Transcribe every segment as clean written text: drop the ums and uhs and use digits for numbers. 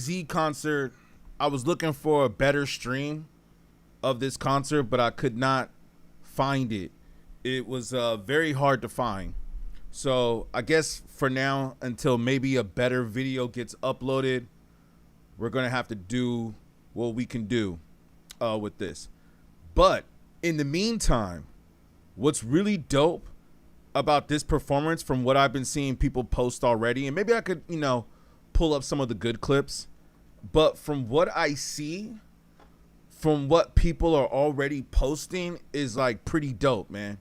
JAY-Z concert, I was looking for a better stream of this concert, but I could not find it. It was very hard to find. So I guess for now, until maybe a better video gets uploaded, we're going to have to do what we can do with this. But in the meantime, what's really dope about this performance from what I've been seeing people post already, and maybe I could, you know, pull up some of the good clips, but from what I see, from what people are already posting is like pretty dope, man.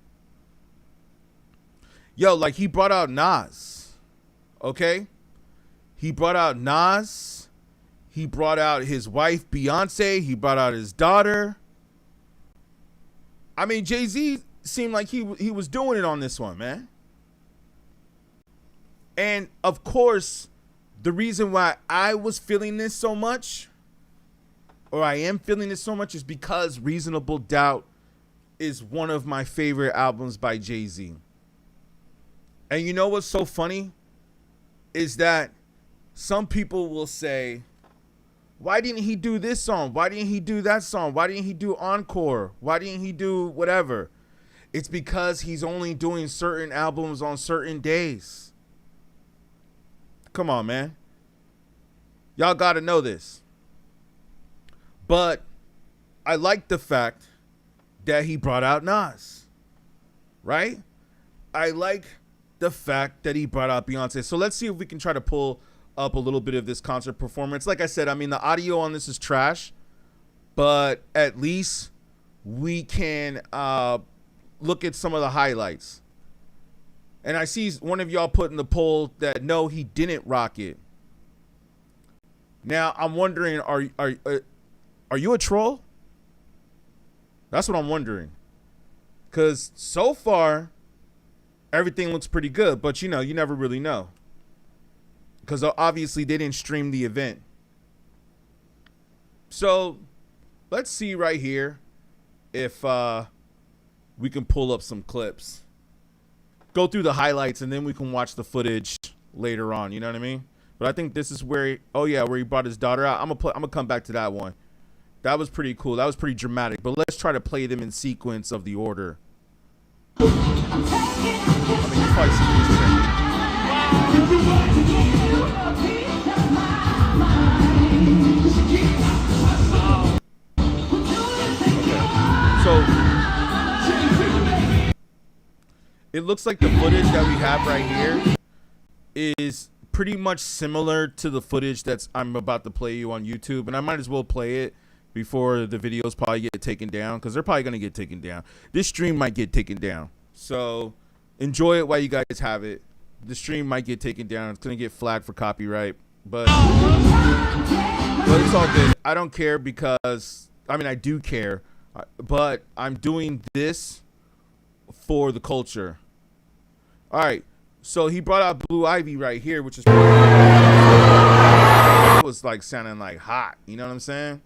Yo, like he brought out Nas, okay? He brought out Nas. He brought out his wife, Beyonce. He brought out his daughter. I mean, Jay-Z seemed like he was doing it on this one, man. And of course, the reason why I was feeling this so much, or I am feeling this so much, is because Reasonable Doubt is one of my favorite albums by Jay-Z. And you know what's so funny is that some people will say, why didn't he do this song? Why didn't he do that song? Why didn't he do Encore? Why didn't he do whatever? It's because he's only doing certain albums on certain days. Come on, man. Y'all got to know this. But I like the fact that he brought out Nas, right? I like the fact that he brought out Beyonce. So let's see if we can try to pull up a little bit of this concert performance. Like I said, I mean, the audio on this is trash, but at least we can look at some of the highlights. And I see one of y'all put in the poll that no, he didn't rock it. Now I'm wondering, are you a troll? That's what I'm wondering. Because so far, everything looks pretty good, but you know, you never really know. Because obviously they didn't stream the event. So let's see right here if we can pull up some clips. Go through the highlights and then we can watch the footage later on. You know what I mean? But I think this is where, where he brought his daughter out. I'm gonna come back to that one. That was pretty cool. That was pretty dramatic. But let's try to play them in sequence of the order. I mean, you probably see this trending. So it looks like the footage that we have right here is pretty much similar to the footage I'm about to play you on YouTube, and I might as well play it before the videos probably get taken down, because they're probably going to get taken down. This stream might get taken down, so enjoy it while you guys have it. The stream might get taken down. It's going to get flagged for copyright, but it's all good. I don't care because, I mean, I do care, but I'm doing this for the culture. All right, so he brought out Blue Ivy right here, which is it was like sounding like hot. You know what I'm saying?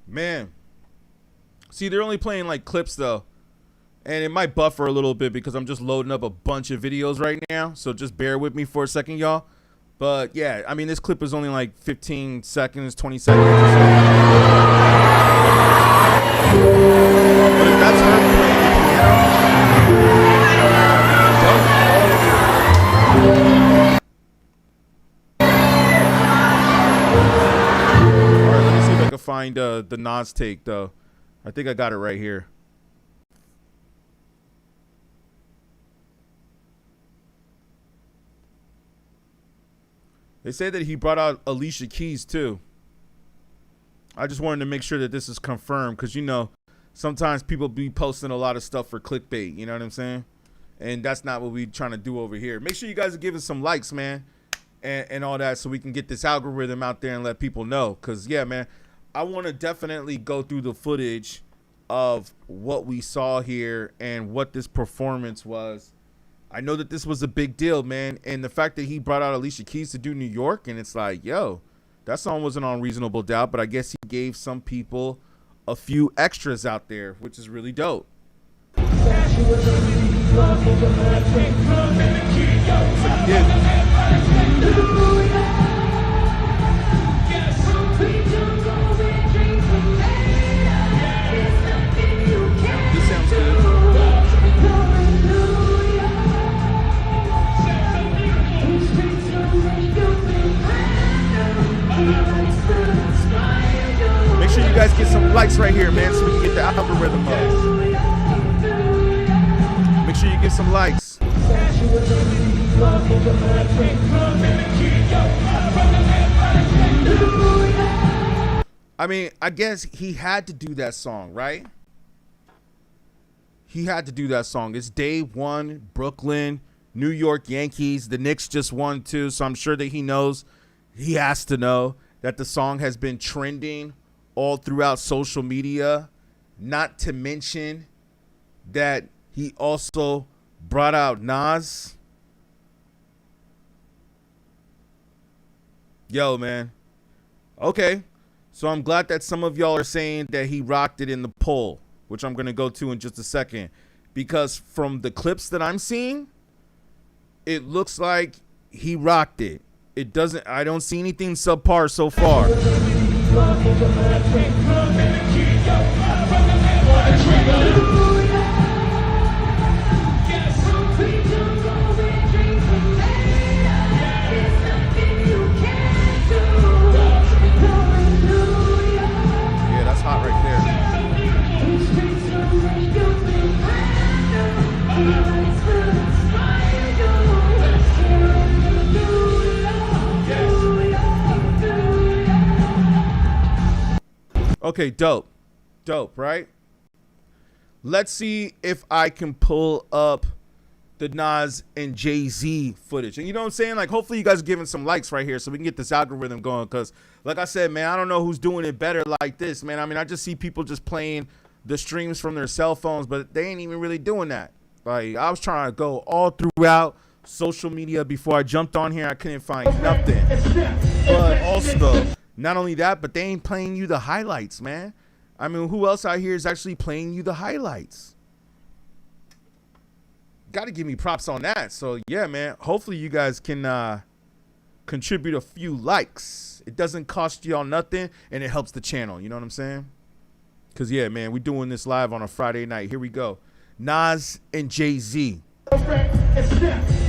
Man, see, they're only playing like clips though, and it might buffer a little bit because I'm just loading up a bunch of videos right now, so just bear with me for a second, y'all. But yeah, I mean, this clip is only like 15 seconds, 20 seconds or so. But if that's her playing the piano, all right, let me see if I can find the Nas take though. I think I got it right here. They say that he brought out Alicia Keys too. I just wanted to make sure that this is confirmed, because you know, sometimes people be posting a lot of stuff for clickbait, you know what I'm saying? And that's not what we trying to do over here. Make sure you guys are giving some likes, man, and all that, so we can get this algorithm out there and let people know. Because yeah, man, I want to definitely go through the footage of what we saw here and what this performance was. I know that this was a big deal, man. And the fact that he brought out Alicia Keys to do New York, and it's like, yo, that song wasn't on Reasonable Doubt, but I guess he gave some people a few extras out there, which is really dope. This sounds good. Make sure you guys get some likes right here, man, so we can get the algorithm up. Make sure you get some likes. I mean, I guess he had to do that song, right? He had to do that song. It's day one, Brooklyn, New York Yankees. The Knicks just won too, so I'm sure that he knows, he has to know that the song has been trending all throughout social media. Not to mention that he also brought out Nas. Yo, man. Okay. So I'm glad that some of y'all are saying that he rocked it in the poll, which I'm going to go to in just a second. Because from the clips that I'm seeing, it looks like he rocked it. It doesn't, I don't see anything subpar so far. Yeah, that's hot right there. Okay, dope. Dope, right? Let's see if I can pull up the Nas and Jay-Z footage. And you know what I'm saying? Like, hopefully you guys are giving some likes right here so we can get this algorithm going. Because, like I said, man, I don't know who's doing it better like this, man. I mean, I just see people just playing the streams from their cell phones, but they ain't even really doing that. Like, I was trying to go all throughout social media before I jumped on here. I couldn't find nothing. But also, not only that, but they ain't playing you the highlights, man. I mean, who else out here is actually playing you the highlights? Got to give me props on that. So, yeah, man, hopefully you guys can contribute a few likes. It doesn't cost y'all nothing, and it helps the channel. You know what I'm saying? Because, yeah, man, we're doing this live on a Friday night. Here we go. Nas and Jay-Z.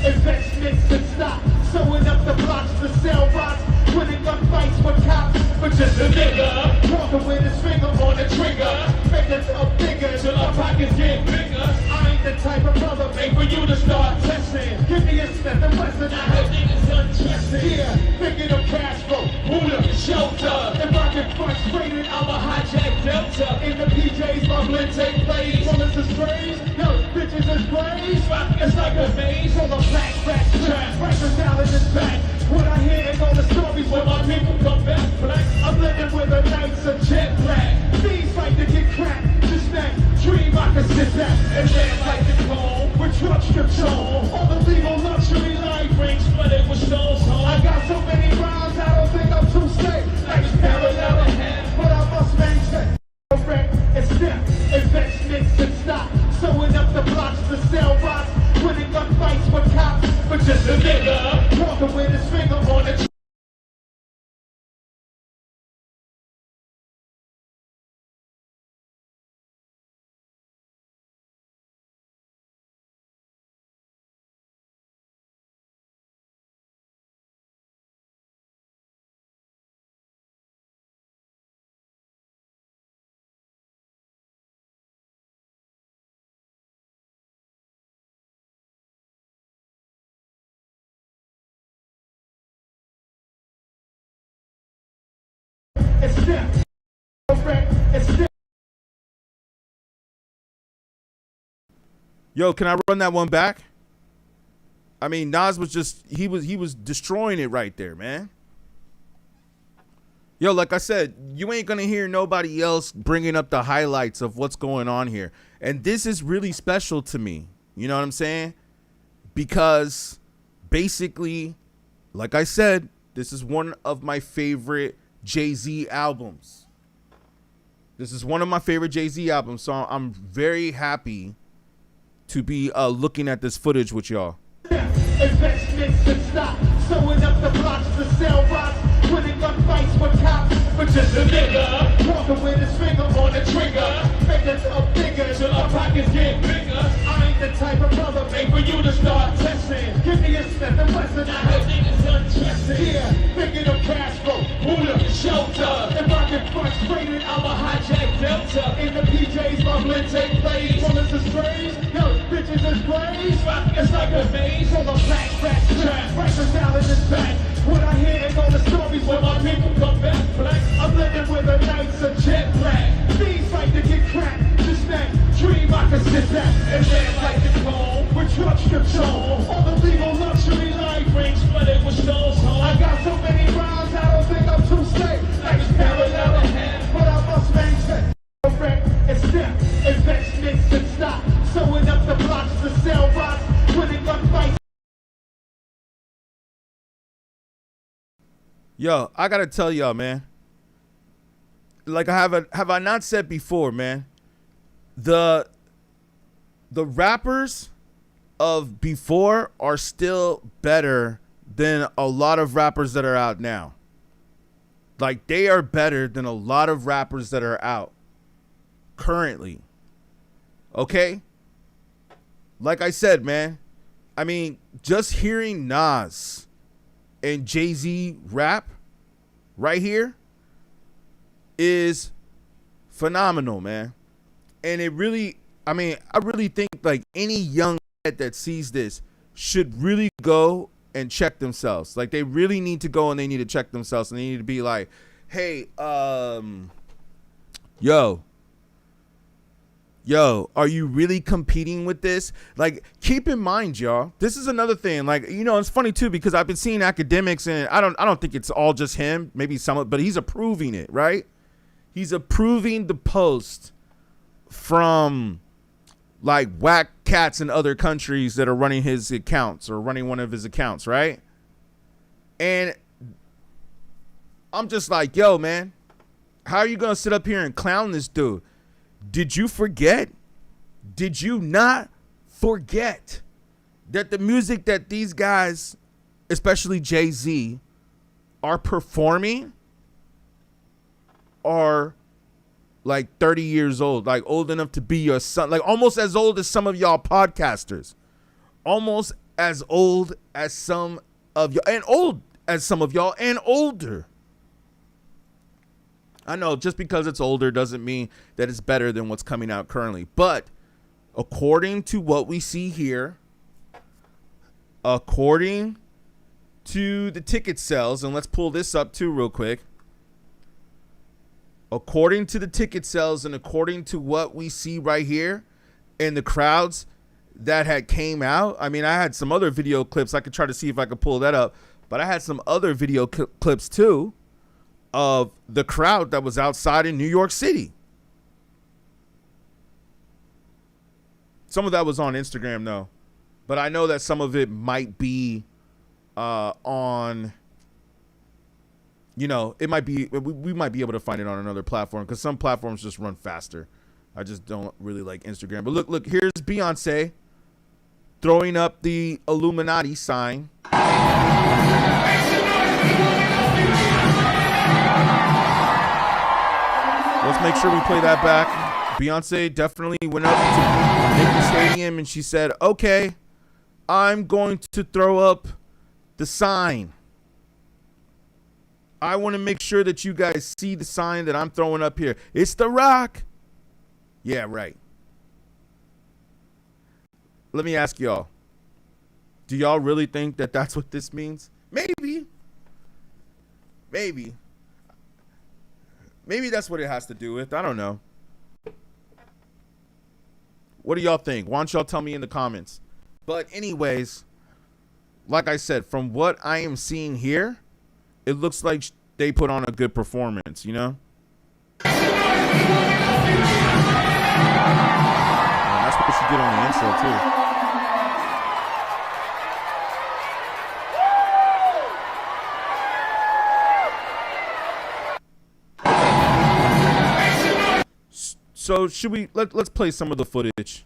Investments and stock, sewing up the blocks to sell rocks, winning gunfights with cops, but just a nigga, walking with his finger on the trigger, making up bigger till our pockets get bigger. I ain't the type of brother made for you to start testing. Give me a Smith and Wesson, I heard niggas undressing. Yeah, thinking of cash flow, Buddha, shelter, and rockin' front straight in our hijack Delta. In the PJs, bubbling take place. Bullets is sprays, yo, bitches is sprays. It's like a maze on the black trap, breaking down in his back. When I hear and know the stories when my people come back black, I'm living with the nights of jet black. These fight to get cracked, just that dream I can sit back and dance like the cold with trucks control. All the legal luxury life rings flooded with souls. I got so many rhymes, I don't think I'm too safe. Like it's parallel ahead, but I must maintain. It's step, investments and stock, sewing up the blocks to sell rocks, winning gunfights with cops, but just a nigga, walking with his finger on the Yo, can I run that one back? I mean, Nas was just, he was destroying it right there, man. Yo, like I said, you ain't gonna hear nobody else bringing up the highlights of what's going on here. And this is really special to me. You know what I'm saying? Because basically, like I said, this is one of my favorite Jay-Z albums. This is one of my favorite Jay-Z albums. So I'm very happy to be looking at this footage with y'all. Investments and stock, sewing up the blocks to sell rocks, winning gunfights with cops, but just a nigga, walking with his finger on the trigger, making up bigger till our pockets get bigger. I ain't the type of brother made for you to start testing. Give me a Smith and Wesson, I have niggas undressing. Yeah, thinking of cash flow, Buddha, shelter. If I get frustrated, I'ma hijack Delta. In the PJs, bubbling, take plays. Bullets is strange, yo, bitches is brains. It's like a maze, full of black trap, pressure down in his back. When I hear all the stories where my people come back black, I'm living with a nights of jet black. These like to get cracked, just that dream I can sit back and dance like it's home. With truck strips on, all the legal luxury life rings flooded with stones home. I got so many rhymes, I don't think I'm too safe. Like it's parallel ahead, but I must maintain. And step, investments and stock, sewing up the blocks to sell rocks, winning gunfights. Yo, I gotta tell y'all, man. Like have I not said before, man? The rappers of before are still better than a lot of rappers that are out now. Like they are better than a lot of rappers that are out currently. Okay? Like I said, man. I mean, just hearing Nas and Jay-Z rap right here is phenomenal, man. And it really, I mean, I really think like any young that sees this should really go and check themselves. Like they really need to go and they need to check themselves and they need to be like, hey, yo, are you really competing with this? Like, keep in mind, y'all, this is another thing. Like, you know, it's funny too, because I've been seeing academics and I don't think it's all just him, maybe some, but he's approving it, right? He's approving the post from like whack cats in other countries that are running his accounts or running one of his accounts, right? And I'm just like, yo, man, how are you going to sit up here and clown this dude? Did you forget? Did you not forget that the music that these guys, especially Jay-Z, are performing are like 30 years old, like old enough to be your son, like almost as old as some of y'all podcasters, almost as old as some of y'all, and old as some of y'all, and older. I know just because it's older doesn't mean that it's better than what's coming out currently. But according to what we see here, according to the ticket sales, and let's pull this up too real quick. According to the ticket sales and according to what we see right here in the crowds that had came out. I mean, I had some other video clips. I could try to see if I could pull that up. But I had some other video clips too of the crowd that was outside in New York City. Some of that was on Instagram though, but I know that some of it might be on, you know, it might be, we might be able to find it on another platform because some platforms just run faster. I just don't really like Instagram. But look, here's Beyonce throwing up the Illuminati sign. Let's make sure we play that back. Beyonce definitely went up to Yankee Stadium and she said, okay, I'm going to throw up the sign. I want to make sure that you guys see the sign that I'm throwing up here. It's The Rock. Yeah, right. Let me ask y'all. Do y'all really think that that's what this means? Maybe. Maybe that's what it has to do with. I don't know. What do y'all think? Why don't y'all tell me in the comments? But anyways, like I said, from what I am seeing here, it looks like they put on a good performance, you know? That's what she did on the intro, too. So should we let's play some of the footage.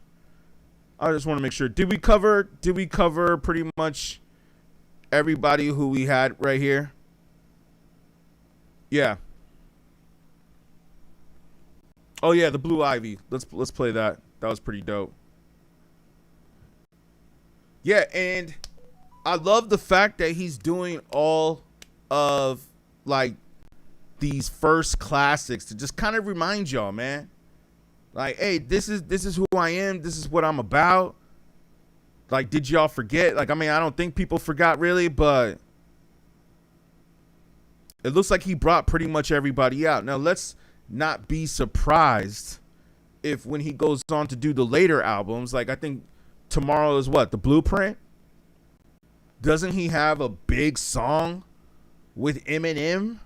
I just want to make sure. Did we cover pretty much everybody who we had right here? Yeah. Oh yeah, the Blue Ivy. Let's play that. That was pretty dope. Yeah, and I love the fact that he's doing all of like these first classics to just kind of remind y'all, man. Like, hey, this is who I am. This is what I'm about. Like, did y'all forget? Like, I mean, I don't think people forgot really, but it looks like he brought pretty much everybody out. Now, let's not be surprised if when he goes on to do the later albums, like I think tomorrow is what? The Blueprint? Doesn't he have a big song with Eminem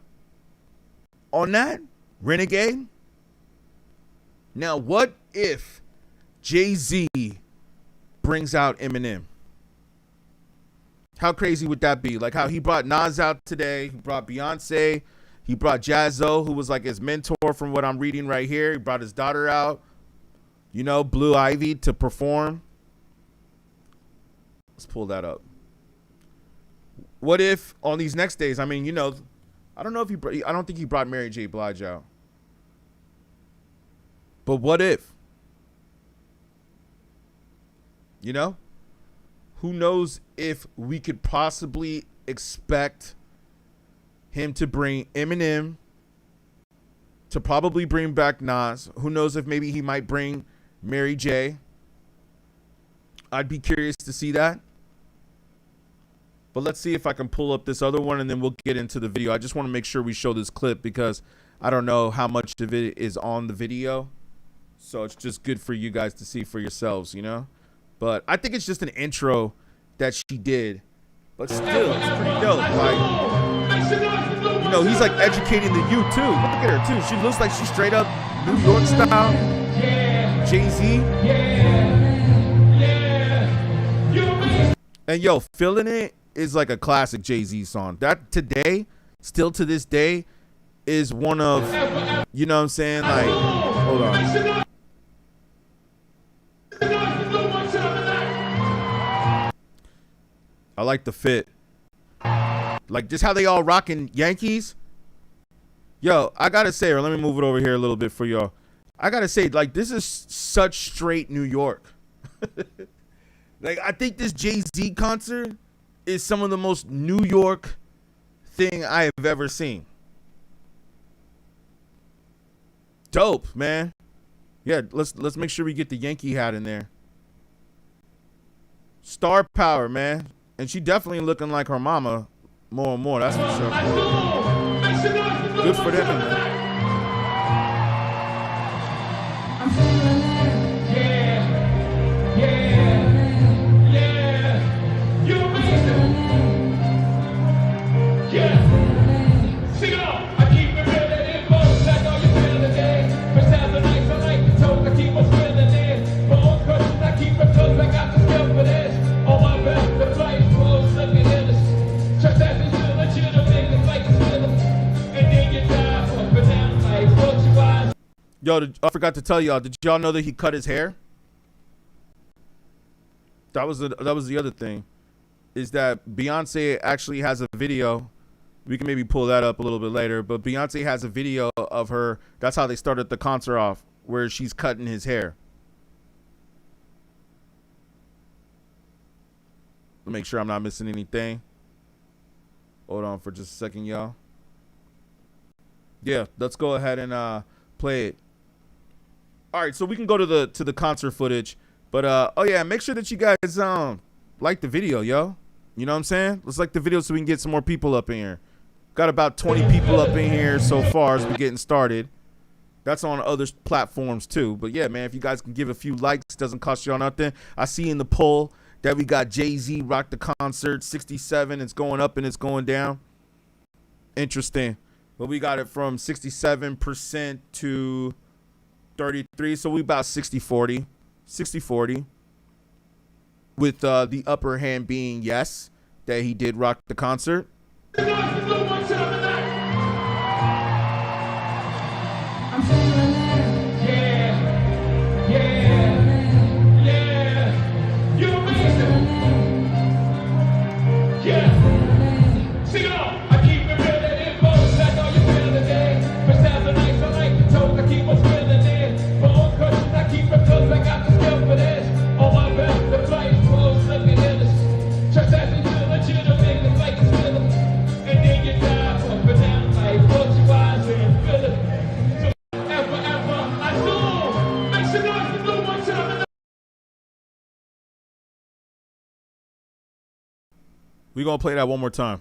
on that? Renegade? Now, what if Jay-Z brings out Eminem? How crazy would that be? Like how he brought Nas out today. He brought Beyonce. He brought JAÐ-Z, who was like his mentor from what I'm reading right here. He brought his daughter out, you know, Blue Ivy to perform. Let's pull that up. What if on these next days, I mean, you know, I don't think he brought Mary J. Blige out. But what if? You know? Who knows if we could possibly expect him to bring Eminem, to probably bring back Nas. Who knows if maybe he might bring Mary J. I'd be curious to see that. But let's see if I can pull up this other one and then we'll get into the video. I just want to make sure we show this clip because I don't know how much of it is on the video. So it's just good for you guys to see for yourselves, you know? But I think it's just an intro that she did. But still, it's pretty dope. Like, you know, he's like educating the youth too. Look at her too. She looks like she's straight up New York style. Jay-Z. And yo, Feeling It is like a classic Jay-Z song. That today, still to this day, is one of, you know what I'm saying? Like, hold on. I like the fit. Like just how they all rocking Yankees. Yo, I gotta say, or let me move it over here a little bit for y'all. I gotta say, like, this is such straight New York. Like, I think this Jay-Z concert is some of the most New York thing I have ever seen. Dope, man. Yeah, let's make sure we get the Yankee hat in there. Star power, man. And she definitely looking like her mama more and more. That's for sure. Good for them, man. Yo, I forgot to tell y'all. Did y'all know that he cut his hair? That was the other thing. Is that Beyonce actually has a video. We can maybe pull that up a little bit later. But Beyonce has a video of her. That's how they started the concert off, where she's cutting his hair. Let me make sure I'm not missing anything. Hold on for just a second, y'all. Yeah, let's go ahead and play it. All right, so we can go to the concert footage, but oh yeah, make sure that you guys like the video, yo. You know what I'm saying? Let's like the video so we can get some more people up in here. Got about 20 people up in here so far as we're getting started. That's on other platforms too. But yeah, man, if you guys can give a few likes, doesn't cost y'all nothing. I see in the poll that we got Jay-Z rock the concert 67. It's going up and it's going down. Interesting. but we got it from 67% to 33. So we about 60-40. 60-40. With the upper hand being yes, that he did rock the concert. We're going to play that one more time.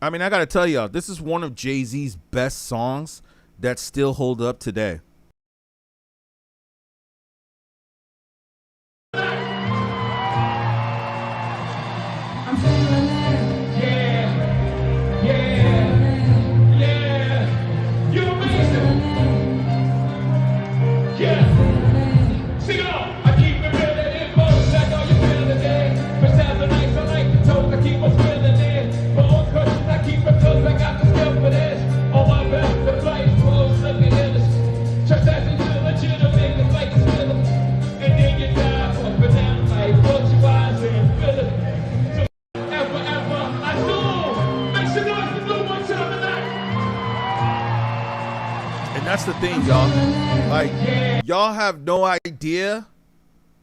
I mean, I got to tell y'all, this is one of Jay-Z's best songs that still hold up today. That's the thing, y'all. Like, y'all have no idea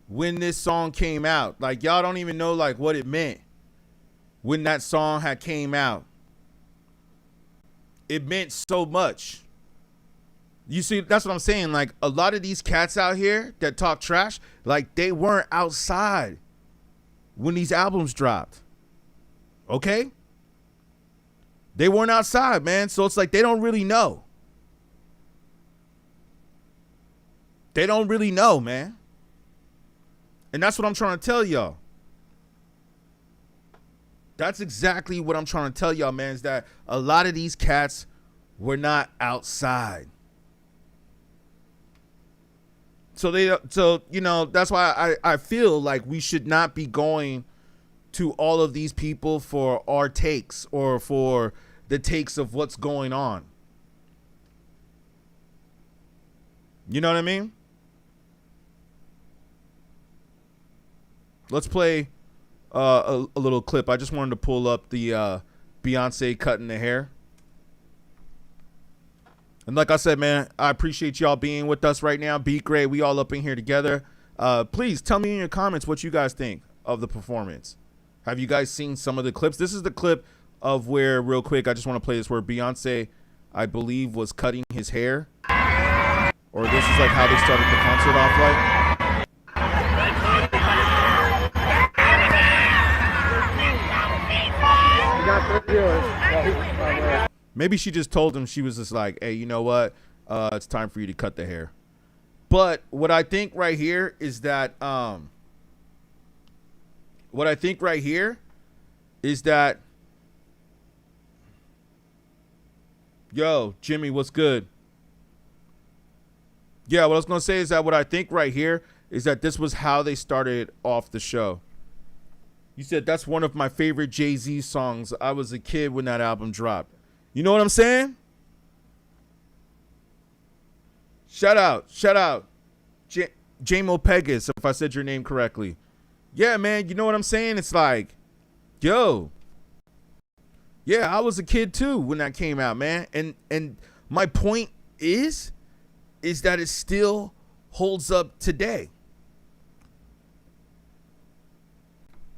when this song came out. Like, y'all don't even know like what it meant when that song had came out. It meant so much. You see, that's what I'm saying. Like, a lot of these cats out here that talk trash, like, they weren't outside when these albums dropped. Okay? They weren't outside, man. So it's like they don't really know. They don't really know, man. And that's what I'm trying to tell y'all. That's exactly what I'm trying to tell y'all, man, is that a lot of these cats were not outside. So you know, that's why I feel like we should not be going to all of these people for our takes or for the takes of what's going on. You know what I mean? Let's play a little clip. I just wanted to pull up the Beyonce cutting the hair. And like I said, man, I appreciate y'all being with us right now. beatGrade, we all up in here together. Please tell me in your comments what you guys think of the performance. Have you guys seen some of the clips? This is the clip of where, real quick, I just want to play this, where Beyonce, I believe, was cutting his hair. Or this is like how they started the concert off like. Maybe she just told him, she was just like, hey, you know what? It's time for you to cut the hair. But what I think right here is that, yo, Jimmy, what's good? Yeah, what I was going to say is that what I think right here is that this was how they started off the show. You said that's one of my favorite Jay-Z songs. I was a kid when that album dropped. You know what I'm saying? Shout out. J-Mo Pegas, if I said your name correctly. Yeah, man, you know what I'm saying? It's like, yo. Yeah, I was a kid too when that came out, man. And my point is that it still holds up today.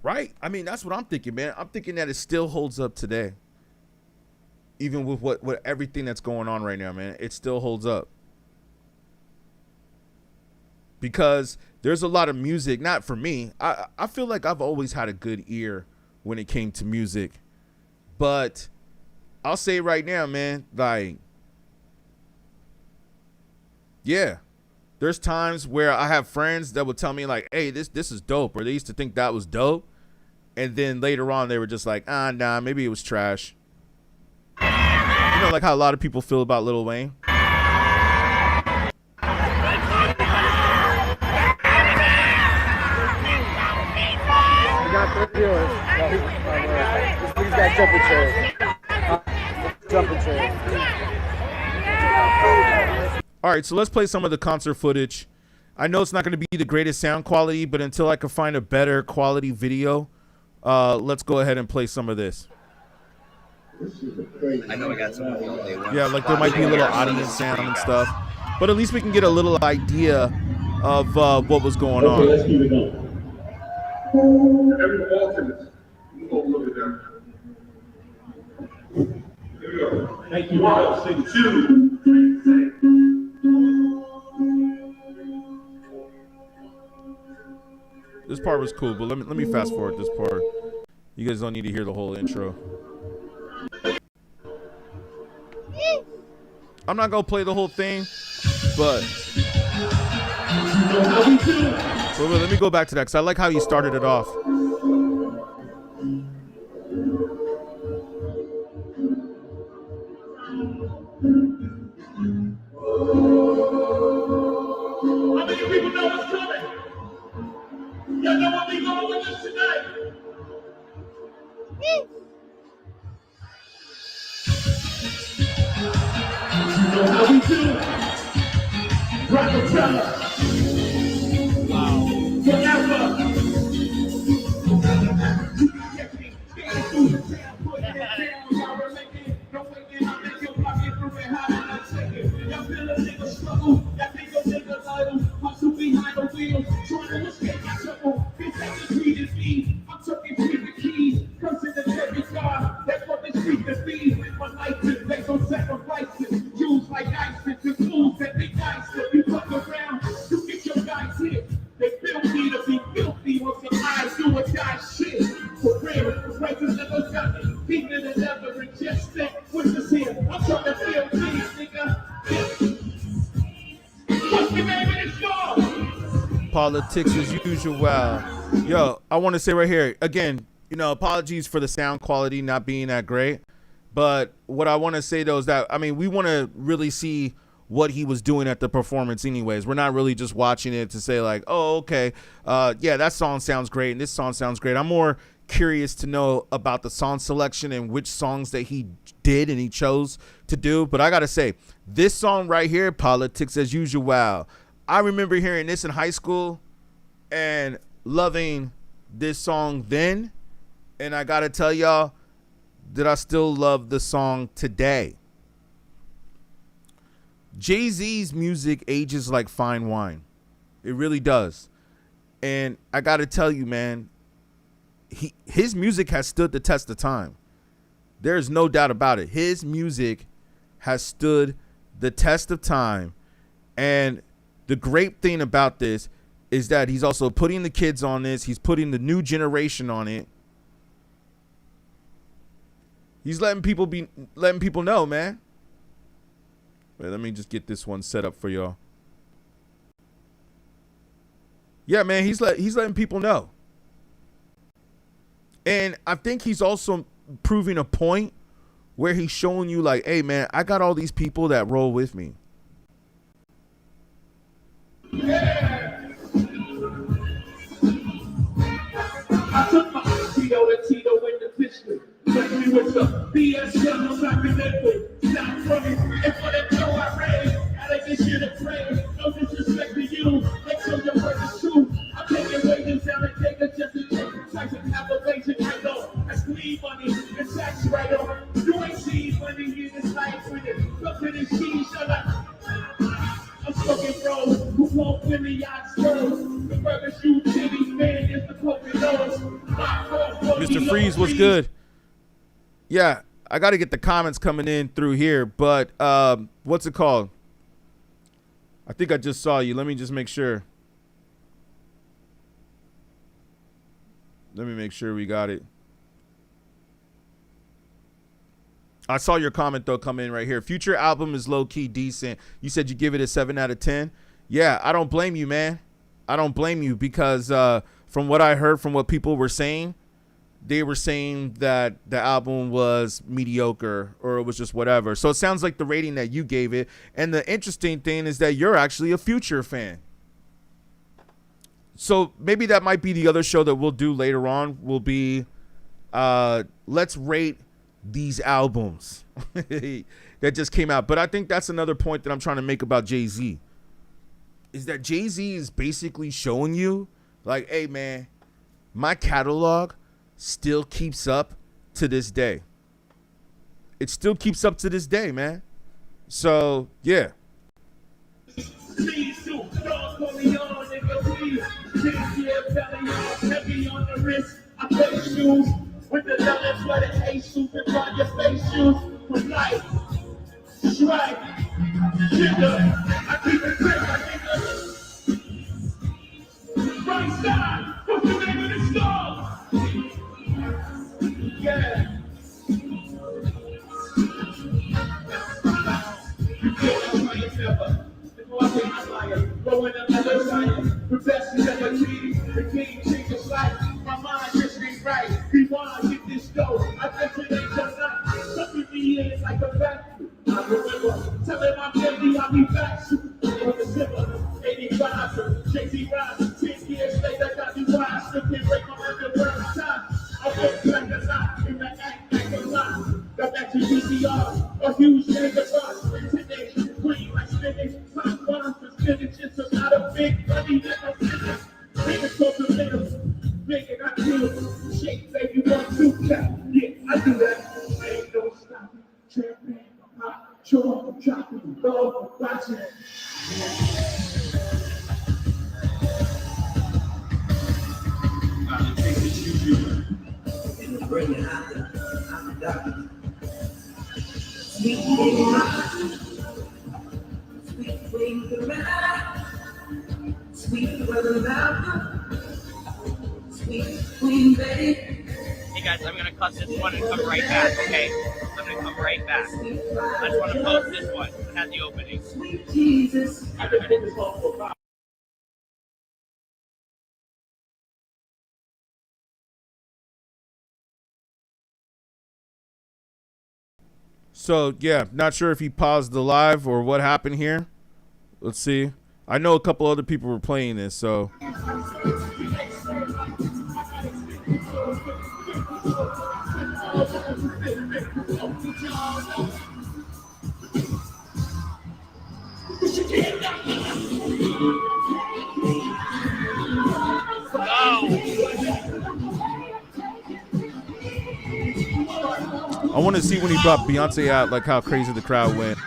Right? I mean, that's what I'm thinking, man. I'm thinking that it still holds up today. Even with what everything that's going on right now, man, it still holds up. Because there's a lot of music, not for me. I feel like I've always had a good ear when it came to music. But I'll say right now, man, like, yeah, there's times where I have friends that will tell me like, hey, this is dope, or they used to think that was dope. And then later on, they were just like, nah, maybe it was trash. You know, like how a lot of people feel about Lil Wayne. Got viewers. He's got jumping chairs. Jumping chairs. All right, so let's play some of the concert footage. I know it's not going to be the greatest sound quality, but until I can find a better quality video, let's go ahead and play some of this. I know I got some. Yeah, like there might be a little audience sound and stuff, but at least we can get a little idea of what was going on. Okay, let's keep it going. Every alternate. We'll look at that. Here we go. Thank you all. Sing 2, 3, 6. This part was cool, but let me fast forward this part. You guys don't need to hear the whole intro. I'm not gonna play the whole thing, but let me go back to that because I like how you started it off. How many people know what's coming? Y'all know what we going with us tonight? You know how we do. Rockefeller. Wow. Forever. Y'all feel a nigga struggle. Y'all think a nigga idle. Hustle behind the wheels. Trying to escape my trouble. This ain't the treated me. I'm talking to the keys. Cursing the every car. That's what the street to be. My life is based on sacrifices. Used like ice to fools that think nice. If you fuck around, you get your guys hit. They built me to be filthy on some eyes do or die shit. For real, prices never got me. Keeping it ever and just that. What's this here? I'm trying to feel these, nigga. What's the name of this song? Politics as usual. Yo, I want to say right here again, you know, apologies for the sound quality not being that great, but what I want to say though is that I mean we want to really see what he was doing at the performance anyways. We're not really just watching it to say like, oh, okay, yeah, that song sounds great and this song sounds great. I'm more curious to know about the song selection and which songs that he did and he chose to do. But I gotta say, this song right here, Politics as Usual, I remember hearing this in high school and loving this song then, and I gotta tell y'all that I still love the song today. Jay-Z's music ages like fine wine. It really does. And I gotta tell you, man, his music has stood the test of time. There's no doubt about it. His music has stood the test of time. And the great thing about this is that he's also putting the kids on this. He's putting the new generation on it. He's letting people know, man. Wait, let me just get this one set up for y'all. Yeah, man, he's letting people know. And I think he's also proving a point where he's showing you like, hey, man, I got all these people that roll with me. Yeah. I took my Tito to Tito in the pistol. Left me with some BS I'm knocking that way. Stop from it. And for that dough I raised, gotta get shit to praise. No disrespect to you. Make sure your word is true. I'm taking wages down and take it just to take the type of application I know. That's clean money and tax right on. You ain't seen money in this life with it. Look at this cheese, shut up. I'm smoking bros who won't win the yacht shows. The burgers you titties, man, is the poking nose. Mr. Freeze, what's good? Yeah, I got to get the comments coming in through here, but what's it called? I think I just saw you. Let me just make sure. Let me make sure we got it. I saw your comment, though, come in right here. Future album is low-key decent. You said you give it a 7 out of 10. Yeah, I don't blame you, man. I don't blame you because from what I heard, from what people were saying, they were saying that the album was mediocre or it was just whatever. So it sounds like the rating that you gave it. And the interesting thing is that you're actually a Future fan. So maybe that might be the other show that we'll do later on. Will be let's rate these albums that just came out. But I think that's another point that I'm trying to make about Jay-Z, is that Jay-Z is basically showing you like, hey man, my catalog still keeps up to this day. It still keeps up to this day, man. So yeah. I play shoes with the leather sweater, A-suit, and try your face shoes from life. Strike, jigger, I keep it quick, I think right side, what's the name of the song? Yeah. You can't play it never. Before I say my liar, growing up as a giant, the best is ever king, the king changes life. My mind just ain't right. Rewind, get this dough. I guess it ain't your night. Sucking me in like a factory. I remember telling my baby I'll be back soon. On the zipper, 85, JAY-Z rise. 10 years later, got me wise. Still can't break my underground time. I feel like a lot in the act like a lot. Got back to UCR, a huge nigga bus. Today, green like spinach. Top one for spinach. It's a lot of big money that I'm spinach. Niggas talk to little. Big and I do shake, baby, 1, 2, clap. Yeah, I do that. I ain't no stopping. Tramping, hot, chore, chopping, go, watching. I'll take the shoe. And the bring it out there. I'm done. Sweet baby, sweet queen, the matter. Sweet brother, laughter. Queen, baby. Hey guys, I'm gonna cut this one and come right back, okay? I'm gonna come right back. I just wanna post this one. It has the opening. Sweet Jesus. I've been in this hall for 5. So yeah, not sure if he paused the live or what happened here. Let's see. I know a couple other people were playing this, so. I want to see when he brought Beyonce out, like how crazy the crowd went.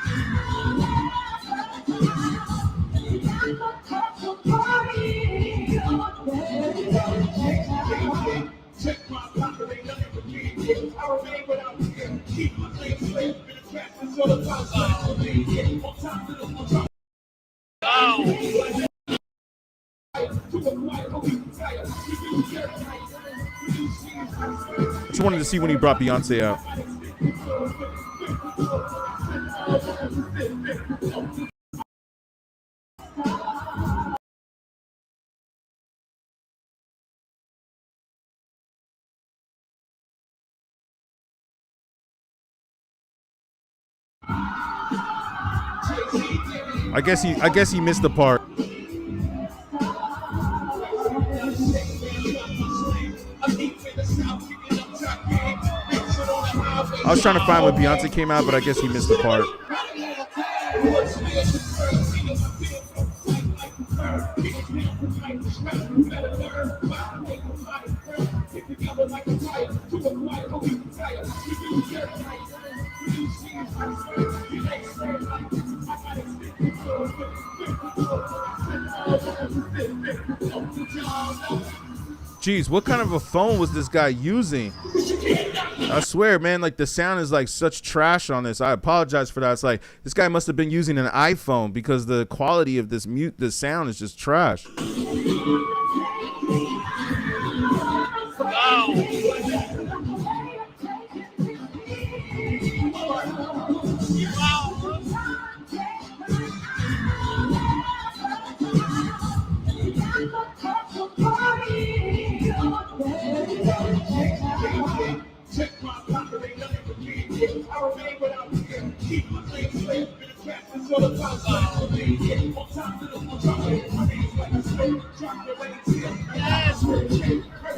Just wanted to see when he brought Beyonce out. I guess he missed the part. I was trying to find when Beyonce came out, but I guess he missed the part. Jeez, what kind of a phone was this guy using? I swear, man, like the sound is like such trash on this. I apologize for that. It's like this guy must have been using an iPhone because the quality of this sound is just trash.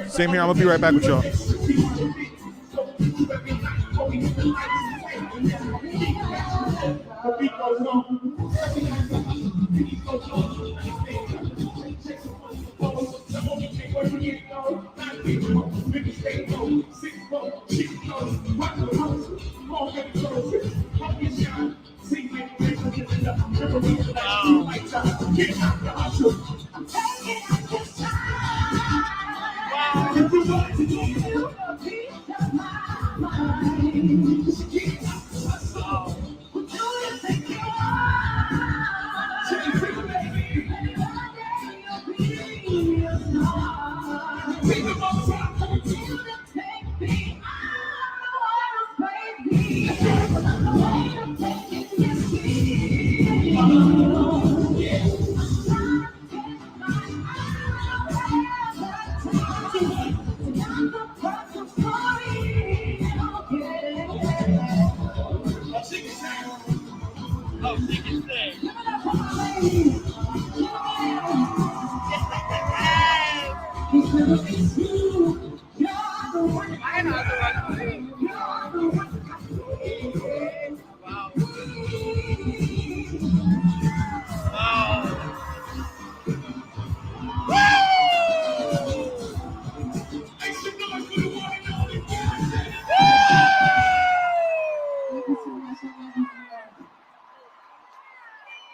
Same here. I'm gonna be right back with y'all.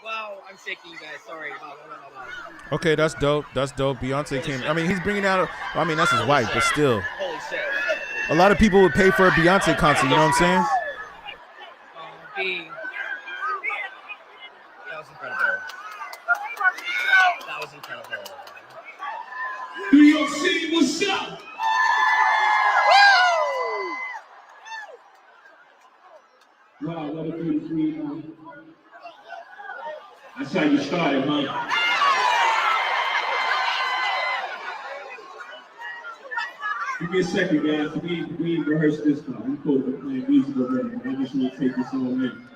Wow, I'm shaking, you guys. Sorry. Wow. Okay, that's dope. That's dope. Beyonce came. I mean, he's bringing out. I mean, that's his wife, but still, Holy shit. a lot of people would pay for a Beyonce concert. You know what I'm saying? B. That was incredible. That was incredible. New York City, what's up? Wow, what a beautiful evening. That's how you started, huh? Give me a second, guys. We rehearsed this part. We called it playing music already. I just want to take this all in.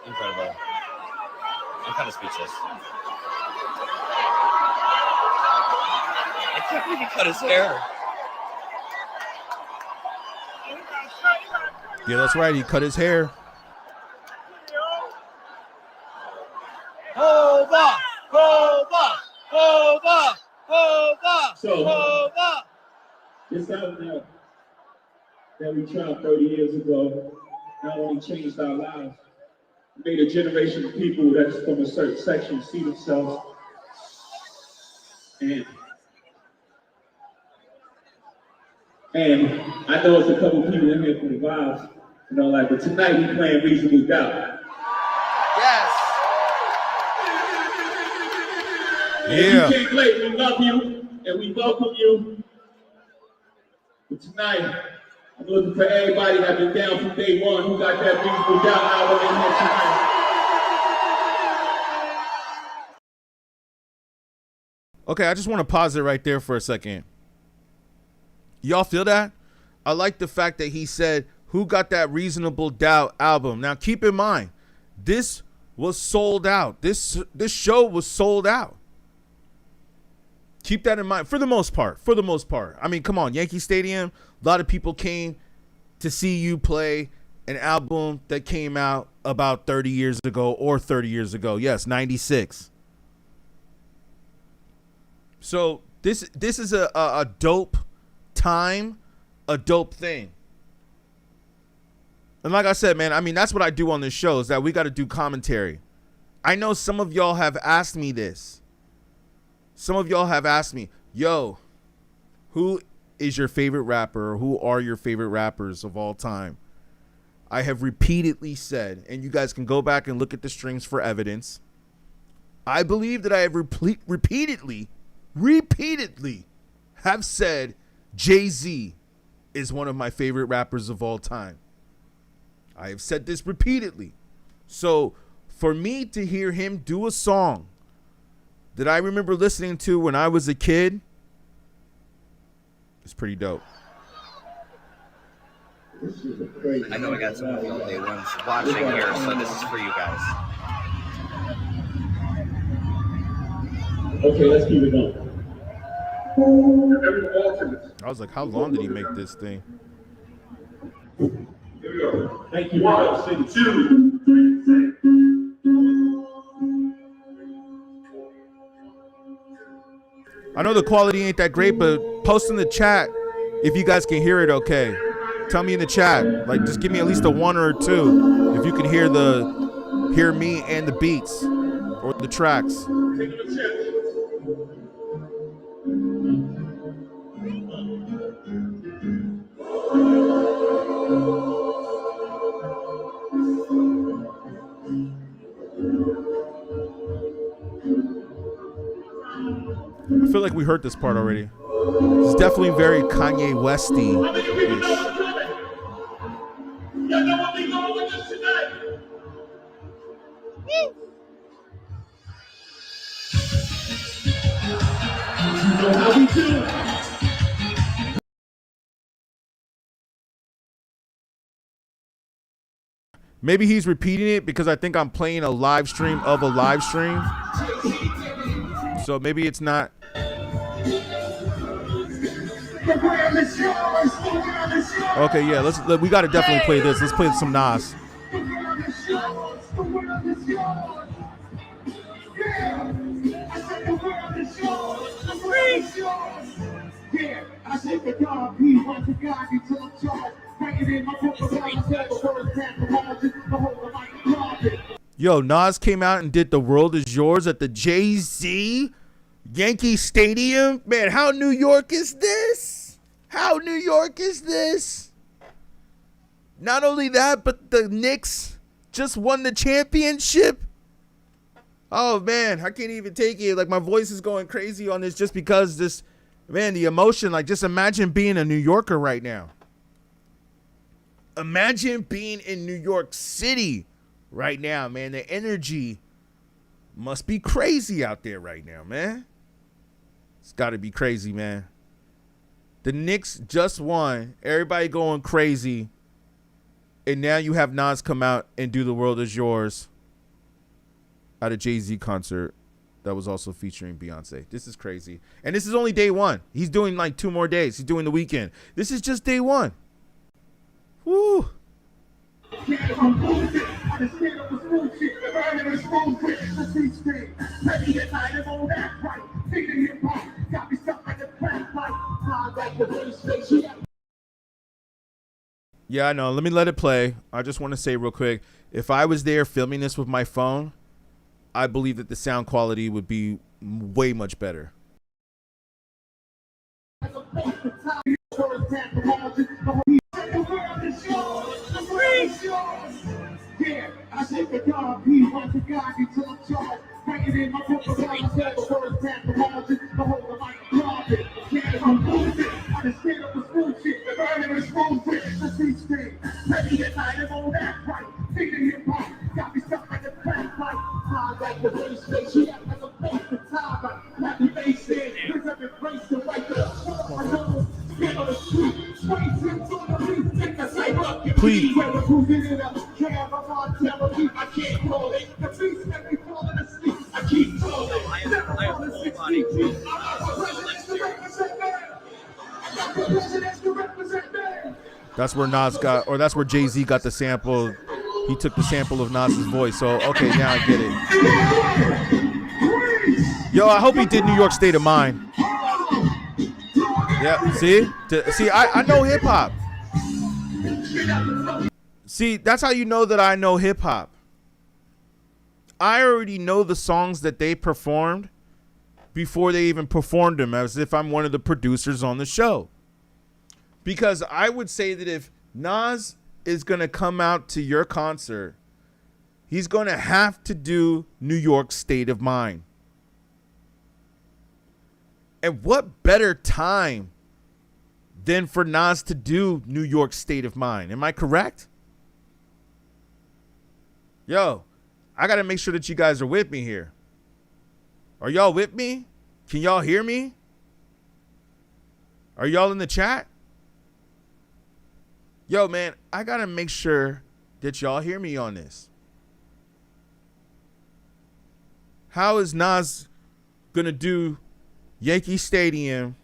Incredible. I'm kind of speechless. I can't believe he cut his hair. Yeah, that's right. He cut his hair. Hova! Hova! Hova! Hova! So, Hova! this album that we tried 30 years ago not only changed our lives, it made a generation of people that's from a certain section see themselves. And I know it's a couple people in here for the vibes, you know, like, but tonight we playing Reasonable Doubt. Yes! Yeah. You came late, we love you, and we welcome you. But tonight, I'm looking for everybody that's been down from day one who got that Reasonable Doubt album in here tonight. Okay, I just want to pause it right there for a second. Y'all feel that? I like the fact that he said, who got that Reasonable Doubt album? Now, keep in mind, this was sold out. This show was sold out. Keep that in mind for the most part. For the most part. I mean, come on, Yankee Stadium. A lot of people came to see you play an album that came out about 30 years ago or 30 years ago. Yes, 96. So this is a dope time, a dope thing. And like I said, man, I mean, that's what I do on this show is that we got to do commentary. I know some of y'all have asked me this. Some of y'all have asked me, yo, who is your favorite rapper or who are your favorite rappers of all time? I have repeatedly said, and you guys can go back and look at the strings for evidence. I believe that I have repeatedly have said Jay-Z is one of my favorite rappers of all time. I have said this repeatedly. So for me to hear him do a song that I remember listening to when I was a kid, it's pretty dope. I know I got some of the day ones watching here, so this is for you guys. Okay, let's keep it going. I was like, how long did he make this thing? Here we go. Thank you, Rob. Say 2, 3, say. I know the quality ain't that great, but post in the chat if you guys can hear it okay. Tell me in the chat. Like, just give me at least a 1 or a 2 if you can hear me and the beats or the tracks. I feel like we heard this part already. It's definitely very Kanye Westy-ish. Y'all know what we going with this tonight? You know how we do. Maybe he's repeating it because I think I'm playing a live stream of a live stream. So maybe it's not. Okay, yeah, we gotta definitely play this. Let's play some Nas. Yo, Nas came out and did The World Is Yours at the JAÐ-Z Yankee Stadium. Man, how New York is this? How New York is this? Not only that, but the Knicks just won the championship. Oh, man, I can't even take it. Like, my voice is going crazy on this just because this, man, the emotion. Like, just imagine being a New Yorker right now. Imagine being in New York City right now, man. The energy must be crazy out there right now, man. It's got to be crazy, man. The Knicks just won. Everybody going crazy. And now you have Nas come out and do The World Is Yours at a Jay-Z concert that was also featuring Beyonce. This is crazy. And this is only day one. He's doing like 2 more days. He's doing the weekend. This is just day one. Woo. Yeah, I know. Let me let it play. I just want to say real quick, if I was there filming this with my phone, I believe that the sound quality would be way much better. Yeah, I said the God, he wants to guide me till I'm charged. Bringing in my book of life, the first time the margin, the whole of my carpet. Yeah, I'm losing. I just stayed up with school shit, burning with spoon with the street stream. Ready at night, I'm on that right. Feeding hip hop, got me stuck like a crack pipe. High like the race station, yeah, like a face the time. Like the bass in, here's every place to write the I know, get on the street, 26 on the beat, take a side up, you Please. I can't call it. The beast make me falling asleep. I keep calling. Never on the 16. That's where Nas got, or that's where Jay-Z got the sample. He took the sample of Nas's voice. So, okay, now I get it. Yo, I hope he did New York State of Mind. Yeah, see? I know hip-hop. See, that's how you know that I know hip-hop. I already know the songs that they performed before they even performed them, as if I'm one of the producers on the show. Because I would say that if Nas is going to come out to your concert, he's going to have to do New York State of Mind. And what better time than for Nas to do New York State of Mind? Am I correct? Yo, I got to make sure that you guys are with me here. Are y'all with me? Can y'all hear me? Are y'all in the chat? Yo, man, I gotta make sure that y'all hear me on this. How is Nas gonna do Yankee Stadium?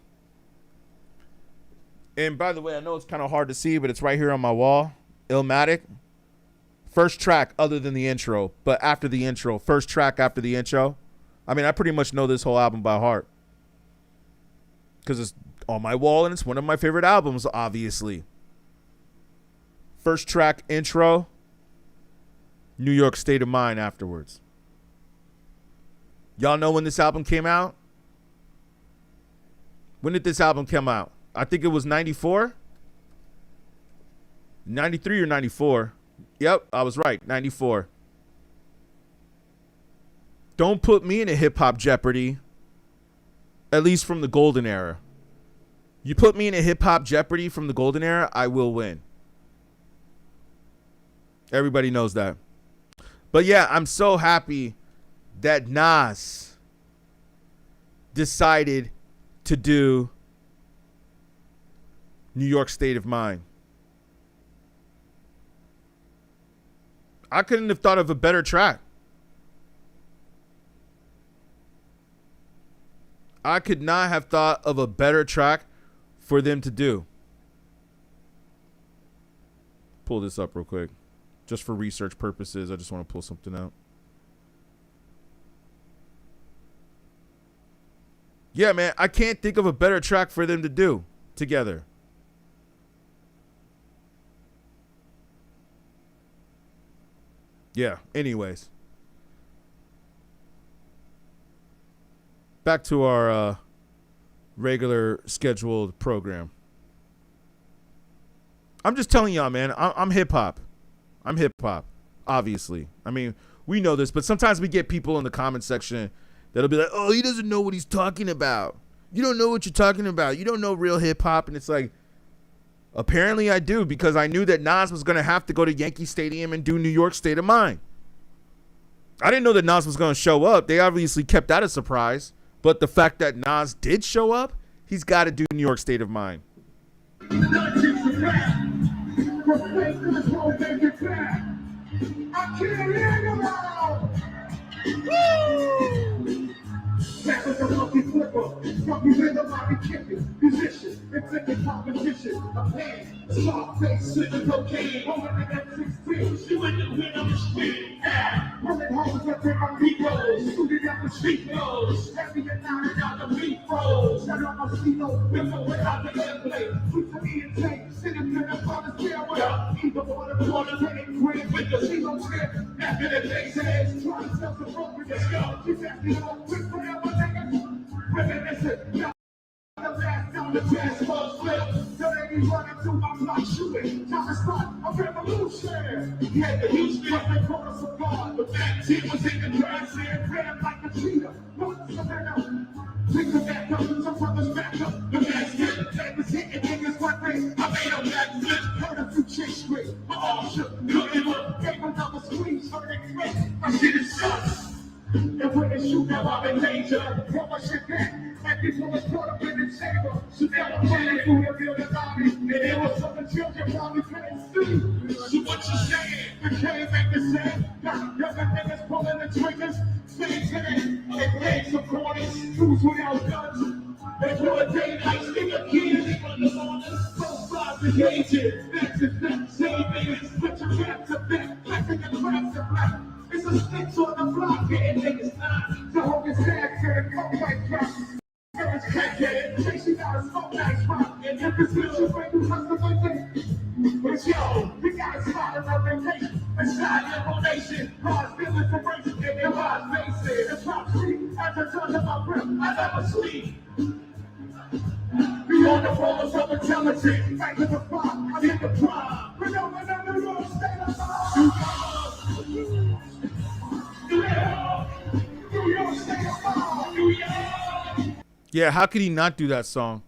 And by the way, I know it's kind of hard to see, but it's right here on my wall. Illmatic. First track other than the intro, but after the intro. First track after the intro. I mean, I pretty much know this whole album by heart. Because it's on my wall and it's one of my favorite albums, obviously. First track intro. New York State of Mind afterwards. Y'all know when this album came out? When did this album come out? I think it was 94. 93 or 94. Yep, I was right. 94. Don't put me in a hip-hop Jeopardy. At least from the golden era. You put me in a hip-hop Jeopardy from the golden era, I will win. Everybody knows that. But yeah, I'm so happy that Nas decided to do New York State of Mind. I couldn't have thought of a better track. I could not have thought of a better track for them to do. Pull this up real quick. Just for research purposes, I just want to pull something out. Yeah, man, I can't think of a better track for them to do together. Yeah, anyways. Back to our regular scheduled program. I'm just telling y'all, man, I'm hip-hop. I'm hip-hop, obviously. I mean, we know this, but sometimes we get people in the comment section that'll be like, oh, he doesn't know what he's talking about. You don't know what you're talking about. You don't know real hip-hop. And it's like, apparently I do, because I knew that Nas was going to have to go to Yankee Stadium and do New York State of Mind. I didn't know that Nas was going to show up. They obviously kept that a surprise. But the fact that Nas did show up, he's got to do New York State of Mind. Back with the funky flipper, funky rhythm, I be kicking, position, and taking competition, a pain, soft face, slipping cocaine, over the M16, you in the wind on the street, pulling holes up in my beat rolls, shooting up the street nose, heavy and knocking out the beat rolls, shut up my CeeLo, with or without the airplane, shoot to me and take, sitting in the front of the stairway, either on the corner, getting green with the CeeLo trip, after the day's heads, trying to sell some rope with the skull, she's asking all quick forever. Reminiscent, the last time the jazz was flip. The lady running through my block shooting. Time to start a revolution. He had the Houston, but they caught us apart. The back team was in the grass and ran like a cheetah. What's the matter? Pick the back up, some brothers back up. The back hit, that was hitting niggas one way. I made a backflip, heard a few chicks scream. My arm shook, couldn't look, gave another squeeze, heard it click. My shit is sucks. And when they shoot, now I'm in danger. Throw my shit back, and people was caught up in the chamber. So now I'm running through the building lobby, and there was some of the children probably couldn't see. So what you saying? The cave ain't the same. Got younger niggas pulling the triggers. Stay today, they played some corners. Troops without guns. They broad daylight, stick a kid in the morning. Both sides engaging. Back to back, same niggas. Put your back to back, clapping the cracks to black. It's a snitch on the block, getting niggas nine. The whole is sad, getting coke like crap. Girls crackhead, chasing out a smoke nice rock. And if it's with you, when you hustle like that. But yo, we got a spot in our vacation. A shot in donation. Hard feelings for racing, and their lives faces. The top street, at the touch of my breath, I never sleep. We on the rollers of intelligence. Back to the front, I'm in the prime. We know another room, stay alive. Yeah, how could he not do that song?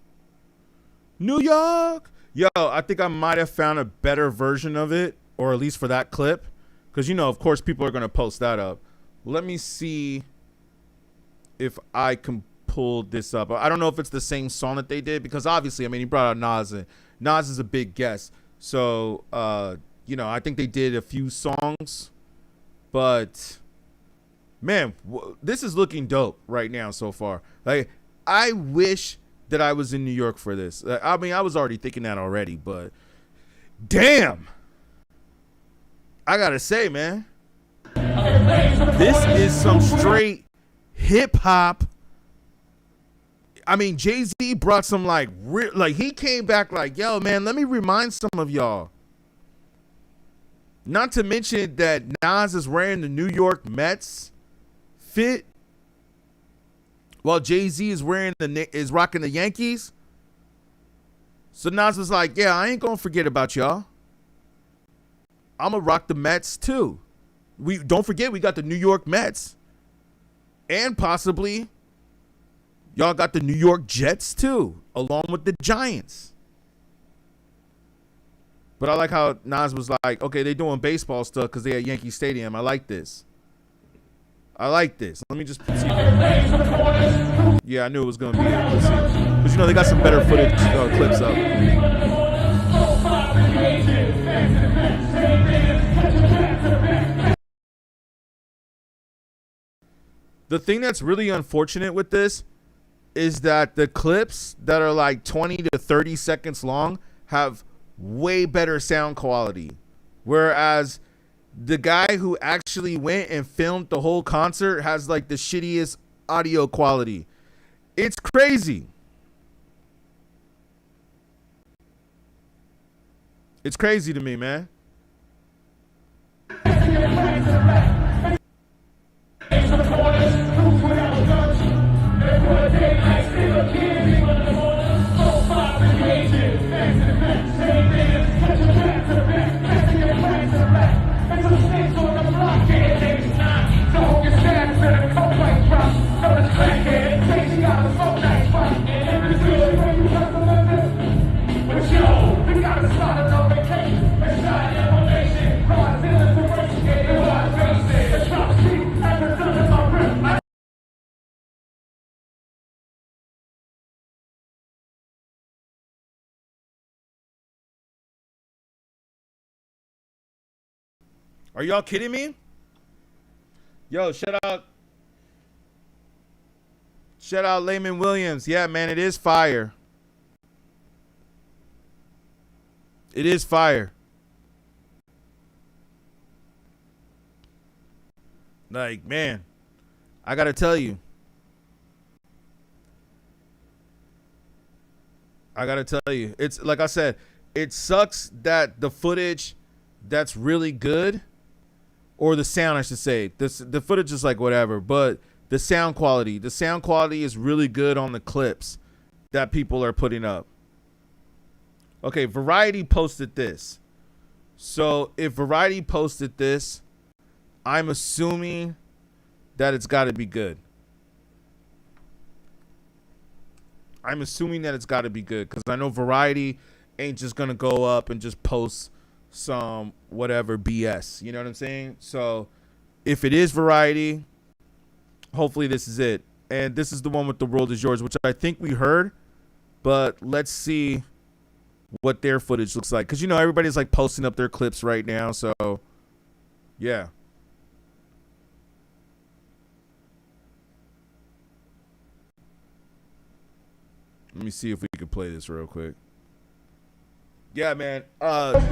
New York. Yo, I think I might have found a better version of it, or at least for that clip. Because, you know, of course, people are going to post that up. Let me see if I can pull this up. I don't know if it's the same song that they did, because obviously, I mean, he brought out Nas, and Nas is a big guest. So, you know, I think they did a few songs, but man, this is looking dope right now so far. Like, I wish that I was in New York for this. I mean, I was already thinking that already, but damn, I gotta say, man, this is some straight hip hop. I mean, Jay-Z brought some like he came back like, yo, man, let me remind some of y'all. Not to mention that Nas is wearing the New York Mets fit, while Jay-Z is rocking the Yankees. So Nas was like, yeah, I ain't gonna forget about y'all. I'm gonna rock the Mets too. Don't forget, we got the New York Mets, and possibly y'all got the New York Jets too, along with the Giants. But I like how Nas was like, okay, they doing baseball stuff because they at Yankee Stadium. I like this. Let me just see. Yeah, I knew it was going to be it. Let's see. But you know, they got some better footage clips up. The thing that's really unfortunate with this is that the clips that are like 20 to 30 seconds long have way better sound quality, whereas the guy who actually went and filmed the whole concert has like the shittiest audio quality. It's crazy. It's crazy to me, man. Are y'all kidding me? Yo, shout out Layman Williams. Yeah, man, it is fire. It is fire. Like, man, I gotta tell you. It's like I said, it sucks that the footage that's really good, or the sound, I should say, the footage is like whatever, but the sound quality is really good on the clips that people are putting up. Okay, Variety posted this. So if Variety posted this, I'm assuming that it's got to be good. Because I know Variety ain't just going to go up and just post some whatever BS. You know what I'm saying? So if it is Variety, hopefully this is it. And this is the one with The World Is Yours, which I think we heard. But let's see what their footage looks like. Because, you know, everybody's like posting up their clips right now. So, yeah. Let me see if we can play this real quick. Yeah, man. I mean,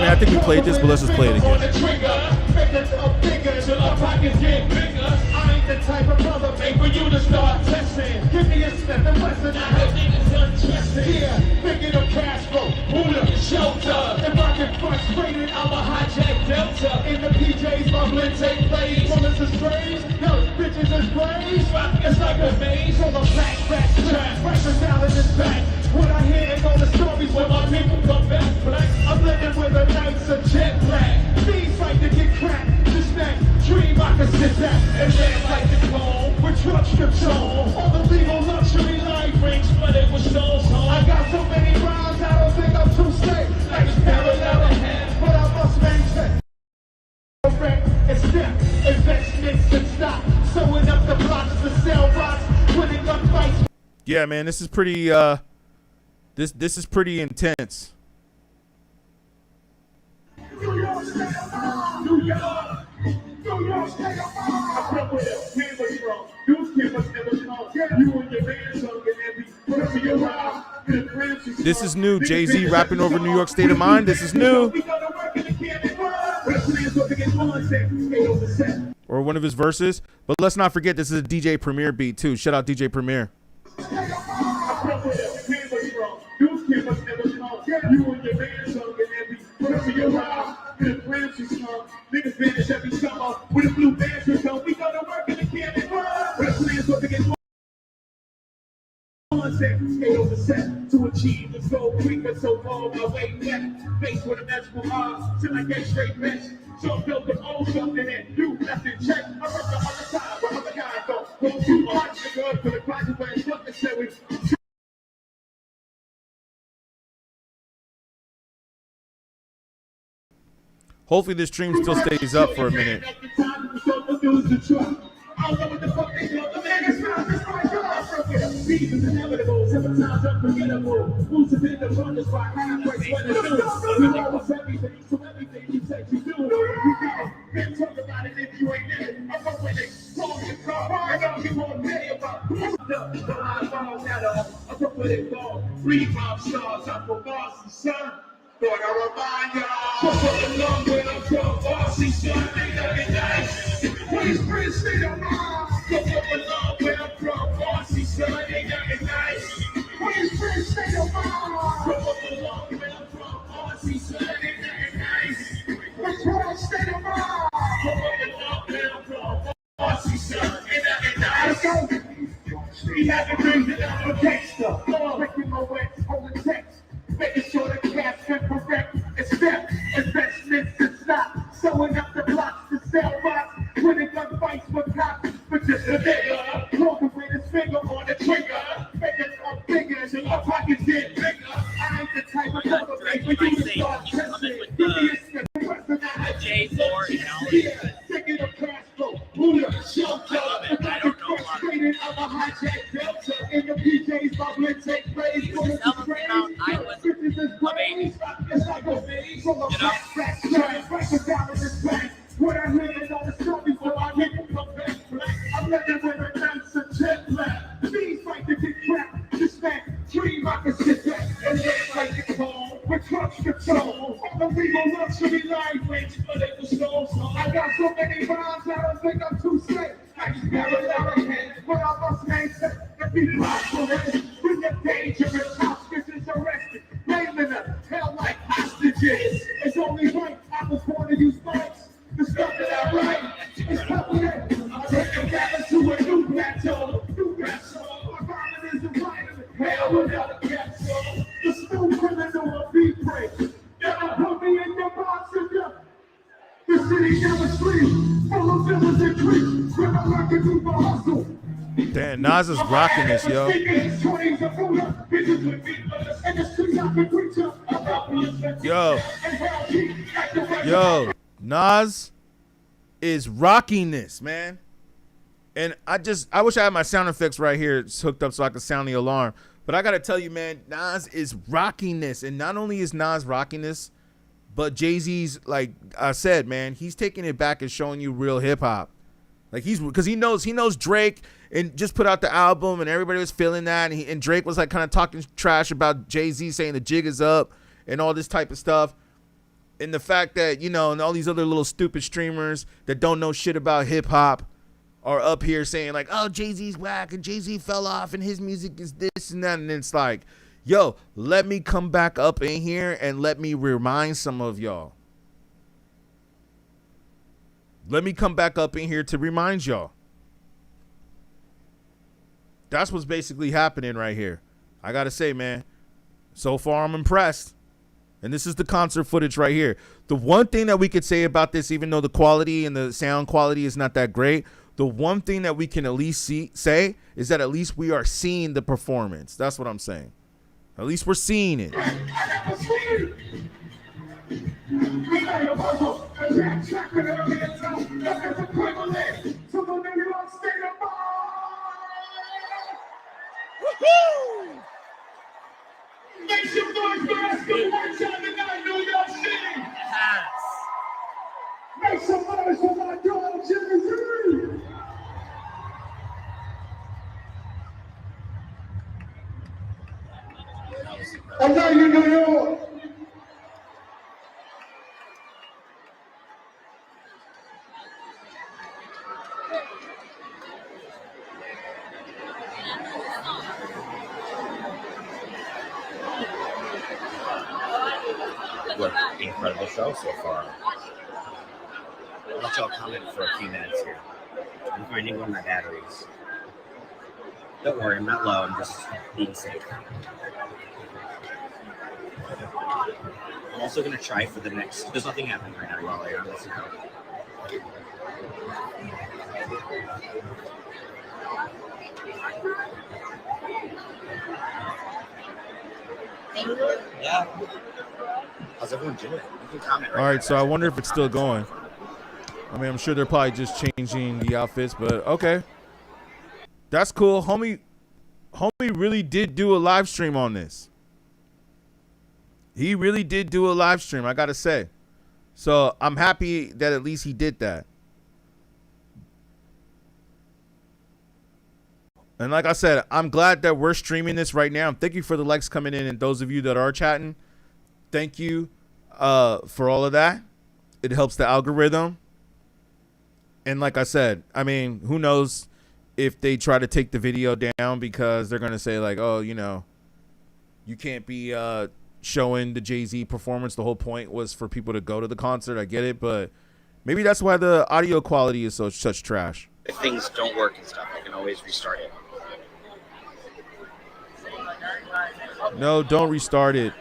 I think we played this, but let's just play it again. I ain't the type of brother made for you to start testing. Give me a Smith and Wesson, I have niggas undressing. Yeah, thinking of cash flow, Buddha, shelter. If I get frustrated, I'ma hijack Delta. In the PJs, my blend take place. Bullets are strange, yo, bitches is brains. It's like a maze on the black trap. Pressure down in this back. When I hear and all the stories where my people come back black, I'm living with the nights of jet black. These fight to get cracked, just that dream I can sit back and dance like it's home. With truck strips on, all the legal luxury life rings flooded with souls home. I got so many rhymes, I don't think I'm too safe. Like it's parallel to hell. stop. Sewing up the blocks to sell rocks. Winning gunfights. Yeah, man, this is pretty this is pretty intense. New York State of Mind. New York. New York State of Mind. I grew up with a man was wrong. News kid was never strong. You and your man sung and every whatever you are. This is new. Jay-Z rapping over New York State of Mind. This is new. Or one of his verses. But let's not forget, this is a DJ Premier beat too. Shout out DJ Premier. Niggas vanish every summer with a blue band. We go to work in the cannon. Stay over set to achieve the goal quicker, so far my way back. Faced with a magical heart till I get straight back. So built the old something and you left in check. I run the other side where other guys go. Go too hard to good for the project where it's not necessary. Hopefully this stream still stays up for a minute. I don't know what the fuck they do. The man is not just my God. Beef is inevitable. Sometimes unforgettable. Who's in the front is why halfway when it's new. You know it's everything, so everything you said you do. You got it. Then talk about it if you ain't in it. I'm up with it. Talk your car. I know you won't pay about the high balls at all. I'm up with it, ball. Read my stars. I'm for Boston, son. Thought I remind y'all. Put the long way I'm from Boston, son. They looking nice. Please, please, stay on my. Put the long way I'm from Boston, son. They looking nice. Please, please, stay on my. Put the long way I'm from Boston, son. They looking nice. What's wrong, stay on my. Put the long way I'm from Boston, son. They looking nice. We have to bring it up for gangster. Breaking my way, holding text. Making sure the cash can correct and step investments to stop. Sewing up the blocks to sell rocks. Winning gunfights with cops. But just a nigga. Walking with his finger on the trigger. Making up bigger and my pockets get bigger. I ain't the type of number make for you to start testing. The J4 and all this. Taking a cash flow. Buddha, shelter. I don't know a lot. Frustrated of a hijack delta. In the PJs, bubbling take place. Tell them about I was a baby. It's like a baby from a backpack. Break it down in this bank. What I hear is all the story before I hit it from back. I'm letting with a nice and jet black. These like to get cracked. This man, dream I can sit back and look like the call. With clutch control. On the legal luxury language. But it was so. I got so many rhymes, I don't think I'm too safe. I just never let a hand. But I must maintain the people operate. Bring the dangerous hostages arrested. Naming them hell like hostages. It's only right I was born to use fights. The stuff that I write is public. I'll take them back to a new plateau. New plateau. My violence is a right. Hell without a capsule. The smooth criminal of beatGrade. Never put me in your box again. The city never sleeps. Full of villains and creeps. When I'm working through the hustle. Damn, Nas is rocking this, yo. Yo, Nas is rocking this, man. And I wish I had my sound effects right here hooked up so I could sound the alarm. But I gotta tell you, man, Nas is rocking this. And not only is Nas rocking this, but Jay-Z's, like I said, man, he's taking it back and showing you real hip hop. Like because he knows Drake and just put out the album and everybody was feeling that. And Drake was like kind of talking trash about Jay-Z saying the jig is up and all this type of stuff. And the fact that, you know, and all these other little stupid streamers that don't know shit about hip hop are up here saying like, oh, Jay-Z's whack and Jay-Z fell off and his music is this and that. And it's like, yo, let me come back up in here and let me remind some of y'all. Let me come back up in here to remind y'all. That's what's basically happening right here. I got to say, man, so far I'm impressed. And this is the concert footage right here. The one thing that we could say about this, even though the quality and the sound quality is not that great, the one thing that we can at least say is that at least we are seeing the performance. That's what I'm saying. At least we're seeing it. I know you, New York. What incredible show so far. I'll let y'all comment for a few minutes here. I'm finding one of my batteries. Don't worry, I'm not low, I'm just being safe. I'm also going to try for the next. There's nothing happening right now, Raleigh. I'm listening. Yeah. How's everyone doing? You can comment right All right, now. so I wonder if it's still going. I mean, I'm sure they're probably just changing the outfits, but okay. That's cool. Homie really did do a live stream on this. He really did do a live stream, I gotta say. So I'm happy that at least he did that. And like I said, I'm glad that we're streaming this right now. Thank you for the likes coming in, and those of you that are chatting, thank you for all of that. It helps the algorithm. And like I said, I mean, who knows if they try to take the video down because they're going to say like, oh, you know, you can't be showing the Jay-Z performance. The whole point was for people to go to the concert. I get it, but maybe that's why the audio quality is such trash. If things don't work and stuff, I can always restart it. No, don't restart it.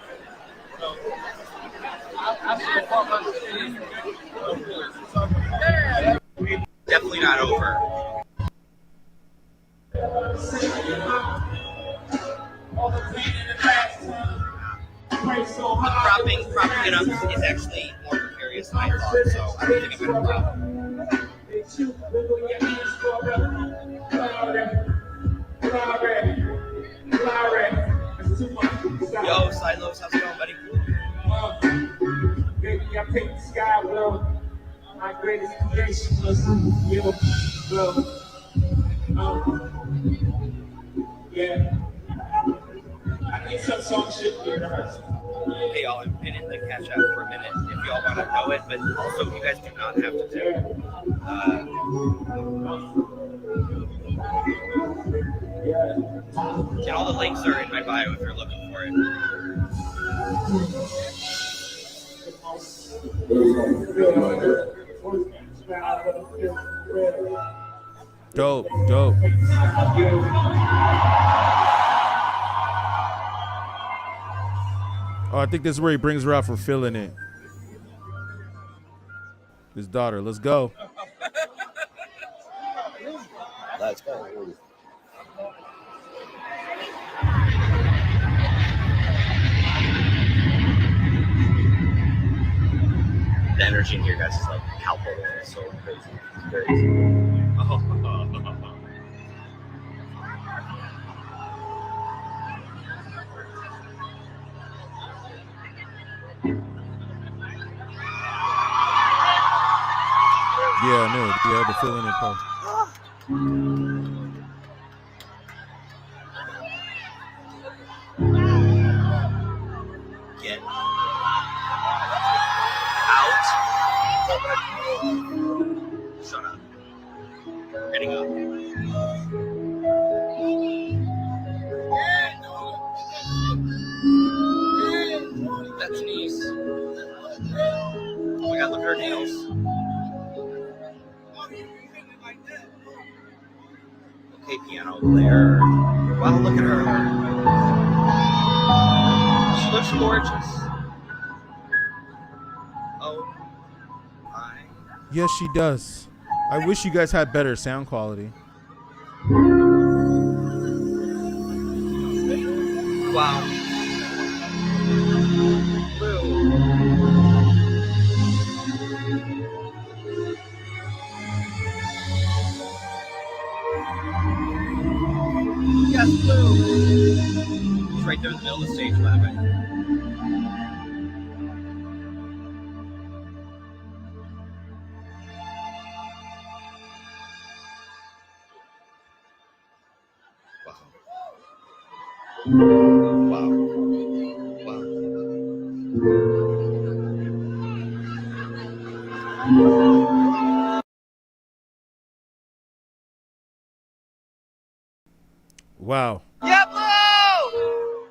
Definitely not over. Propping it up is actually more precarious than I thought, so I don't think I'm gonna prop. Yo, Silos, how's it going, buddy? Baby, I paint the sky blue. My greatest creation was you, blue. Yeah. I think some songs should be rehearsed. Hey, y'all, I'm pinning the Cashapp for a minute if y'all want to know it, but also you guys do not have to do it. And all the links are in my bio if you're looking for it. Dope. Oh, I think this is where he brings her out for filling it. His daughter. Let's go. Let's go. The energy in here, guys, is like palpable. It's so crazy. It's crazy. Oh. Yeah, I knew it. Yeah, the filling it part. Get out. Shut up. Getting up. That's Denise. Oh my god, look at her nails. Okay, piano player. Wow, look at her. She looks gorgeous. Oh my. Yes, she does. I wish you guys had better sound quality. Wow. Blue. Yes, Blue. It's right there in the middle of the stage, by the way. Wow. Wow. Yeah, Blue!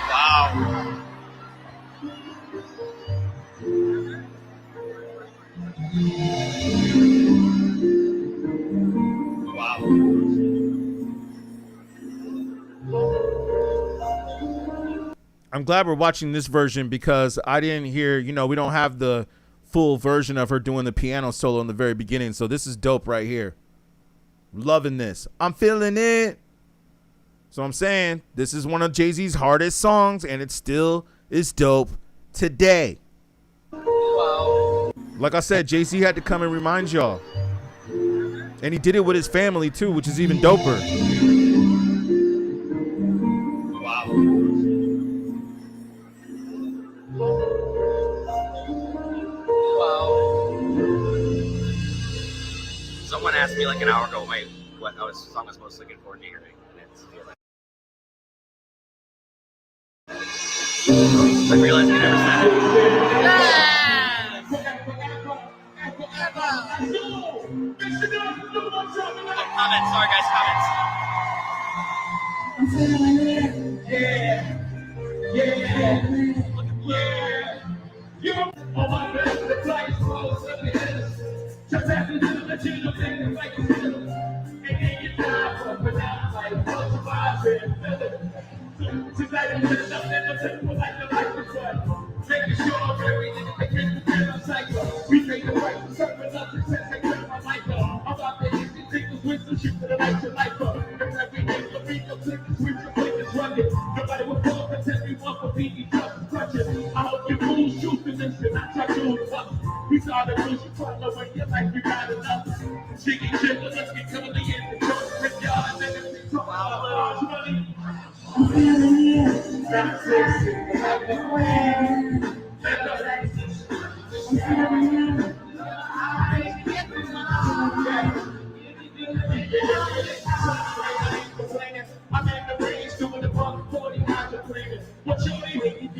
Wow. Wow. I'm glad we're watching this version because I didn't hear, you know, we don't have the full version of her doing the piano solo in the very beginning. So this is dope right here. Loving this. I'm feeling it. So I'm saying this is one of Jay-Z's hardest songs and it still is dope today. Wow. Like I said, Jay-Z had to come and remind y'all. And he did it with his family too, which is even doper. Wow. Wow. Someone asked me like an hour ago, wait, what song I was most looking forward to hearing. And it's I realized I never said it. Comments, sorry guys, comments. Just happen to let you know things like a feeling. And then you die for pronounced like what's a vibe. Since I didn't put enough in the temple like the life was one. Making sure everything they can feel a cycle. We take the right to serve another since they turn my life on. I'm about to hit these things with some shit to the light your life up. And every day you'll be no tickets with your fingers rugged. Nobody will fall for everyone for beating just clutches. I hope you lose shoot position, not try to lose up. We saw the news, you follow when your life you got enough. Chicken chicken, let's get coming in the truck with y'all. And then it's talking about large money. I'm feeling it. Not sexy, but I'm aware. I'm feeling it. I'm in the range doing the bump 40 complaining. What you need?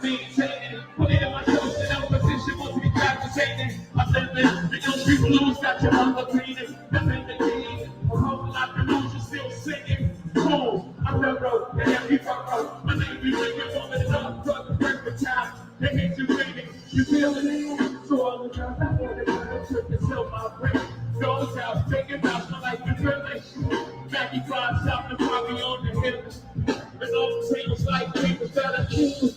Being taken. Put it in my shows and I'm position wants to be captivating. I'm living the young people lose got your mother cleaning. Nothing to gain. A whole lot to lose, you're still singing. Cool. I'm the road, and every road. My name be ringing, woman is up, drug, break the time. They hate you waiting. You feeling it? So all the time I want it, I took to sell my brain. Goes out, thinking about my life and relation. Maggie Clyde stopped the party on the hill. And all the tables like people that are cool.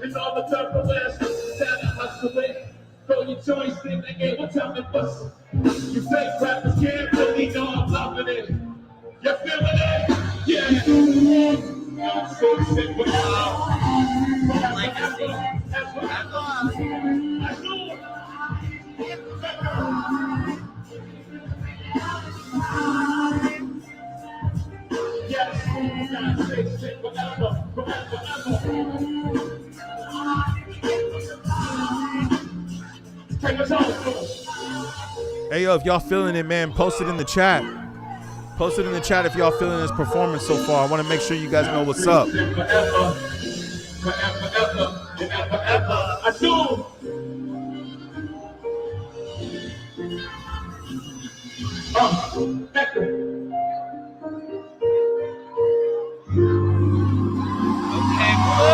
And all the turbulence that I hustle in. Throw your choice in the game, what time to bust? You fake rappers can't really know I'm loving it. You feeling it? Yeah. I'm so sick with Legacy. Hey, yo, if y'all feeling it, man, post it in the chat. Post it in the chat if y'all feeling this performance so far. I want to make sure you guys know what's up. I do. Okay, Blue!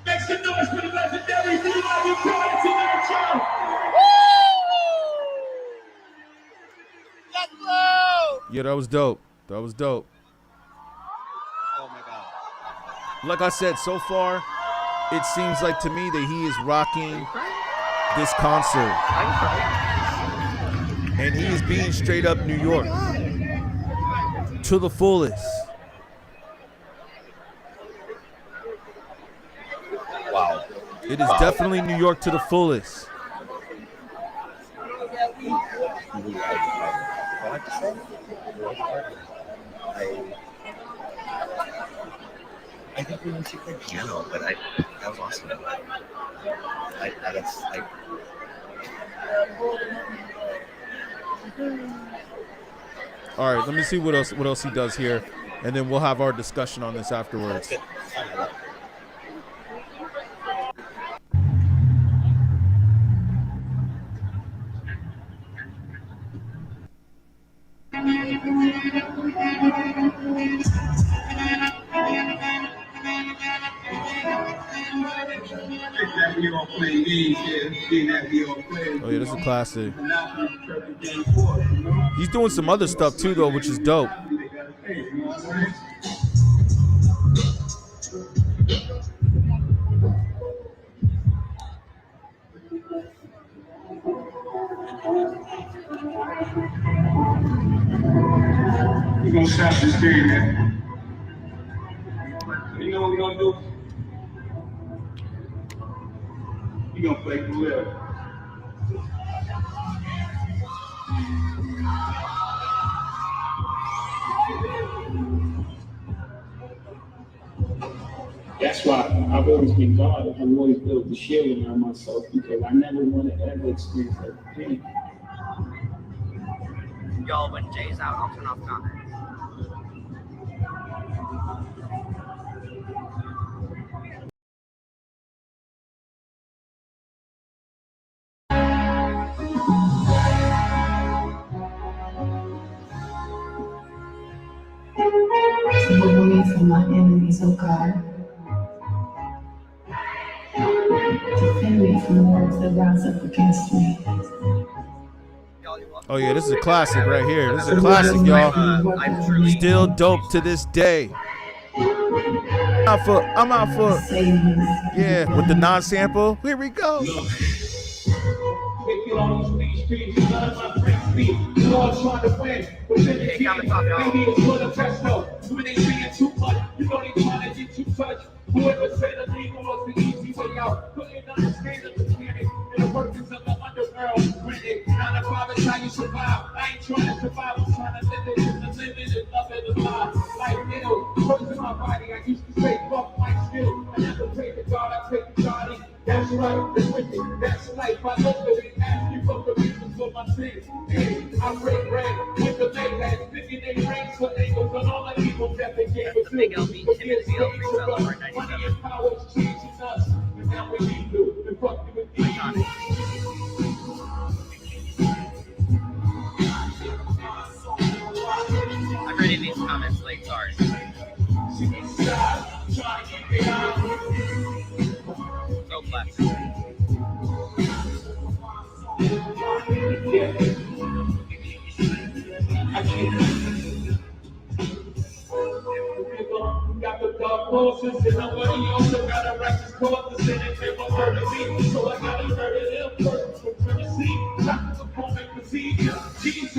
Make some noise for the legendary beatGrade to the show. Yes, Blue! Yeah, that was dope. That was dope. Oh my God. Like I said, so far, it seems like to me that he is rocking this concert. And he is being straight up New York. To the fullest. Wow. It is definitely New York to the fullest. I like to say, I think we went to play piano, but that was awesome. All right, let me see what else he does here, and then we'll have our discussion on this afterwards. Oh yeah, this is a classic. He's doing some other stuff too, though, which is dope. We're gonna stop this game, man. You know what we're gonna do? We're gonna play for real. That's why I've always been guarded. I've always built the shield around myself because I never want to ever experience that pain. Y'all, when Jay's out, I'll turn off comments. Deliver me from my enemies, oh God. Defend me from the words that rise up against me. Oh yeah, this is a classic right here. This is a classic, y'all. Still dope to this day. I'm out for yeah, with the non-sample. Here we go. Whoever said the legal was the easy way out, couldn't understand the mechanics and the workings of the underworld. When it 9 to 5 is how you survive. I ain't trying to survive, I'm trying to live it in the limit and love it alive. Like ill, hurts in my body. I used to say fuck my skill. I never pray to God, I pray to Johnny. That's right, that's wicked, that's life. I love it and ask you for forgiveness for my sins. Hey, I break bread with the leg that's picking their rings for angles on all the evil that they gave us. Big LB, Timothy L. Freestyle over 97. Power's changing us, and now we need to fuck you with these. I'm reading these comments late, sorry. So classic. Got the dark horses and nobody also got a righteous cause to sin and never murder me. So I gotta murder them first from Tennessee. Chocolate opponent procedure. Jesus,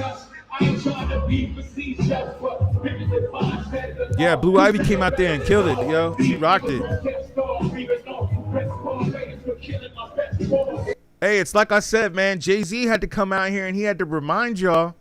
I ain't trying to be facetious, but maybe the mind said the Yeah, Blue Ivy came out there and killed it, yo. She rocked it. Hey, it's like I said, man. Jay-Z had to come out here and he had to remind y'all,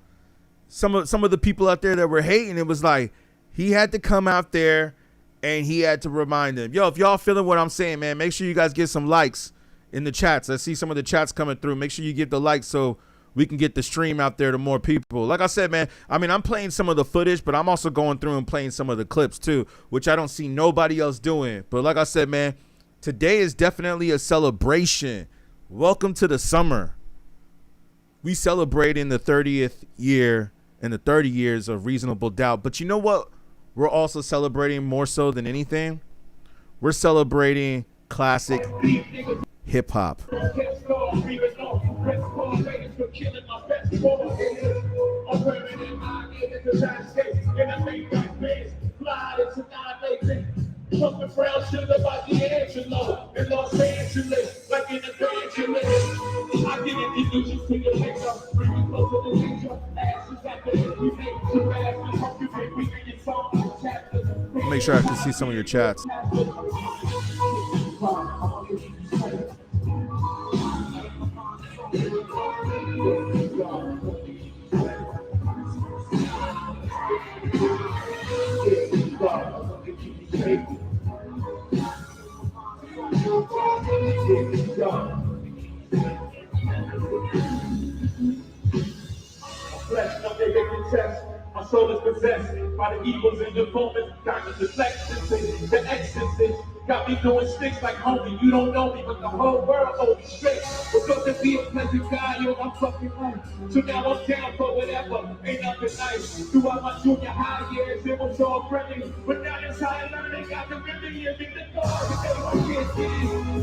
some of the people out there that were hating. It was like he had to come out there and he had to remind them, yo, if y'all feeling what I'm saying, man, make sure you guys get some likes in the chats. I see some of the chats coming through. Make sure you give the likes so we can get the stream out there to more people. Like I said, man, I mean, I'm playing some of the footage, but I'm also going through and playing some of the clips too, which I don't see nobody else doing. But like I said, man, today is definitely a celebration. Welcome to the summer. We celebrating the 30th year and the 30 years of Reasonable Doubt. But you know what? We're also celebrating more so than anything. We're celebrating classic hip hop. Something brown sugar by D'Angelo in Los Angeles, like in the Angeles. I get it, illusions to your picture, bring you close to the nature. Ashes after this, we make two asses, hope you make me in your song. Make sure I can see some of your chats. Flesh, no they can test. My soul is possessed by the evils and the moments, got the deflections, the excellences. Got me doing sticks like homie, you don't know me, but the whole world owes me straight. Was supposed to be a pleasant guy, yo, I'm fucking right. So now I'm down for whatever, ain't nothing nice. Throughout my junior high years, it was all friendly. But now it's high learning, got the memory of the thought.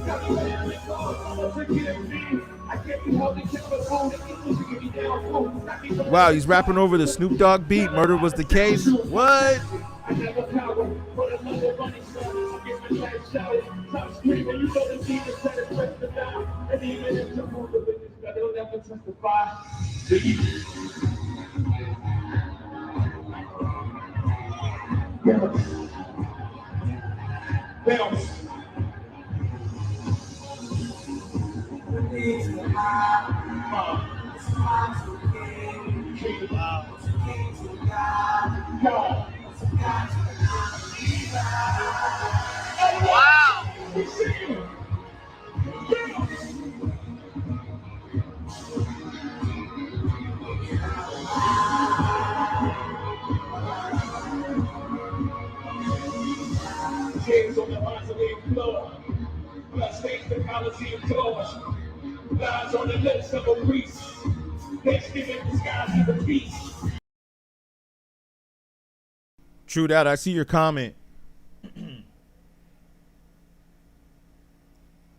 Got me ready to go, I'm forgive me. I can't be held accountable, to get me down. Wow, he's rapping over the Snoop Dogg beat. Murder was the case. What? I have a power, but another running son. I'm getting my last shout. Stop screaming, you know the demons try to press the down. And even if the move of witness, God, they'll never testify. Bounce. Wow. Hands on the mausoleum floor. Blood stains the Coliseum doors. Lies on the lips of a priest. Thanksgiving disguised as a feast. True that. I see your comment.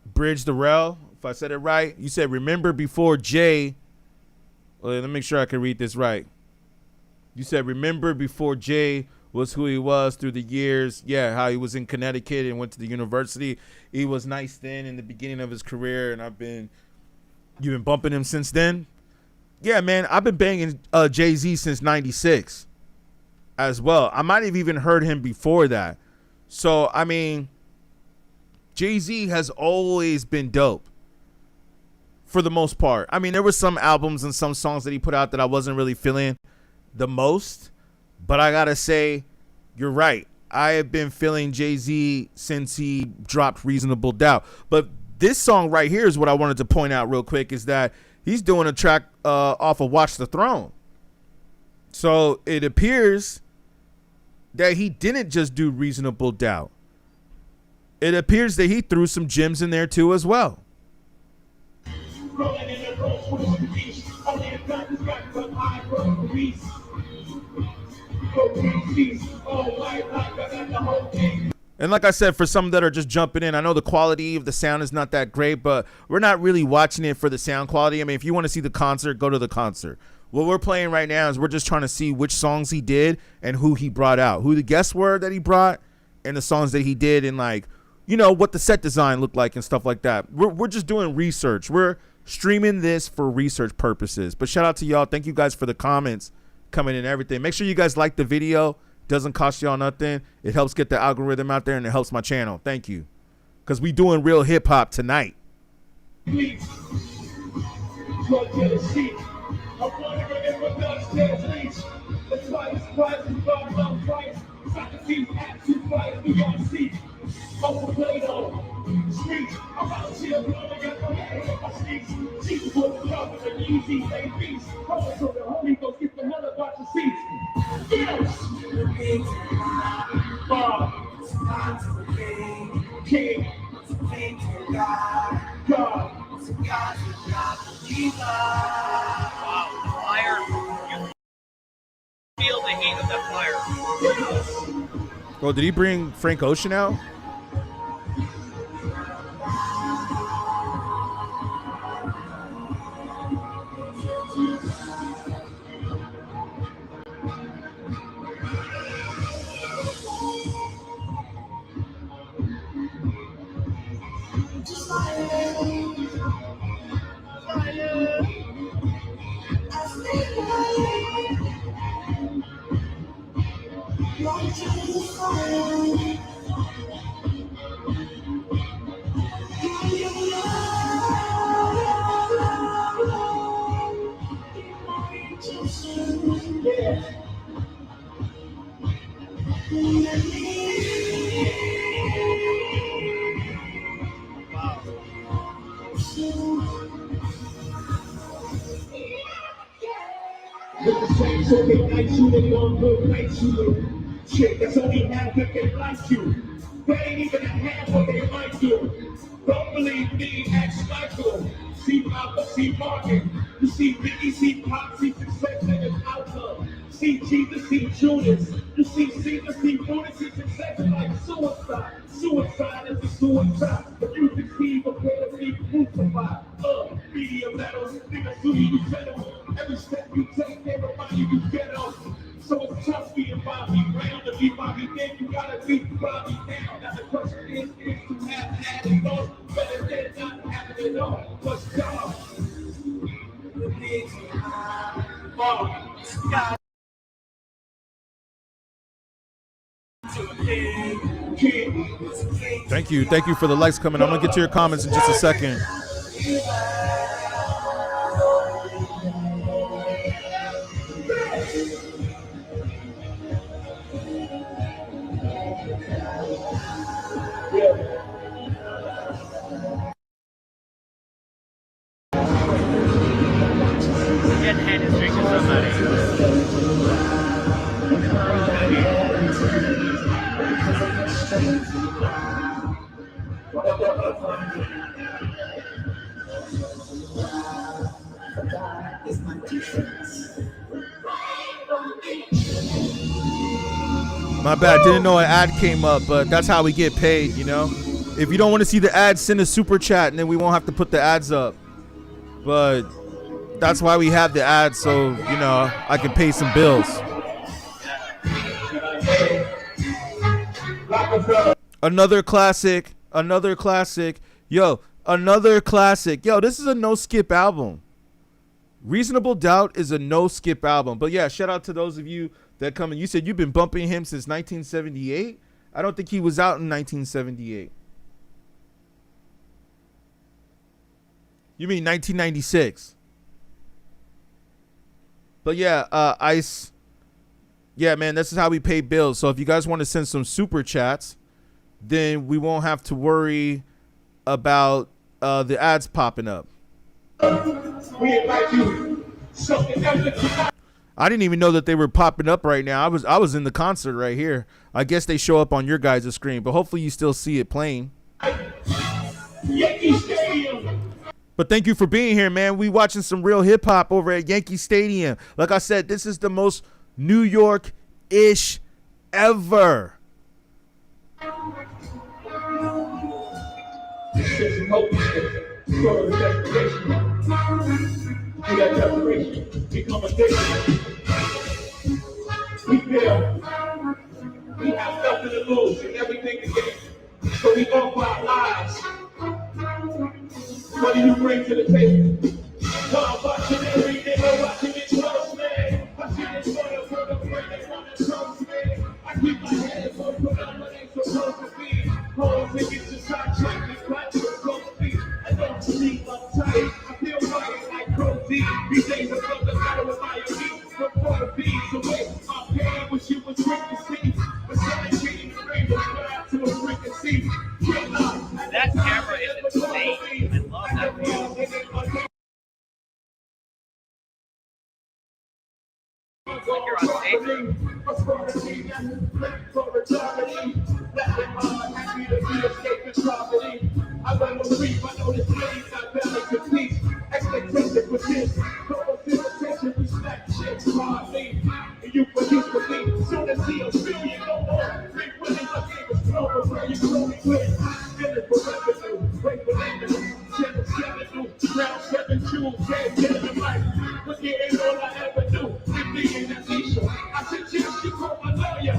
Bridge the Rel, if I said it right. You said, remember before Jay. Well, let me make sure I can read this right. You said, remember before Jay was who he was through the years. Yeah, how he was in Connecticut and went to the university. He was nice then in the beginning of his career, and you've been bumping him since then. Yeah, man, I've been banging Jay-Z since '96 as well. I might have even heard him before that. So, I mean, Jay-Z has always been dope for the most part. I mean, there were some albums and some songs that he put out that I wasn't really feeling the most, but I gotta say, you're right. I have been feeling Jay-Z since he dropped Reasonable Doubt. But this song right here is what I wanted to point out real quick, is that he's doing a track off of Watch the Throne. So it appears that he didn't just do Reasonable Doubt. It appears that he threw some gems in there too as well. And like I said, for some that are just jumping in, I know the quality of the sound is not that great, but we're not really watching it for the sound quality. I mean, if you want to see the concert, go to the concert. What we're playing right now is we're just trying to see which songs he did and who he brought out, who the guests were that he brought, and the songs that he did, and like, you know, what the set design looked like and stuff like that. We're just doing research. We're streaming this for research purposes. But shout out to y'all. Thank you guys for the comments coming in and everything. Make sure you guys like the video. Doesn't cost y'all nothing. It helps get the algorithm out there, and it helps my channel. Thank you. Because we doing real hip hop tonight. Fire. You feel the heat of that fire. Oh, did he bring Frank Ocean out? So they night you, they gon' good night you. Shit, that's only half if they like you. They ain't even a half what they might do. Don't believe me, ask Michael. See Papa, see Martin. You see Ricky, see Pop, see success in his outcome. See Jesus, see Judas. You see Caesar, see Judas, see success is like suicide. Suicide is a suicide. If you succeed, prepare to be crucified. Media metal, niggas who you settle. Every step you take, they remind you get off. So it's tough being Bobby Brown. To be Bobby, then you gotta be Bobby now. Now the question is to have had it all, better than not having it all. What's God? Thank you for the likes coming. I'm gonna get to your comments in just a second. Getting hand is drinking somebody. My bad, didn't know an ad came up, but that's how we get paid, you know? If you don't want to see the ads, send a super chat and then we won't have to put the ads up. But that's why we have the ads, so, you know, I can pay some bills. Another classic. Yo, another classic. Yo, this is a no-skip album. Reasonable Doubt is a no-skip album. But yeah, shout out to those of you that come in. You said you've been bumping him since 1978? I don't think he was out in 1978. You mean 1996? But yeah, Ice. Yeah, man, this is how we pay bills. So if you guys want to send some super chats, then we won't have to worry about the ads popping up. We invite you. I didn't even know that they were popping up right now. I was in the concert right here. I guess they show up on your guys' screen, but hopefully you still see it playing. Yankee Stadium. But thank you for being here, man. We watching some real hip hop over at Yankee Stadium. Like I said, this is the most New York-ish ever. We got desperation, become addiction. We feel we have nothing to lose and everything to gain. So we offer our lives. What do you bring to the table? I'm watching every day, I'm watching it close, man. I see this photo for the friend they want to trust me. I keep my head for put on what ain't supposed to be. Hold tickets to side check and clap your close feet. I don't sleep uptight. I feel right like protein. These days are from the battle with my elite. Before the beats away, my pain wish you was quick to see. But celebrating the rainbow fly to a frequency. That camera is insane. I love that view. Like you're on stage. I run the street, I know this lady got balance and peace. Expectation for this, conversation, respect, shit, hardly. And you produce for me, soon as he'll feel you no more. Big willing, I gave us over where you grow me with. Feeling for revenue, break for revenue. Seven, round 7 jewels, get in life. Forgetting all I ever do, with me and Anisha. I suggest you call my lawyer.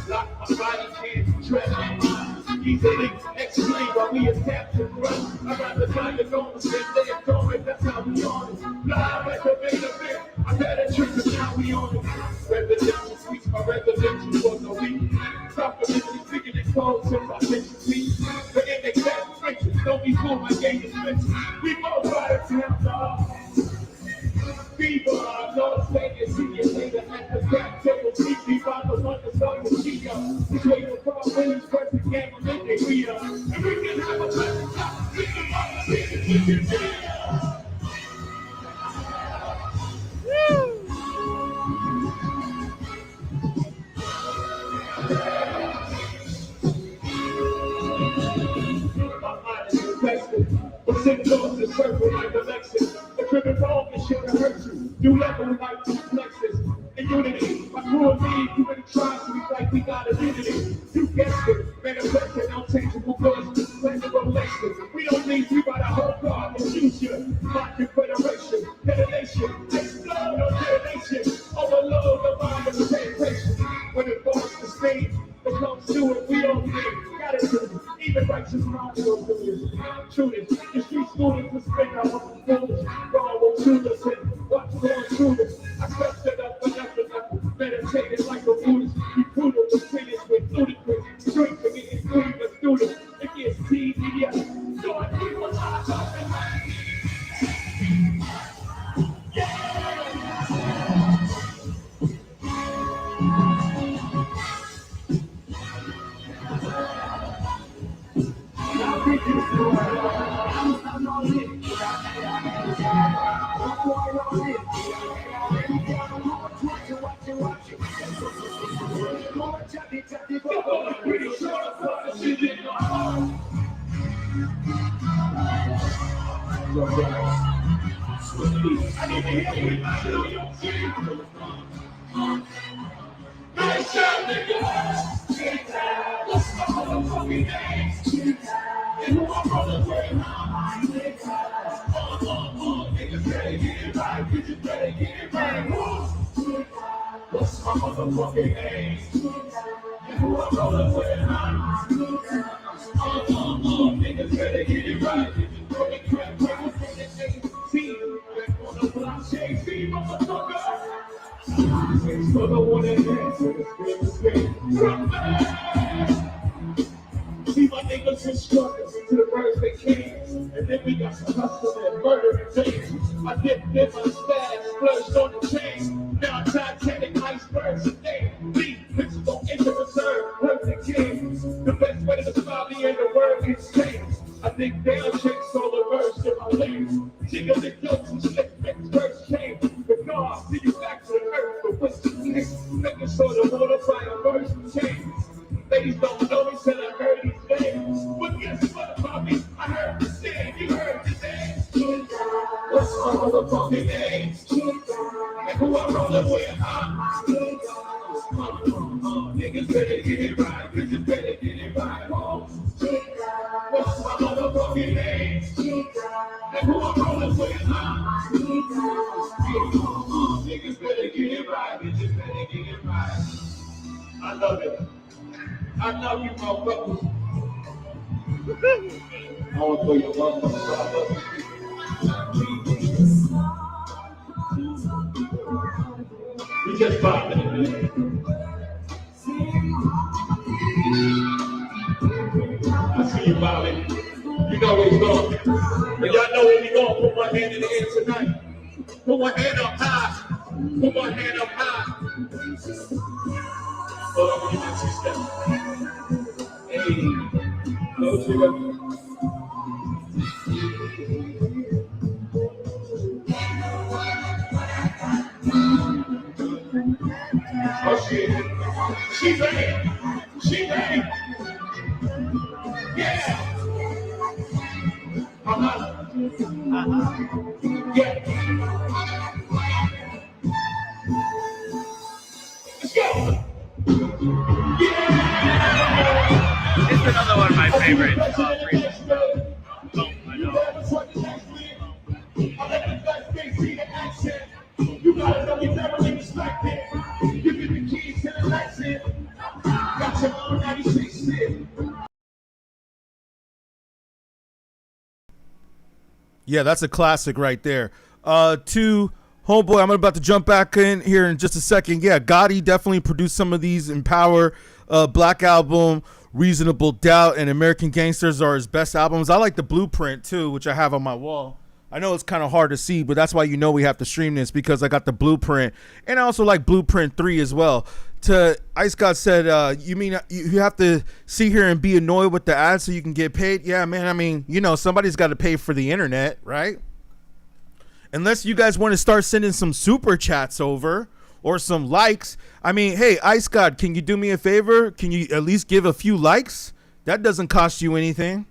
Lock my body, can't tread my mind. Easily explain why we attack to run. I'd rather find it on the same day of going, that's how we on it. Live like a main event, I got a trick, but now we on it. Residential suites, my residential for the week. Complimentary figured it cold since I mentioned please. But in the cat trenches, don't be fooled, my game is mentioned. We both ride to town, dog. Fever, I know it's Vegas, see you later at the back table. TV by the one that's on the Chia. This way the car when he's first again, and we are. And we can have a pleasant time. We can have a shit to hurt you. You level like two plexus in unity. My crew and me, you been trying to be like we got immunity. You guessed it, manifesting unchangeable goods. Blended relations. We don't need you by the whole God and future. My confederation, detonation, explode on detonation. Overload the mind of the temptation. When it falls to stage, it comes to it, we don't need gratitude. Even righteous minds don't do this. Shooters, the street students will spin out of the foolish. God will shoot us and watch going through this. I stepped it up for nothing. Meditated like a Buddhist. We brutal, the finish with ludicrous. Drink to get including the students. It gets TDS. So I keep my eyes open. What's my motherfucking name? Who I'm rolling with, niggas better get it right. See, on the block, JA಼-Z, motherfucker. So the one that dance with the spin. See my niggas instructors to the birds they came. And then we got some hustle and murder and things. I dipped in my stash, flushed on the chain. Now Titanic icebergs today. Leave bitches on enter reserve, perfect kings. The best way to smile me in the word is change. I think down checks all the verse in my legs. Jiggle the jokes and slick mix verse change. The God, see you back to the earth, but what's the next? Making sure the water fire verse change. Ladies don't know me till I heard these names. But guess what about me? I heard the same, you heard the name. What's my motherfucking name? And who I'm rolling with, niggas better get it right, niggas better get it right, what's my motherfucking name? And who I'm rolling with, niggas better get it right, niggas better get it right. I love it. I love you, motherfuckers. I want to throw your motherfuckers. I love you. We just vibing, man. I see you vibing. You know where you're going. And y'all know where we going. Put one hand in the air tonight. Put one hand up high. Put one hand up high. Hold on, give me two steps. Hey, no sugar. Oh shit. She bang. She bang. Yeah. Yeah. Let's go. Yeah. It's another one of my favorites. You gotta know you never been respected. You get the keys to the license. Got your own 96 shit. Yeah, that's a classic right there. To Homeboy, I'm about to jump back in here in just a second. Yeah, Gotti definitely produced some of these. Empower, Black Album, Reasonable Doubt, and American Gangsters are his best albums. I like the Blueprint too, which I have on my wall. I know it's kind of hard to see, but that's why you know we have to stream this, because I got the Blueprint, and I also like Blueprint 3 as well. To Ice God said, you mean you have to sit here and be annoyed with the ads so you can get paid? Yeah, man. I mean, you know, somebody's got to pay for the internet, right? Unless you guys want to start sending some super chats over or some likes. I mean, hey, Ice God, can you do me a favor? Can you at least give a few likes? That doesn't cost you anything.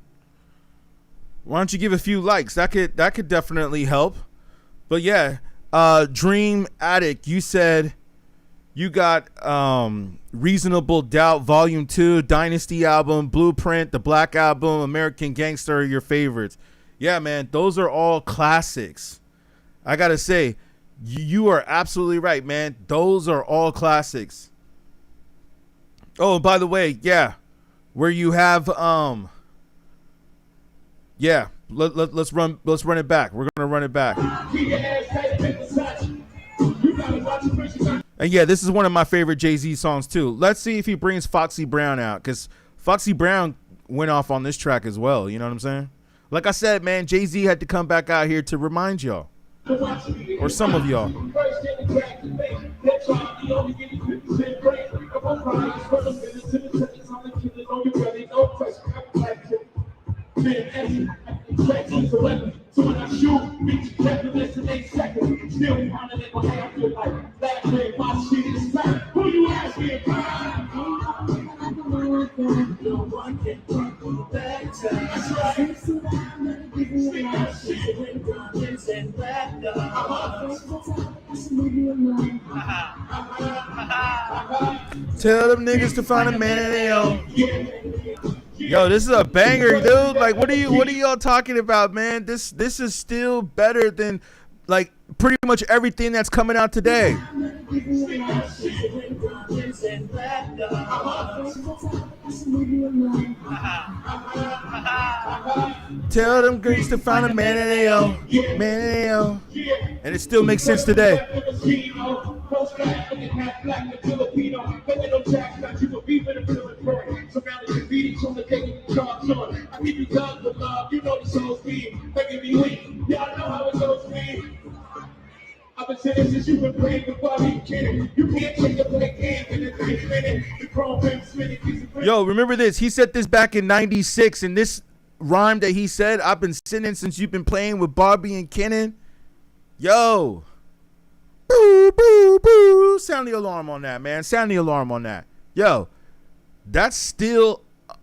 Why don't you give a few likes? That could definitely help. But yeah, Dream Addict, you said you got Reasonable Doubt Volume 2, Dynasty album, Blueprint, the Black Album, American Gangster are your favorites. Yeah, man, those are all classics. I gotta say, you are absolutely right, man. Those are all classics. Oh, by the way, yeah, where you have yeah, let's run it back. We're gonna run it back. And yeah, this is one of my favorite Jay-Z songs too. Let's see if he brings Foxy Brown out, because Foxy Brown went off on this track as well. You know what I'm saying? Like I said, man, Jay-Z had to come back out here to remind y'all, or some of y'all. So when I shoot, reach less than 8 seconds. Still pounding it my hand feel like last day, my shit is back. Who you asking? No one can talk back time. That's right. Tell them niggas to find a man in their own. Yo, this is a banger, dude. Like, what are y'all talking about, man? This is still better than like pretty much everything that's coming out today. Tell them girls to find a man in their own, man in their own. And it still makes sense today. I've been saying since you've been playing with Bobby Kennedy. You can't take a play game in a 3 minute. The chrome rim spinning piece of. Yo, remember this? He said this back in '96, and this rhyme that he said, "I've been sinning since you've been playing with Bobby and Kennan." Yo, boo, boo, boo! Sound the alarm on that, man. Sound the alarm on that. Yo, that's still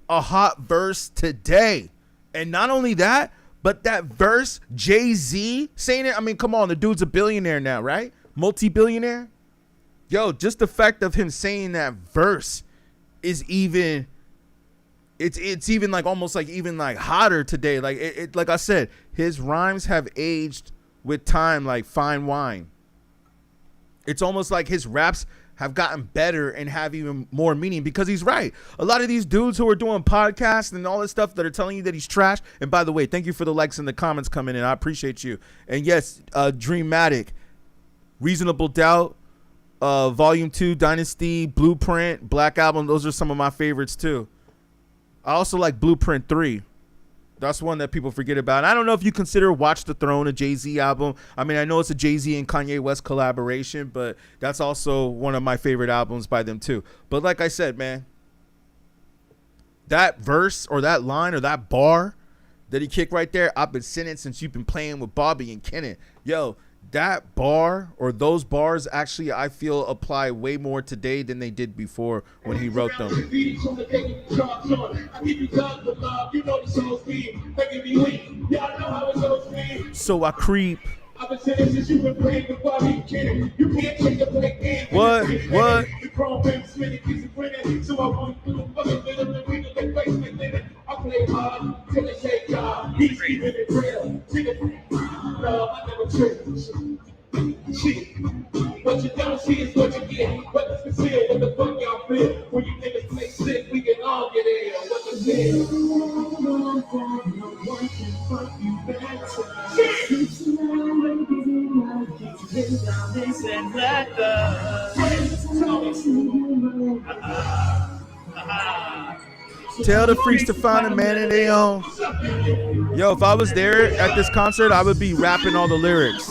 a hot verse today, and not only that. But that verse, Jay-Z saying it, I mean, come on, the dude's a billionaire now, right? Multi-billionaire. Yo, just the fact of him saying that verse is even, it's even like almost like even like hotter today. Like it like I said, his rhymes have aged with time like fine wine. It's almost like his raps have gotten better and have even more meaning, because he's right. A lot of these dudes who are doing podcasts and all this stuff that are telling you that he's trash. And by the way, thank you for the likes and the comments coming in. I appreciate you. And yes, Dreamatic, Reasonable Doubt, Volume 2, Dynasty, Blueprint, Black Album. Those are some of my favorites too. I also like Blueprint 3. That's one that people forget about. I don't know if you consider Watch the Throne a Jay-Z album. I mean, I know it's a Jay-Z and Kanye West collaboration, but that's also one of my favorite albums by them too. But like I said, man, that verse or that line or that bar that he kicked right there, "I've been sinning since you've been playing with Bobby and Kennan." Yo, that bar or those bars actually I feel apply way more today than they did before when he wrote them. So I creep. What? I play hard till they say God. He's keeping it real. No, I never trick. Shit. What you don't see is what you get. What is concealed? What the fuck y'all feel? When you niggas play sick, we can all get in. What the deal? No one can fuck you Tell the freaks to find a man in their own. Yo, if I was there at this concert, I would be rapping all the lyrics.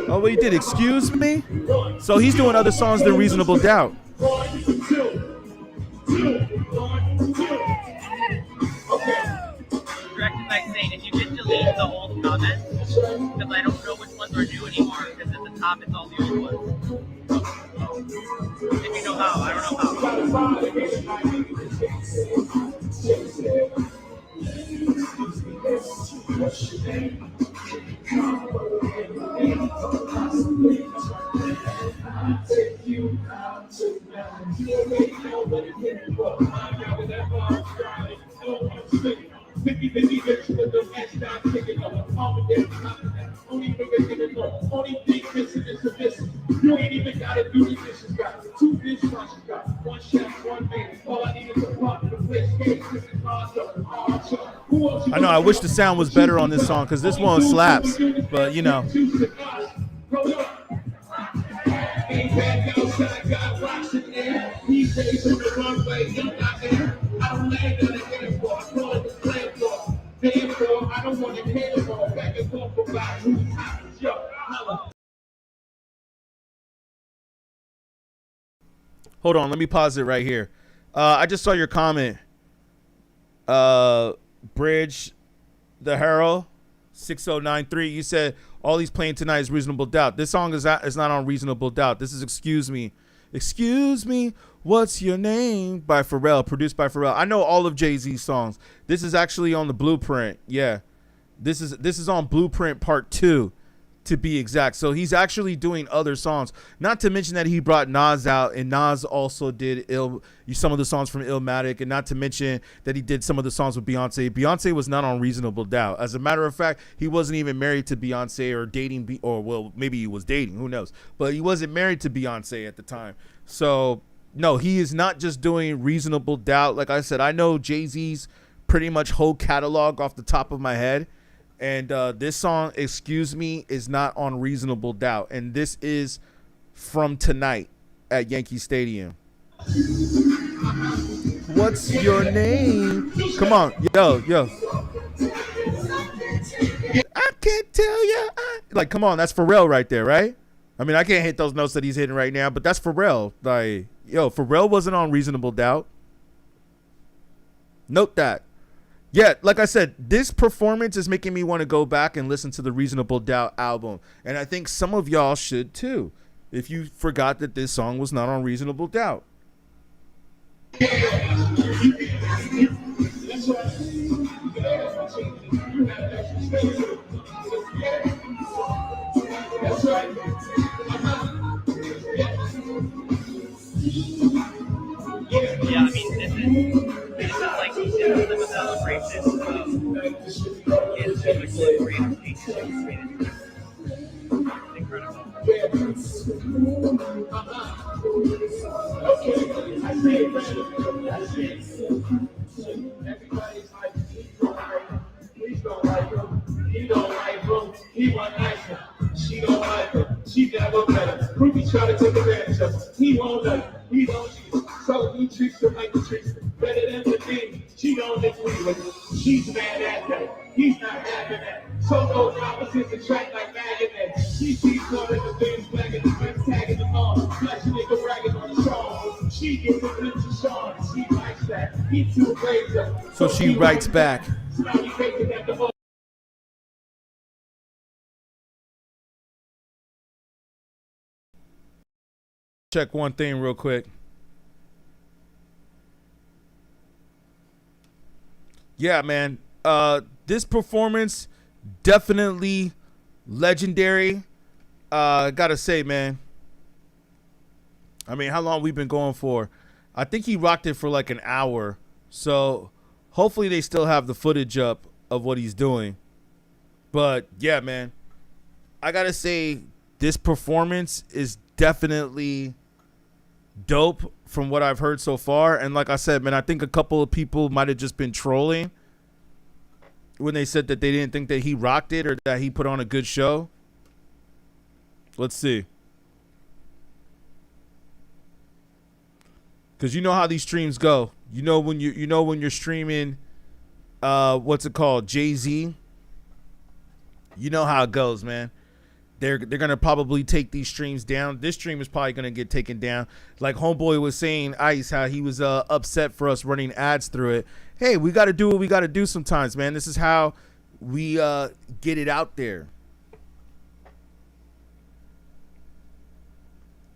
Oh, what he did? Excuse me? So he's doing other songs than Reasonable Doubt. Corrected by saying if you could delete the old comments, because I don't know which ones are new anymore, because at the top it's all the old ones. If you know how, I don't know how. You ain't even gotta do the dishes, got 2 dishwashers, got 1 chef, 1 man. All I need is a pot to play skates. I know I wish the sound was better on this song because this one slaps, but you know. Hold on, let me pause it right here. I just saw your comment. Bridge the Herald 6093. You said all he's playing tonight is Reasonable Doubt. This song is not on Reasonable Doubt. This is Excuse Me, What's Your Name by Pharrell, produced by Pharrell. I know all of Jay-Z's songs. This is actually on the Blueprint. Yeah, this is on Blueprint Part 2 to be exact. So he's actually doing other songs. Not to mention that he brought Nas out, and Nas also did some of the songs from Illmatic, and not to mention that he did some of the songs with Beyonce. Beyonce was not on Reasonable Doubt. As a matter of fact, he wasn't even married to Beyonce or dating, or well, maybe he was dating, who knows? But he wasn't married to Beyonce at the time. So no, he is not just doing Reasonable Doubt. Like I said, I know Jay-Z's pretty much whole catalog off the top of my head. And this song, Excuse Me, is not on Reasonable Doubt. And this is from tonight at Yankee Stadium. What's your name? Come on. Yo. I can't tell you. Like, come on. That's Pharrell right there, right? I mean, I can't hit those notes that he's hitting right now, but that's Pharrell. Like, yo, Pharrell wasn't on Reasonable Doubt. Note that. Yeah, like I said, this performance is making me want to go back and listen to the Reasonable Doubt album. And I think some of y'all should too, if you forgot that this song was not on Reasonable Doubt. That's right. Yeah, I mean, this is like a celebration of his creative incredible. Everybody's like, please don't like him. He don't like him. He want nicer. She don't like him. She never met him. Ruby try to take advantage of him. He won't let him. He don't cheat. So he treats her like the treats her. Better than the thing. She don't agree with him. She's mad at that. He's not having that. So those opposites attract like magnet. She sees one of the things flagging the friends tagging them on. Like she nigga bragging on the song. She gets a glimpse of Sean. She likes that. He too brave her. So she writes back. Check one thing real quick. Yeah, man. This performance definitely legendary. Gotta say, man. I mean, how long we've been going for? I think he rocked it for like an hour. So hopefully they still have the footage up of what he's doing. But yeah, man. I gotta say, this performance is definitely dope from what I've heard so far. And like I said, man, I think a couple of people might have just been trolling when they said that they didn't think that he rocked it or that he put on a good show. Let's see. Because you know how these streams go. You know when you're streaming what's it called? JAÐ-Z. You know how it goes, man. They're gonna probably take these streams down. This stream is probably gonna get taken down. Like Homeboy was saying, Ice, how he was upset for us running ads through it. Hey, we got to do what we got to do sometimes, man. This is how we get it out there.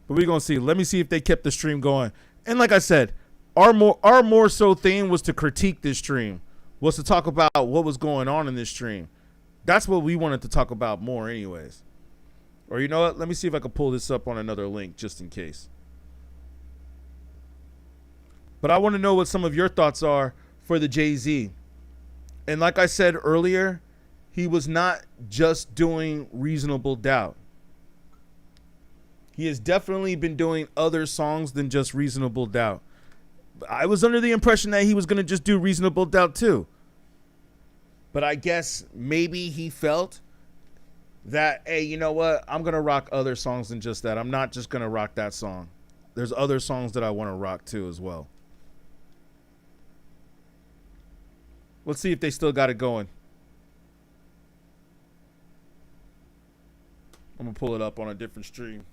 But we're gonna see. Let me see if they kept the stream going. And like I said, our more so thing was to critique this stream, was to talk about what was going on in this stream. That's what we wanted to talk about more anyways. Or you know what? Let me see if I can pull this up on another link just in case. But I want to know what some of your thoughts are for the Jay-Z. And like I said earlier, he was not just doing Reasonable Doubt. He has definitely been doing other songs than just Reasonable Doubt. I was under the impression that he was going to just do Reasonable Doubt too. But I guess maybe he felt that, hey, you know what? I'm going to rock other songs than just that. I'm not just going to rock that song. There's other songs that I want to rock too as well. Let's see if they still got it going. I'm going to pull it up on a different stream.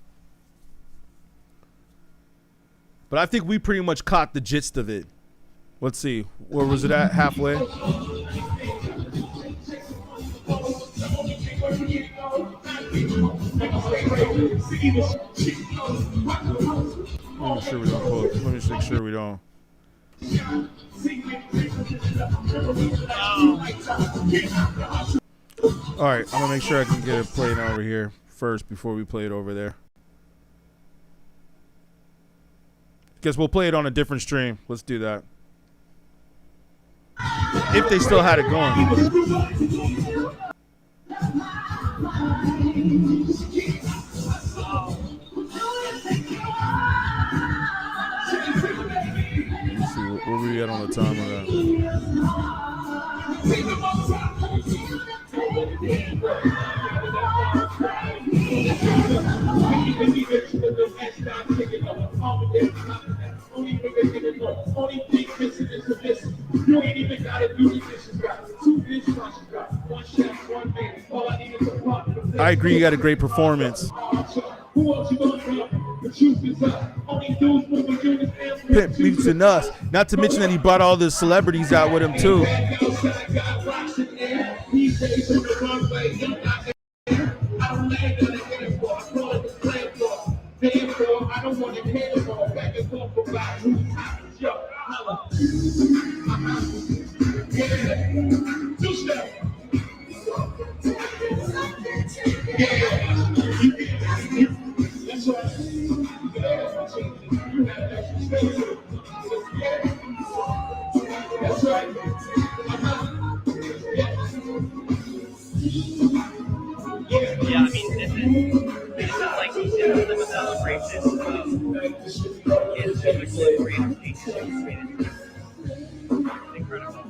But I think we pretty much caught the gist of it. Let's see. Where was it at? Halfway? Let me make sure we don't pull it. Let me just make sure we don't. All right, I'm gonna make sure I can get it playing over here first before we play it over there. Guess we'll play it on a different stream. Let's do that. If they still had it going. Let's see, where we at on the time of that? I agree, you got a great performance. Pimp Beats and Us. Not to mention that he brought all the celebrities out with him too. Yeah, I mean, this is like the celebration. It's incredible.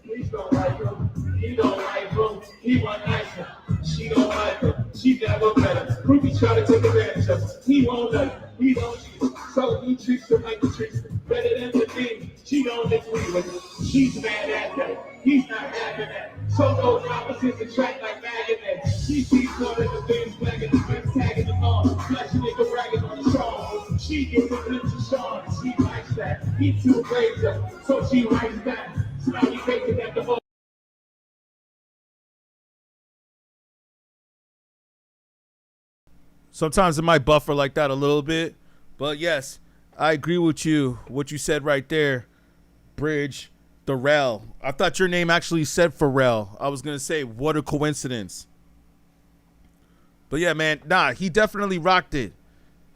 Please don't like him. He don't like him. He want nicer. She don't like him. She never met him. Ruby try to take advantage of him. He won't let him. He don't cheat. So he treats her like he treats her. Better than the thing. She don't agree with him. She's mad at that. He's not having that. So those opposites attract like magnet. She sees one of the things flagging the friends tagging them on. Like she nigga bragging on the song. She gets a flip to Sean. She likes that. He too brave her. So she writes back. Now you taking at the whole. Sometimes it might buffer like that a little bit. But yes, I agree with you. What you said right there, Bridge, Darrell. I thought your name actually said Pharrell. I was going to say, what a coincidence. But yeah, man, nah, he definitely rocked it.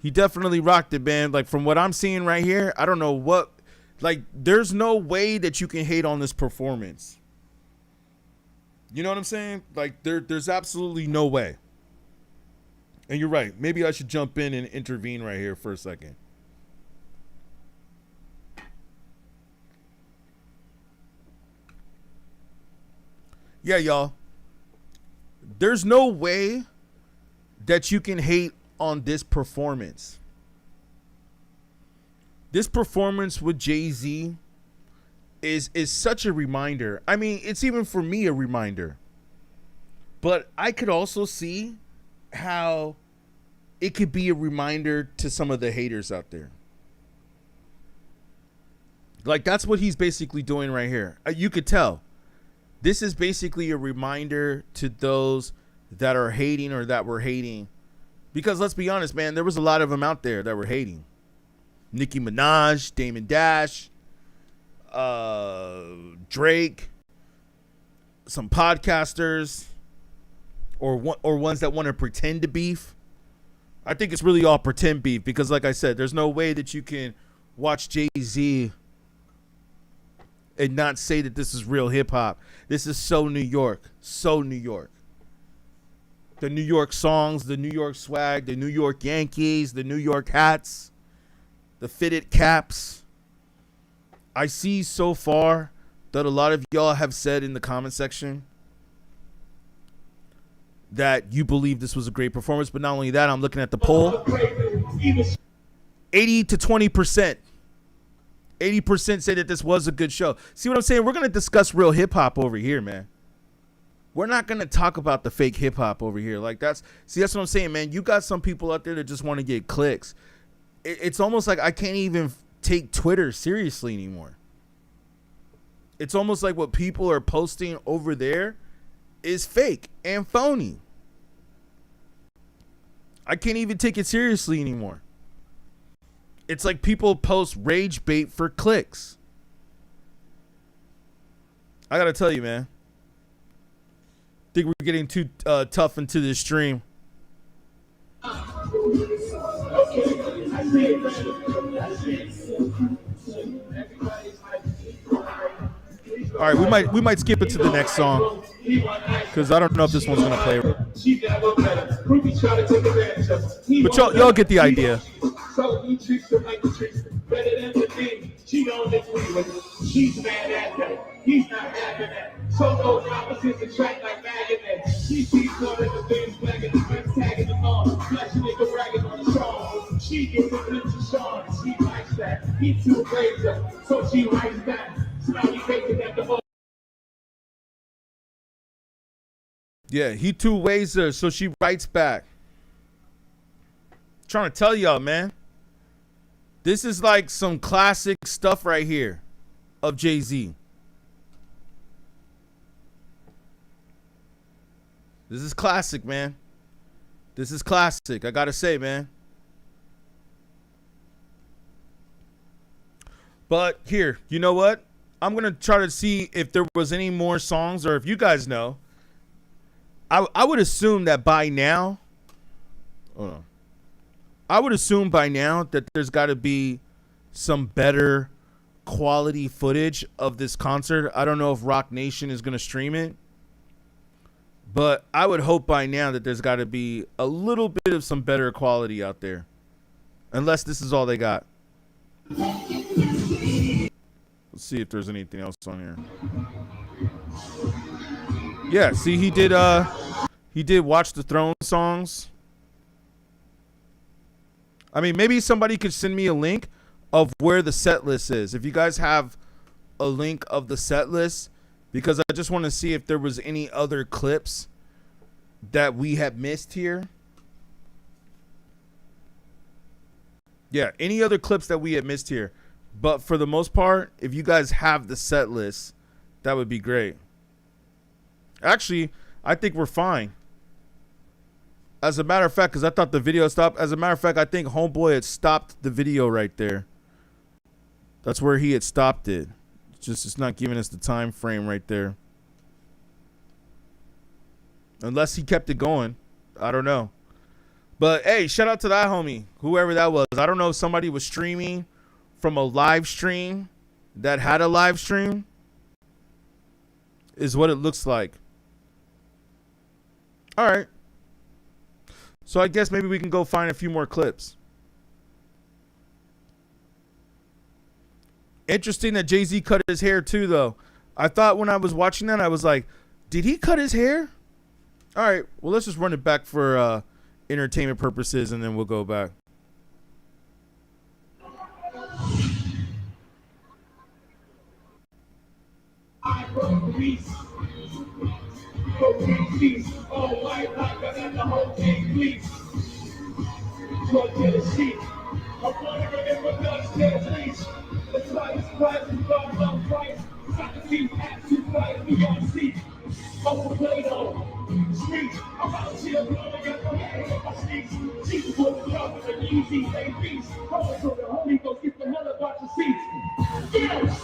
He definitely rocked it, man. Like from what I'm seeing right here, I don't know what, like there's no way that you can hate on this performance. You know what I'm saying? Like there's absolutely no way. And you're right. Maybe I should jump in and intervene right here for a second. Yeah, y'all. There's no way that you can hate on this performance. This performance with Jay-Z is such a reminder. I mean, it's even for me a reminder. But I could also see how it could be a reminder to some of the haters out there. Like that's what he's basically doing right here. You could tell. This is basically a reminder to those that are hating or that were hating Because let's be honest, man, there was a lot of them out there that were hating. Nicki Minaj, Damon Dash, Drake, some podcasters, or ones that want to pretend to beef. I think it's really all pretend beef because, like I said, there's no way that you can watch Jay-Z and not say that this is real hip hop. This is so New York, so New York. The New York songs, the New York swag, the New York Yankees, the New York hats, the fitted caps. I see so far that a lot of y'all have said in the comment section that you believe this was a great performance, but not only that, I'm looking at the poll. 80 to 20%. 80% say that this was a good show. See what I'm saying? We're going to discuss real hip hop over here, man. We're not going to talk about the fake hip hop over here. Like that's what I'm saying, man. You got some people out there that just want to get clicks. It's almost like I can't even take Twitter seriously anymore. It's almost like what people are posting over there is fake and phony. I can't even take it seriously anymore. It's like people post rage bait for clicks. I got to tell you, man. I think we're getting too tough into this stream. All right, we might skip it to the next song because I don't know if this one's gonna play. But y'all get the idea. So he treats her like the treats better than the thing. She knows that she's mad at that. He's not having that. So those opposites attract like magnets. She sees her in the things black and the friends tagging them on. Flashing nigga bragging on the show. She gets a glimpse of Sean. She likes that. He too brave her. So she writes back. So now he thinking that the whole. Yeah, he two ways her, so she writes back. Trying to tell y'all, man. This is like some classic stuff right here of Jay-Z. This is classic, man. This is classic. I gotta say, man. But here, you know what? I'm gonna try to see if there was any more songs, or if you guys know. I would assume that by now. Hold on. I would assume by now that there's got to be some better quality footage of this concert. I don't know if Rock Nation is going to stream it, but I would hope by now that there's got to be a little bit of some better quality out there, unless this is all they got. Let's see if there's anything else on here. Yeah, see, he did Watch the Throne songs. I mean, maybe somebody could send me a link of where the set list is. If you guys have a link of the set list, because I just want to see if there was any other clips that we have missed here. Yeah, any other clips that we have missed here. But for the most part, if you guys have the set list, that would be great. Actually, I think we're fine. As a matter of fact, because I thought the video stopped. As a matter of fact, I think Homeboy had stopped the video right there. That's where he had stopped it. It's not giving us the time frame right there. Unless he kept it going. I don't know. But, hey, shout out to that homie, whoever that was. I don't know if somebody was streaming from a live stream that had a live stream. Is what it looks like. All right. So I guess maybe we can go find a few more clips. Interesting that Jay-Z cut his hair too, though. I thought when I was watching that, I was like, did he cut his hair? All right. Well, let's just run it back for entertainment purposes, and then we'll go back. I broke peace. Cocaine cheese, all white like I got the whole thing, please. Drug to the sheet. I'm wondering if a gun's dead, please. The price, price, and God love price. Soccer team, have to fight, we gon' see. Over Play-Doh. Streets, I'm out here blowing up my head on my sneaks. Jesus was the brother of Yeezy, they beast. Coming to the Holy Ghost, get the hell about your seats. Yes!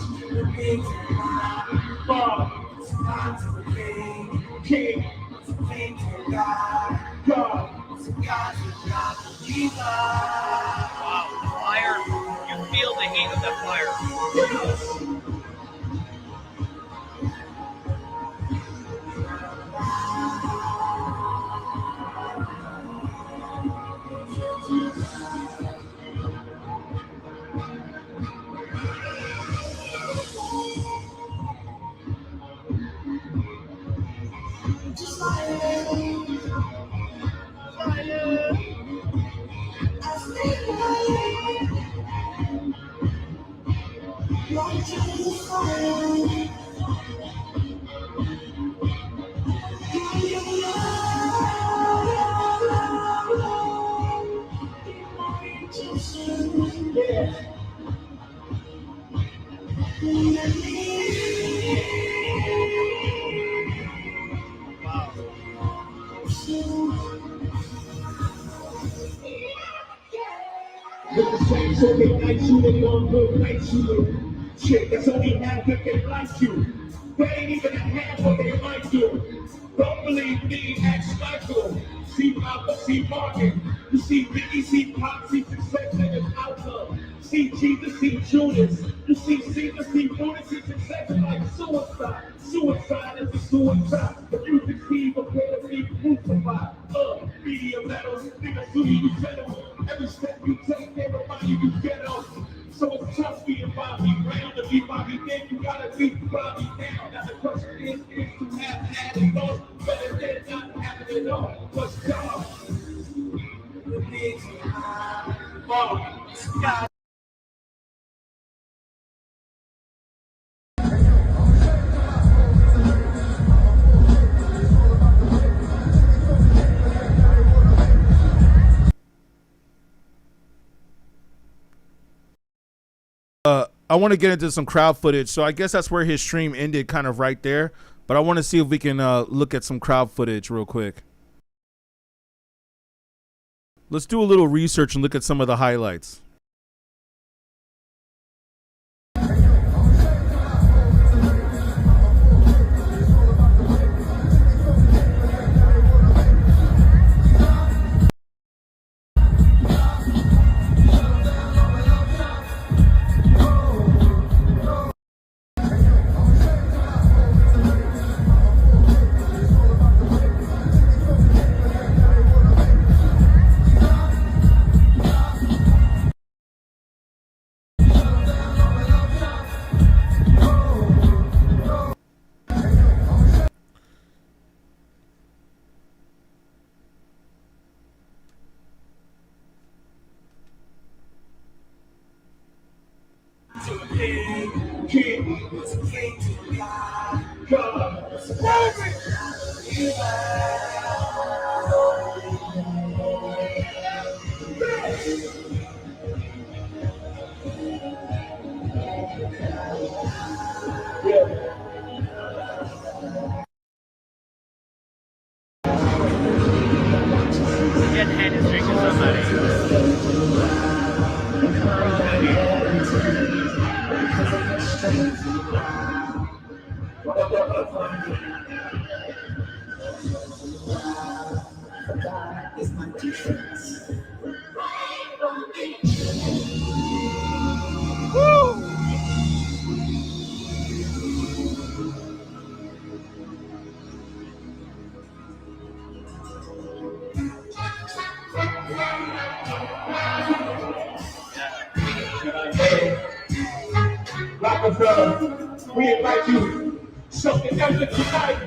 King, God. Wow, the fire. You feel the heat of that fire. Yes! With the same so they night you, they gon' go night you. Shit, that's only half that they like you. They ain't even a half what they might do. Don't believe me, ask Michael. See Papa, see Martin. You see Biggie, see Pop, see success in his outcome. See Jesus, see Judas. You see Caesar, see Brutus, see success like suicide. Suicide is a suicide. If you succeed, prepare to be crucified. Media metals, niggas who you settle. Every step you take, everybody you get on. So it's tough being Bobby Brown. To be Bobby then you gotta be Bobby now. Now the question is to have had it all, better than not having it all. What's God? God. I want to get into some crowd footage, so I guess that's where his stream ended, kind of right there. But I want to see if we can look at some crowd footage real quick. Let's do a little research and look at some of the highlights. Get hand is drinking somebody. Rockefeller, we invite you something epic tonight.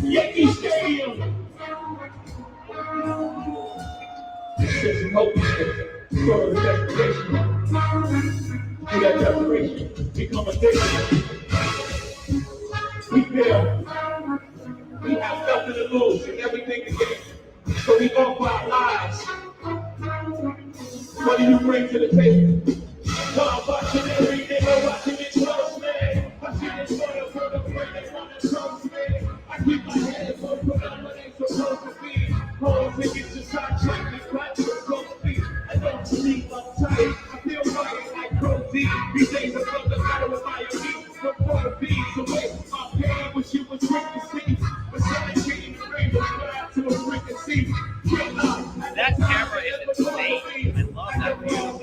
Yankee Stadium. There's some hope for the desperation. Through that desperation, become addicted. We feel we have nothing to lose and everything to gain. So we offer our lives. What do you bring to the table? I'm watching every nigga, watching it close, man. I see this photo for the friend that's on the close, man. I you was quick to see. But something getting framed out to a frequency. That camera is insane. I love that view.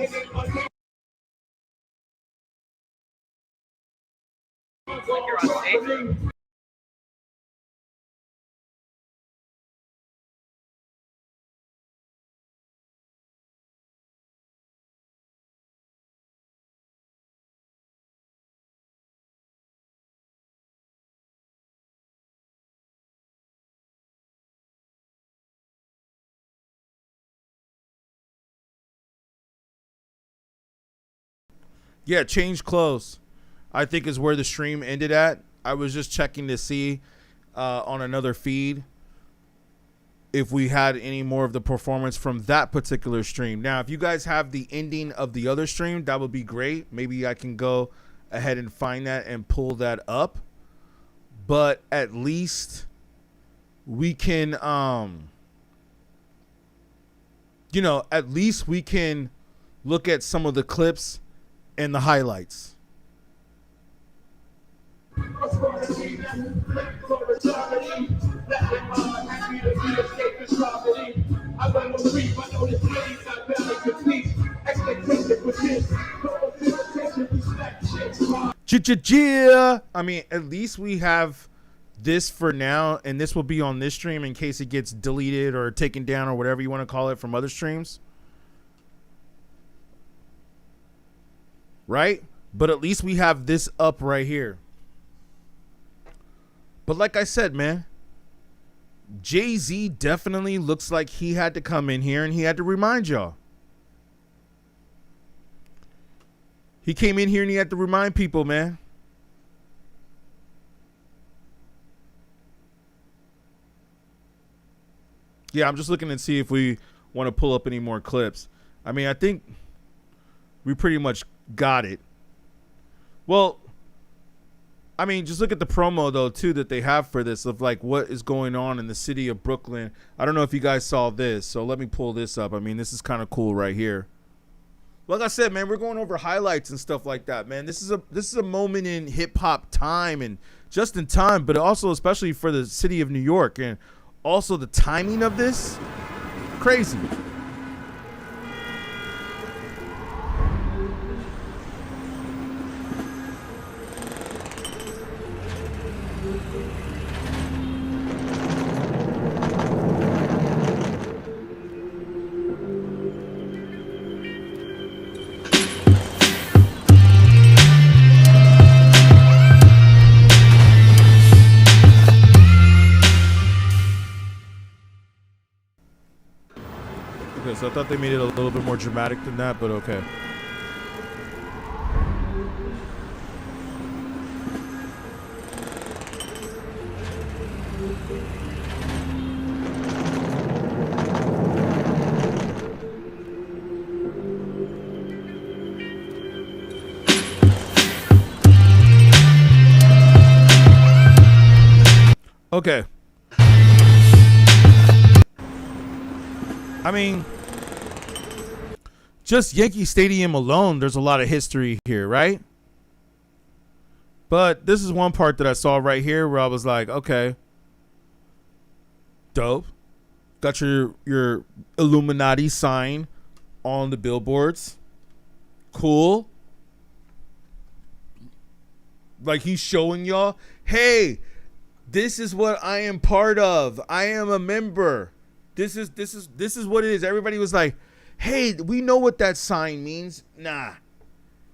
It's like you're on stage. Yeah, change clothes, I think, is where the stream ended at. I was just checking to see on another feed if we had any more of the performance from that particular stream. Now, if you guys have the ending of the other stream, that would be great. Maybe I can go ahead and find that and pull that up. But at least we can, you know, at least we can look at some of the clips and the highlights. I mean, at least we have this for now, and this will be on this stream in case it gets deleted or taken down or whatever you want to call it from other streams. Right? But at least we have this up right here. But like I said, man, Jay-Z definitely looks like he had to come in here and he had to remind y'all. He came in here and he had to remind people, man. Yeah, I'm just looking to see if we want to pull up any more clips. I mean, I think we pretty much got it. Well, I mean, just look at the promo, though, too, that they have for this of, like, what is going on in the city of Brooklyn. I don't know if you guys saw this, so let me pull this up. I mean, this is kind of cool right here. Like I said, man, we're going over highlights and stuff like that, man. This is a moment in hip-hop time and just in time, but also especially for the city of New York. And also the timing of this, crazy. So I thought they made it a little bit more dramatic than that, but okay. Okay. I mean, just Yankee Stadium alone, there's a lot of history here, right? But this is one part that I saw right here where I was like, okay, dope. Got your Illuminati sign on the billboards. Cool. Like he's showing y'all, hey, this is what I am part of. I am a member. This is what it is. Everybody was like, hey, we know what that sign means. Nah,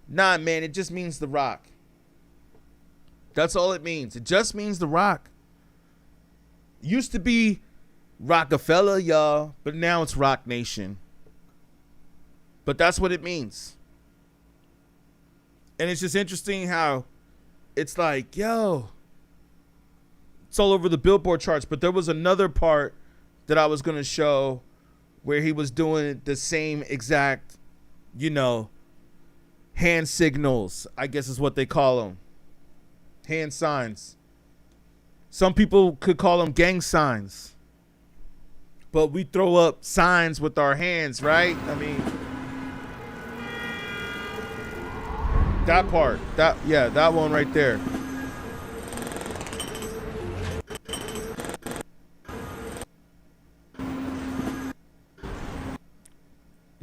man, it just means The Rock. That's all it means. It just means The Rock. Used to be Rockefeller, y'all, but now it's Rock Nation. But that's what it means. And it's just interesting how it's like, yo, it's all over the Billboard charts. But there was another part that I was going to show where he was doing the same exact, you know, hand signals, I guess is what they call them. Hand signs. Some people could call them gang signs. But we throw up signs with our hands, right? I mean, that part. That one right there.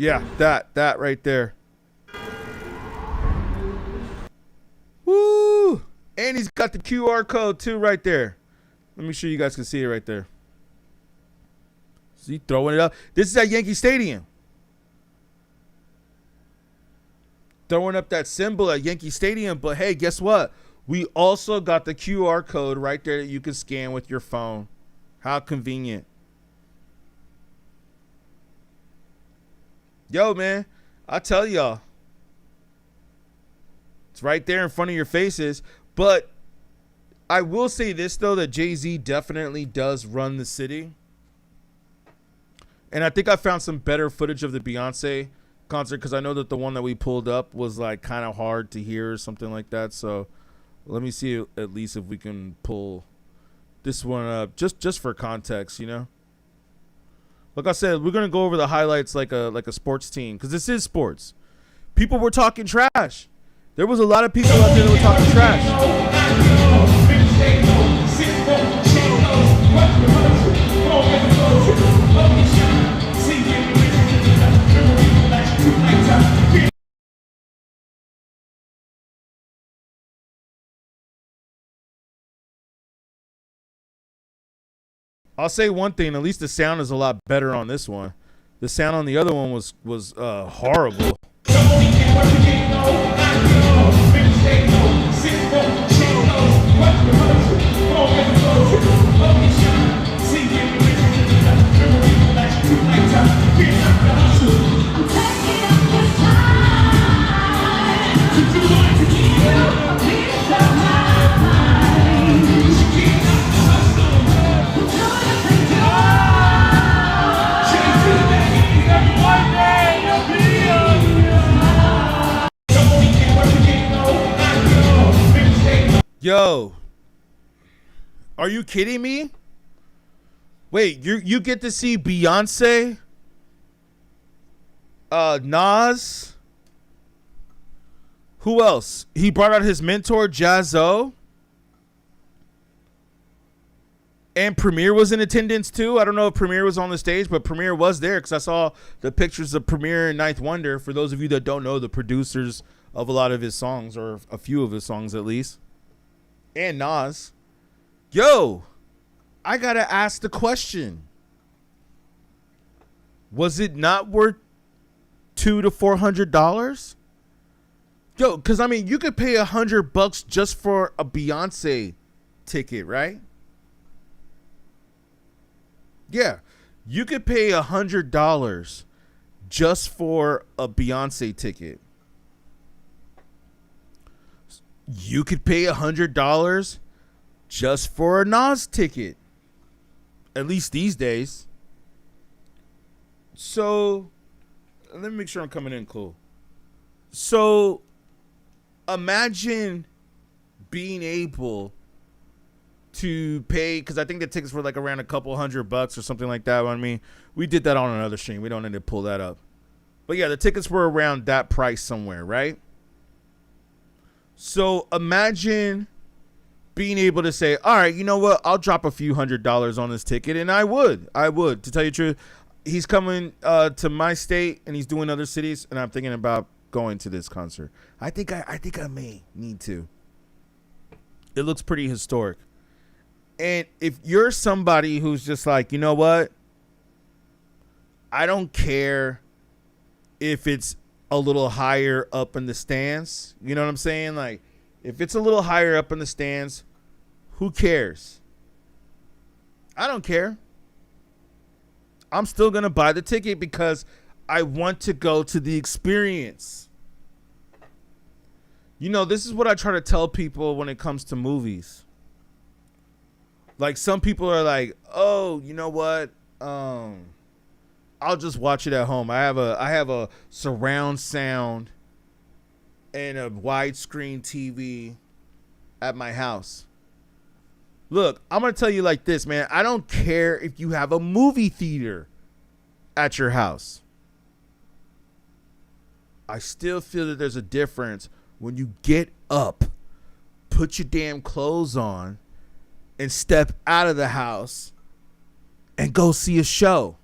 Yeah, that right there. Woo! And he's got the QR code too right there. Let me sure you guys can see it right there. See, throwing it up. This is at Yankee Stadium. Throwing up that symbol at Yankee Stadium. But hey, guess what? We also got the QR code right there that you can scan with your phone. How convenient. Yo, man, I tell y'all. It's right there in front of your faces. But I will say this, though, that Jay-Z definitely does run the city. And I think I found some better footage of the Beyonce concert because I know that the one that we pulled up was like kind of hard to hear or something like that. So let me see at least if we can pull this one up just for context, you know. Like I said, we're gonna go over the highlights like a sports team because this is sports. People were talking trash. There was a lot of people out there that were talking trash. I'll say one thing, at least the sound is a lot better on this one. The sound on the other one was horrible. Yo, are you kidding me? Wait, you get to see Beyonce, Nas. Who else? He brought out his mentor JAÐ-Z. And Premier was in attendance too. I don't know if Premier was on the stage, but Premier was there because I saw the pictures of Premier and Ninth Wonder. For those of you that don't know, the producers of a lot of his songs, or a few of his songs at least. And Nas. Yo, I gotta ask the question. Was it not worth $200 to $400? Yo, because I mean, you could pay $100 just for a Beyonce ticket, right? Yeah, you could pay $100 just for a Beyonce ticket. You could pay $100 just for a Nas ticket. At least these days. So, let me make sure I'm coming in cool. So, imagine being able to pay, because I think the tickets were like around a couple $100 or something like that. I mean, we did that on another stream. We don't need to pull that up. But yeah, the tickets were around that price somewhere, right? So imagine being able to say, all right, you know what? I'll drop a few $100s on this ticket. And I would, to tell you the truth. He's coming to my state and he's doing other cities. And I'm thinking about going to this concert. I think I may need to. It looks pretty historic. And if you're somebody who's just like, you know what? I don't care if it's a little higher up in the stands. You know what I'm saying? Like, if it's a little higher up in the stands, who cares? I don't care. I'm still going to buy the ticket because I want to go to the experience. You know, this is what I try to tell people when it comes to movies. Like, some people are like, oh, you know what? I'll just watch it at home. I have a surround sound and a widescreen TV at my house. Look, I'm going to tell you like this, man. I don't care if you have a movie theater at your house. I still feel that there's a difference when you get up, put your damn clothes on, and step out of the house and go see a show.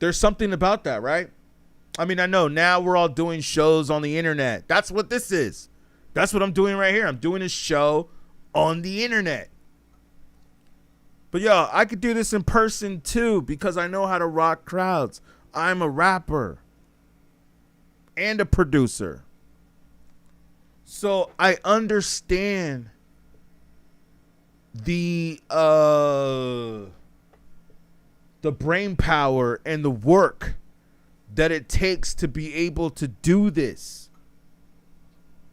There's something about that, right? I mean, I know now we're all doing shows on the internet. That's what this is. That's what I'm doing right here. I'm doing a show on the internet. But yo, I could do this in person too because I know how to rock crowds. I'm a rapper and a producer. So I understand the brain power and the work that it takes to be able to do this.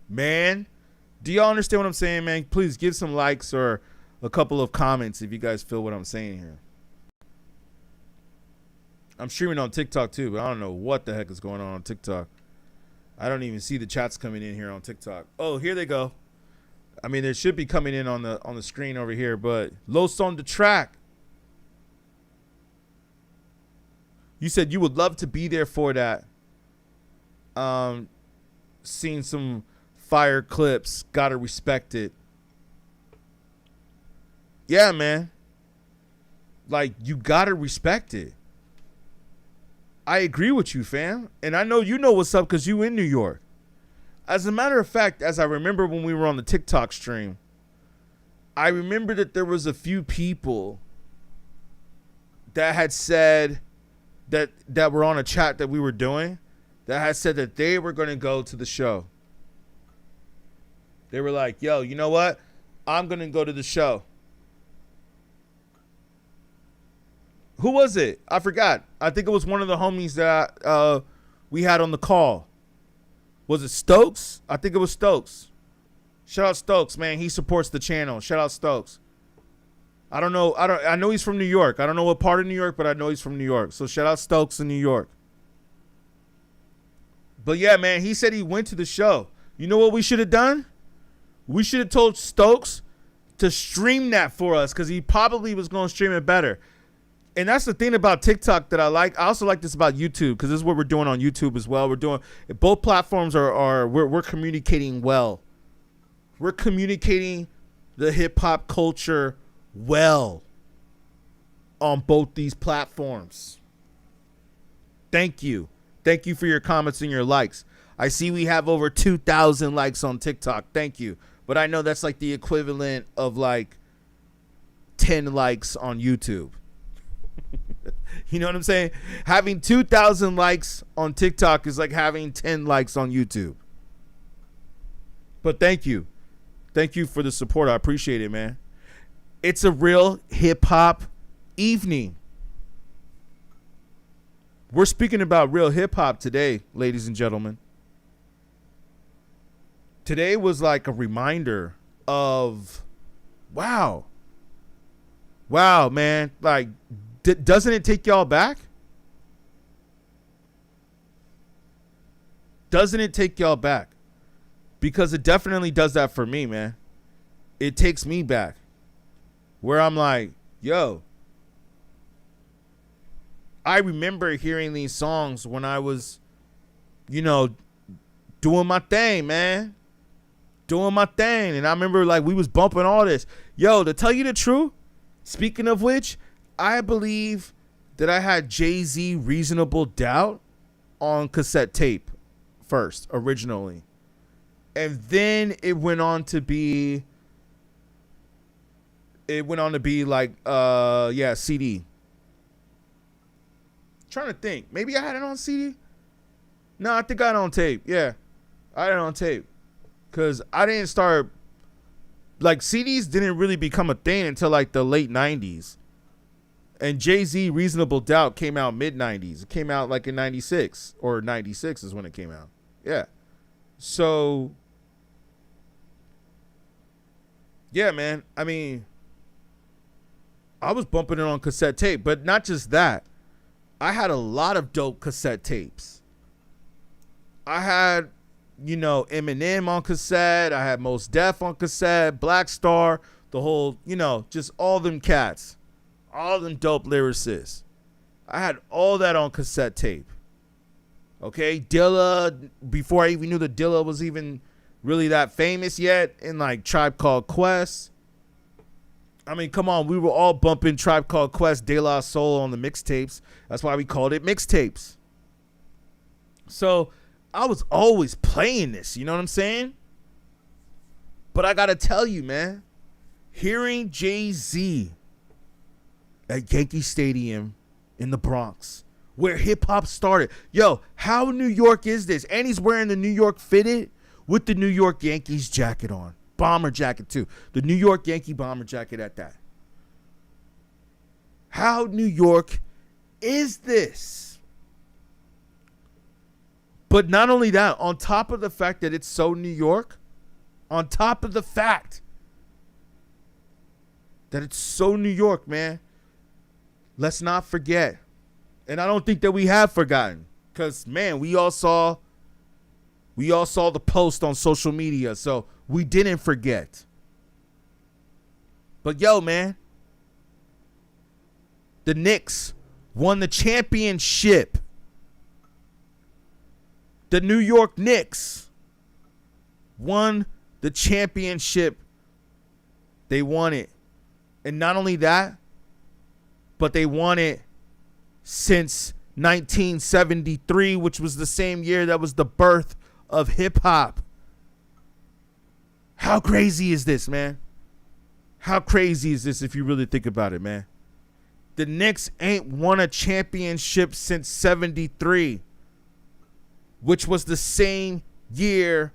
Man, do y'all understand what I'm saying, man? Please give some likes or a couple of comments if you guys feel what I'm saying here. I'm streaming on TikTok too, but I don't know what the heck is going on TikTok. I don't even see the chats coming in here on TikTok. Oh, here they go. I mean, they should be coming in on the screen over here, but Los on the track. You said you would love to be there for that. Seen some fire clips. Gotta respect it. Yeah, man. Like, you gotta respect it. I agree with you, fam. And I know you know what's up because you in New York. As a matter of fact, as I remember when we were on the TikTok stream, I remember that there was a few people that had said that were on a chat that we were doing that had said that they were going to go to the show. They were like, yo, you know what? I'm going to go to the show. Who was it? I forgot. I think it was one of the homies that we had on the call. Was it Stokes? I think it was Stokes. Shout out Stokes, man. He supports the channel. Shout out Stokes. I don't know. I know he's from New York. I don't know what part of New York, but I know he's from New York. So shout out Stokes in New York. But yeah, man, he said he went to the show. You know what we should have done? We should have told Stokes to stream that for us because he probably was going to stream it better. And that's the thing about TikTok that I like. I also like this about YouTube because this is what we're doing on YouTube as well. We're doing both platforms we're communicating well. We're communicating the hip hop culture well on both these platforms. Thank you. Thank you for your comments and your likes. I see we have over 2,000 likes on TikTok. Thank you. But I know that's like the equivalent of like 10 likes on YouTube. You know what I'm saying? Having 2,000 likes on TikTok is like having 10 likes on YouTube. But thank you. Thank you for the support. I appreciate it, man. It's a real hip hop evening. We're speaking about real hip hop today, ladies and gentlemen. Today was like a reminder of, wow, man. Like, doesn't it take y'all back? Doesn't it take y'all back? Because it definitely does that for me, man. It takes me back. Where I'm like, yo, I remember hearing these songs when I was, you know, doing my thing, man. Doing my thing. And I remember like we was bumping all this. Yo, to tell you the truth, speaking of which, I believe that I had Jay-Z Reasonable Doubt on cassette tape first, originally. And then it went on to be like CD. Trying to think. Maybe I had it on CD? No, I think I had it on tape. Yeah. I had it on tape. Cause I didn't start like CDs didn't really become a thing until like the late 90s. And Jay-Z Reasonable Doubt came out mid-90s. It came out like in 96 or 96 is when it came out. Yeah. So, yeah, man. I mean, I was bumping it on cassette tape. But not just that. I had a lot of dope cassette tapes. I had, you know, Eminem on cassette. I had Mos Def on cassette. Black Star. The whole, you know, just all them cats. All them dope lyricists. I had all that on cassette tape. Okay, Dilla, before I even knew that Dilla was even really that famous yet, in like Tribe Called Quest. I mean, come on. We were all bumping Tribe Called Quest, De La Soul on the mixtapes. That's why we called it mixtapes. So I was always playing this. You know what I'm saying? But I got to tell you, man, hearing Jay-Z at Yankee Stadium in the Bronx, where hip-hop started. Yo, how New York is this? And he's wearing the New York fitted with the New York Yankees jacket on. Bomber jacket, too. The New York Yankee bomber jacket at that. How New York is this? But not only that, on top of the fact that it's so New York, on top of the fact that it's so New York, man, let's not forget. And I don't think that we have forgotten. Because, man, we all saw the post on social media. So we didn't forget. But, yo, man, the Knicks won the championship. The New York Knicks won the championship. They won it. And not only that, but they won it since 1973, which was the same year that was the birth of hip hop. How crazy is this, man? How crazy is this if you really think about it, man? The Knicks ain't won a championship since 73, which was the same year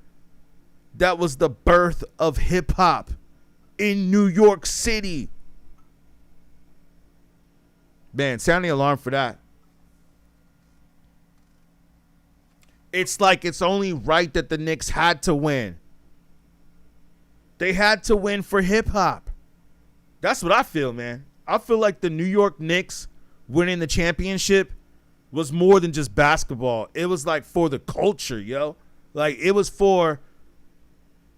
that was the birth of hip hop in New York City. Man, sound the alarm for that. It's like it's only right that the Knicks had to win. They had to win for hip hop. That's what I feel, man. I feel like the New York Knicks winning the championship was more than just basketball. It was like for the culture, yo. Like it was for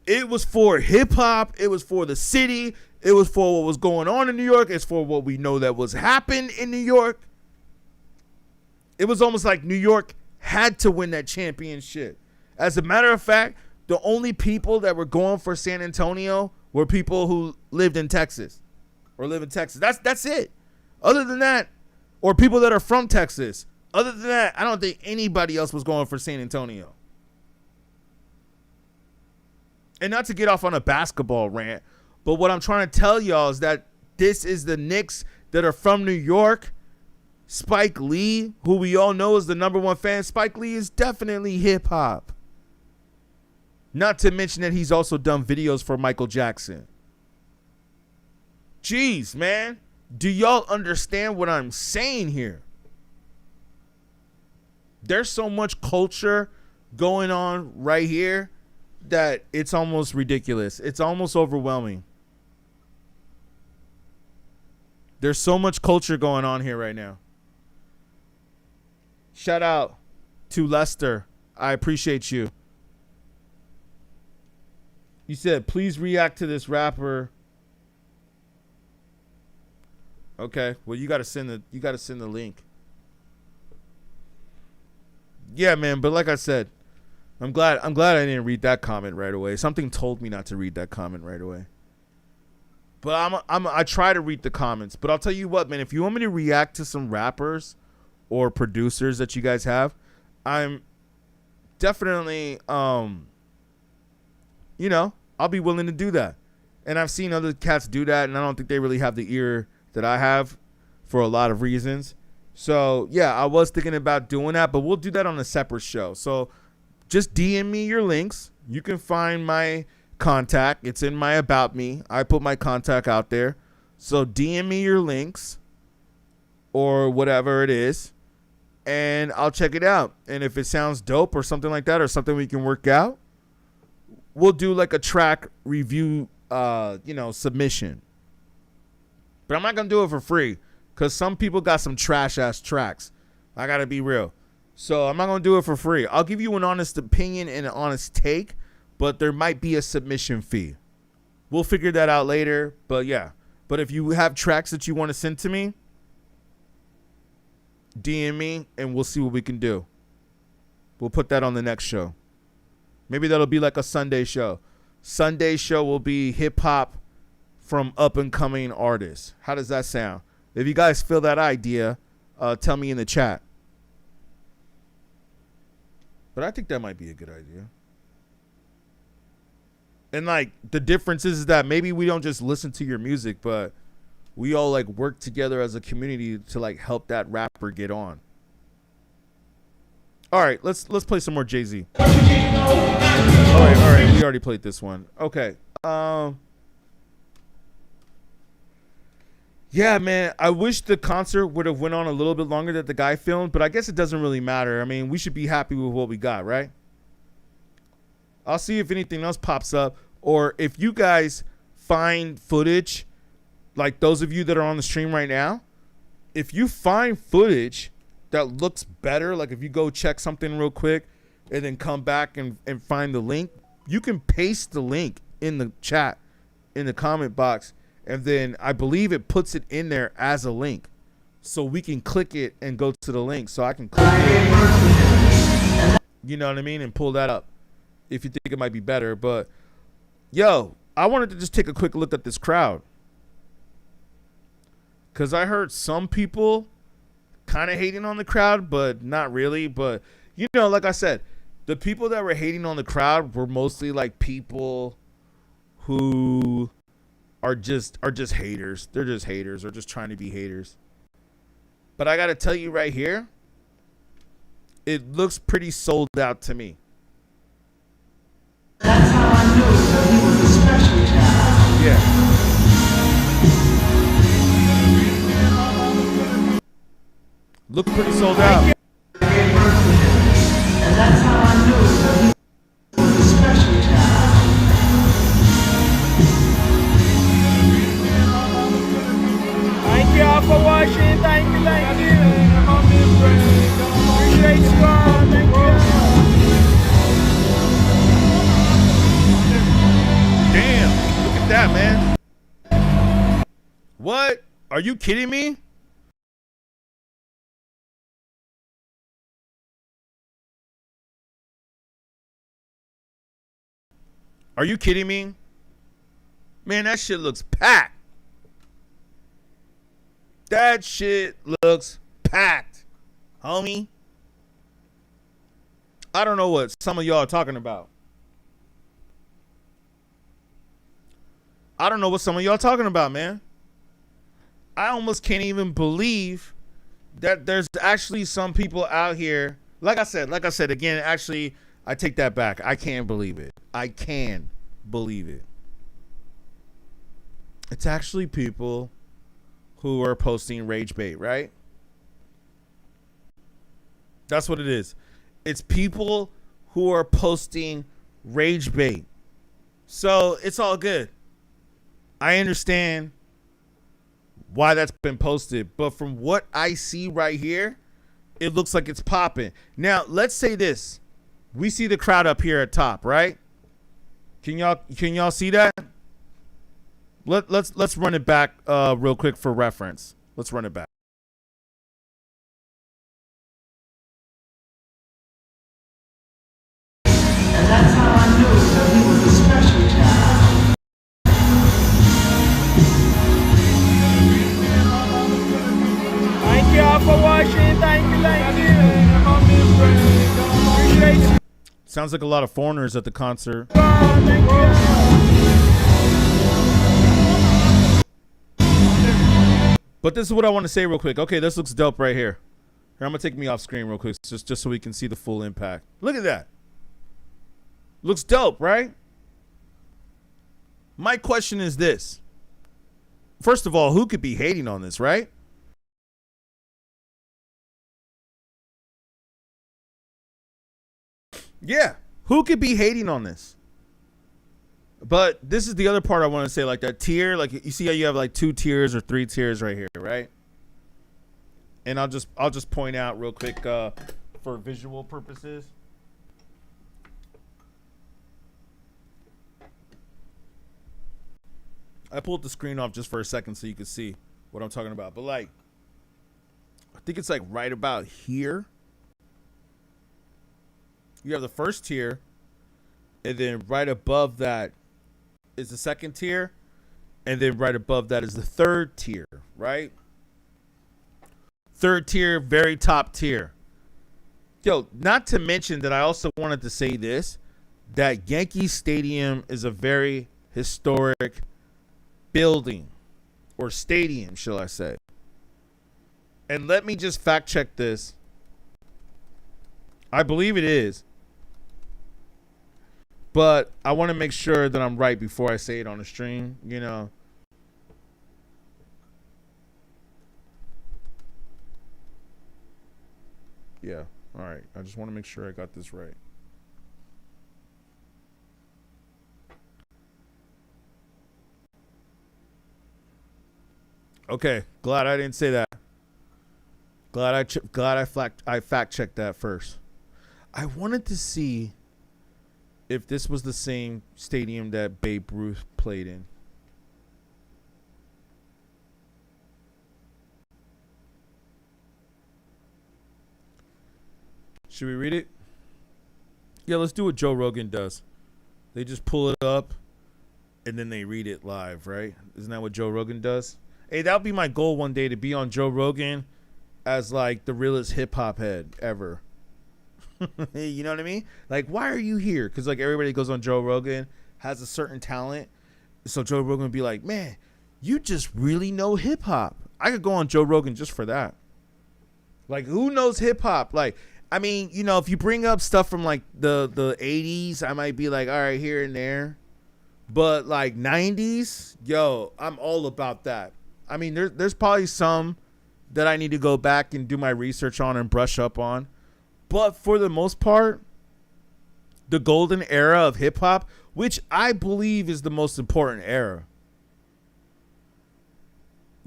hip hop. It was for the city. It was for what was going on in New York. It's for what we know that was happened in New York. It was almost like New York had to win that championship. As a matter of fact, the only people that were going for San Antonio were people who lived in Texas or live in Texas. That's it. Other than that, or people that are from Texas. Other than that, I don't think anybody else was going for San Antonio. And not to get off on a basketball rant, but what I'm trying to tell y'all is that this is the Knicks that are from New York. Spike Lee, who we all know is the number one fan, Spike Lee is definitely hip hop. Not to mention that he's also done videos for Michael Jackson. Jeez, man. Do y'all understand what I'm saying here? There's so much culture going on right here that it's almost ridiculous. It's almost overwhelming. There's so much culture going on here right now. Shout out to Lester. I appreciate you. You said, please react to this rapper. Okay. Well, you gotta send the link. Yeah, man. But like I said, I'm glad I didn't read that comment right away. Something told me not to read that comment right away. But I try to read the comments. But I'll tell you what, man. If you want me to react to some rappers or producers that you guys have, I'm definitely, I'll be willing to do that. And I've seen other cats do that, and I don't think they really have the ear that I have for a lot of reasons. So, yeah, I was thinking about doing that, but we'll do that on a separate show. So just DM me your links. You can find my contact. It's in my About Me. I put my contact out there. So DM me your links or whatever it is, and I'll check it out. And if it sounds dope or something like that, or something we can work out, we'll do like a track review, submission. But I'm not going to do it for free because some people got some trash ass tracks. I got to be real. So I'm not going to do it for free. I'll give you an honest opinion and an honest take, but there might be a submission fee. We'll figure that out later. But yeah. But if you have tracks that you want to send to me, DM me and we'll see what we can do. We'll put that on the next show. Maybe that'll be like a Sunday show. Sunday show will be hip hop from up and coming artists. How does that sound? If you guys feel that idea, tell me in the chat. But I think that might be a good idea. And like the difference is that maybe we don't just listen to your music, but we all like work together as a community to like help that rapper get on. All right, let's play some more Jay-Z. All right, we already played this one. Okay. Yeah, man, I wish the concert would have went on a little bit longer that the guy filmed, but I guess it doesn't really matter. I mean, we should be happy with what we got, right? I'll see if anything else pops up, or if you guys find footage, like those of you that are on the stream right now, if you find footage that looks better, like if you go check something real quick and then come back and find the link, you can paste the link in the chat, in the comment box, and then I believe it puts it in there as a link. So we can click it and go to the link. So I can click it, you know what I mean, and pull that up if you think it might be better. But, yo, I wanted to just take a quick look at this crowd. Because I heard some people kind of hating on the crowd, but not really. But, you know, like I said, the people that were hating on the crowd were mostly like people who are just haters. They're just haters or just trying to be haters. But I got to tell you right here, it looks pretty sold out to me. That's how I knew that he was a special child. Yeah. Look pretty sold out. And that's how I knew that he was a special child. Thank you all for watching. Thank you. Appreciate you all. Thank you. Damn, look at that, man. What? Are you kidding me? Are you kidding me? Man, that shit looks packed. That shit looks packed, homie. I don't know what some of y'all are talking about. I don't know what some of y'all are talking about, man. I almost can't even believe that there's actually some people out here. Like I said, again, actually, I take that back. I can't believe it. I can believe it. It's actually people who are posting rage bait, right? That's what it is. It's people who are posting rage bait. So it's all good. I understand why that's been posted, but from what I see right here, it looks like it's popping. Now, let's say this. We see the crowd up here at top, right? Can y'all see that? Let's run it back real quick for reference. Let's run it back. And that's how I knew that he was a special child. Thank you all for watching. Thank you. Appreciate you. Sounds like a lot of foreigners at the concert. Thank you. But this is what I want to say real quick. Okay, this looks dope right here. Here, I'm gonna take me off screen real quick, just so we can see the full impact. Look at that. Looks dope, right? My question is this. First of all, who could be hating on this, right? Yeah, who could be hating on this? But this is the other part I want to say, like that tier, like you see how you have like 2 tiers or 3 tiers right here, right? And I'll just point out real quick for visual purposes. I pulled the screen off just for a second so you could see what I'm talking about. But like, I think it's like right about here. You have the first tier, and then right above that is the second tier, And then right above that is the third tier, right? Third tier, very top tier. Yo, not to mention that I also wanted to say this, that Yankee Stadium is a very historic building, or stadium, shall I say. And let me just fact check this. I believe it is. But I want to make sure that I'm right before I say it on the stream, you know. Yeah, all right. I just want to make sure I got this right. Okay, glad I didn't say that. Glad I fact checked that first. I wanted to see if this was the same stadium that Babe Ruth played in. Should we read it? Yeah, let's do what Joe Rogan does. They just pull it up and then they read it live, right? Isn't that what Joe Rogan does? Hey, that'll be my goal one day, to be on Joe Rogan as like the realest hip hop head ever. You know what I mean? Like, why are you here? Because like everybody goes on Joe Rogan has a certain talent. So Joe Rogan would be like, man, you just really know hip hop. I could go on Joe Rogan just for that. Like, who knows hip hop? Like, I mean, you know, if you bring up stuff from like the 80s, I might be like, all right, here and there. But like 90s, yo, I'm all about that. I mean, there's probably some that I need to go back and do my research on and brush up on. But for the most part, the golden era of hip hop, which I believe is the most important era.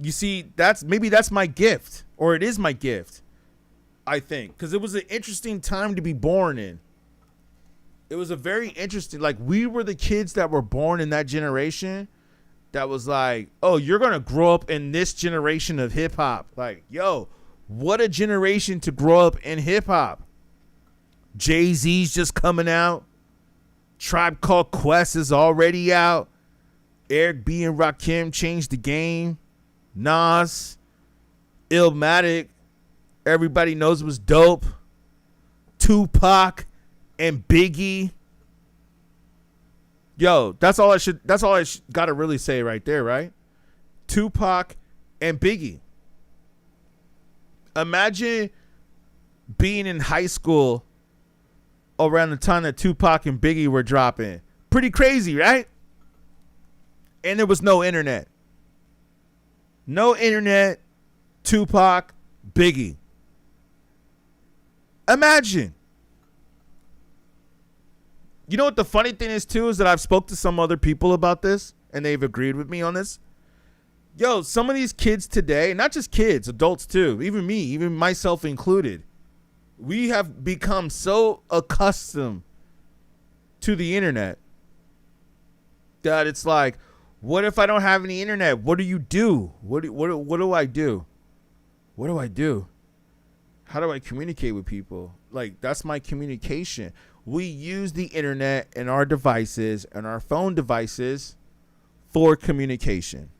You see, that's my gift, or it is my gift, I think, because it was an interesting time to be born in. It was a very interesting, like, we were the kids that were born in that generation that was like, oh, you're going to grow up in this generation of hip hop. Like, yo, what a generation to grow up in hip hop. Jay-Z's just coming out. Tribe Called Quest is already out. Eric B and Rakim changed the game. Nas, Illmatic, everybody knows was dope. Tupac and Biggie. Yo, that's all I gotta really say right there, right? Tupac and Biggie. Imagine being in high school around the time that Tupac and Biggie were dropping. Pretty crazy, right? And there was no internet. No internet, Tupac, Biggie. Imagine. You know what the funny thing is too, is that I've spoke to some other people about this and they've agreed with me on this. Yo, some of these kids today, not just kids, adults too, even me, even myself included, we have become so accustomed to the internet that it's like, what if I don't have any internet? What do you do? What do I do? What do I do? How do I communicate with people? Like, that's my communication. We use the internet and our devices and our phone devices for communication.